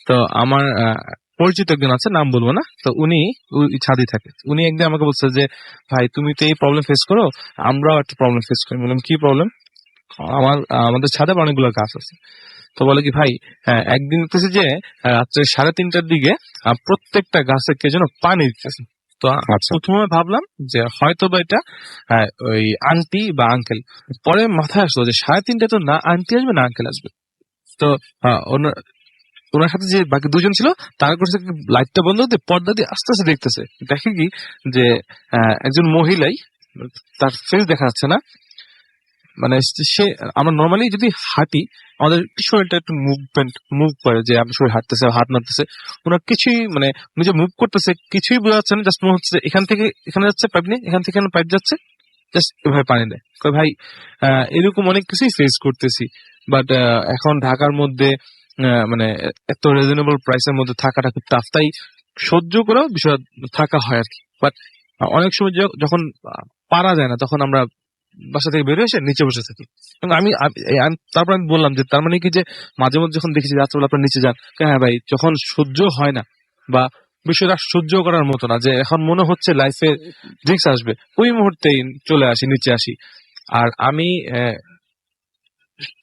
তো আমার পরিচিত একজন আছে, নাম বলবো না, তো উনি ওই ছাদে থাকে। উনি একদিন আমাকে বলছে যে ভাই তুমি তো এই প্রবলেম ফেস করো, আমরাও একটা প্রবলেম ফেস করি। বললাম কি প্রবলেম? আমাদের ছাদে অনেকগুলো গাছ আছে। তো বলে কি ভাই, একদিন দেখতেছি যে রাত্রে 3:30টার দিকে প্রত্যেকটা গাছে কে যেন পানি দিতেছে। তো প্রথমে ভাবলাম যে হয়তো বা এটা ওই আন্টি বা আঙ্কেল। পরে মাথায় আসলো যে 3:30টায় তো না আন্টি আসবে না আঙ্কেল আসবে। তো ওনার সাথে যে বাকি 2 জন ছিল, তারা করছে লাইটটা বন্ধ করে পর্দা দিয়ে আস্তে আস্তে দেখতেছে। দেখে কি যে একজন মহিলাই, তার ফেস দেখা যাচ্ছে না, মানে সে, আমরা নর্মালি যদি হাঁটি আমাদের শরীরটা একটু মুভ করে, যে আমি শরীর হাঁটতেছে, হাত নাড়তেছে। ওনার কিছুই মানে উনি যে মুভ করতেছে কিছুই বোঝা যাচ্ছে না, জাস্ট মনে হচ্ছে এখান থেকে এখানে যাচ্ছে পাইপ নেই, এখান থেকে পাইপ যাচ্ছে, জাস্ট এভাবে পানি দেয়। ভাই এরকম অনেক কিছুই ফেস করতেছি। বাট এখন ঢাকার মধ্যে মানে এত রিজনেবল প্রাইসের মধ্যে থাকাটা খুব টাফ, তাই সহ্য করেও বিষয় থাকা হয় আর কি। বাট অনেক সময় যখন পারা যায় না, তখন আমরা বাসা থেকে বের হয়ে এসে নিচে বসে থাকি। এবং তারপর আমি বললাম যে তার মানে কি যে মাঝে মধ্যে যখন দেখেছি রাত্রেবেলা আপনার নিচে যান, হ্যাঁ ভাই, যখন সহ্য হয় না বা বিষয়টা সহ্য করার মতো না, যে এখন মনে হচ্ছে লাইফে রিস্ক আসবে, ওই মুহূর্তেই চলে আসি, নিচে আসি। আর আমি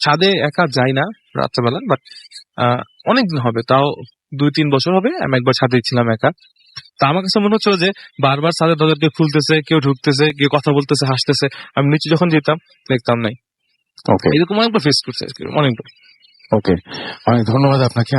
ছাদে একা যাই না রাত্রেবেলা, বাট অনেকদিন হবে, তাও 2-3 বছর হবে আমি একবার ছাদে ছিলাম একা। তা আমার কাছে মনে হচ্ছিল যে বারবার ছাদের দরজা কেউ খুলতেছে, কেউ ঢুকতেছে, কেউ কথা বলতেছে, হাসতেছে। আমি নিচে যখন যেতাম দেখতাম নাই। ওকে, এরকম অনেকবার ফেস করছে অনেকবার। ওকে, অনেক ধন্যবাদ আপনাকে।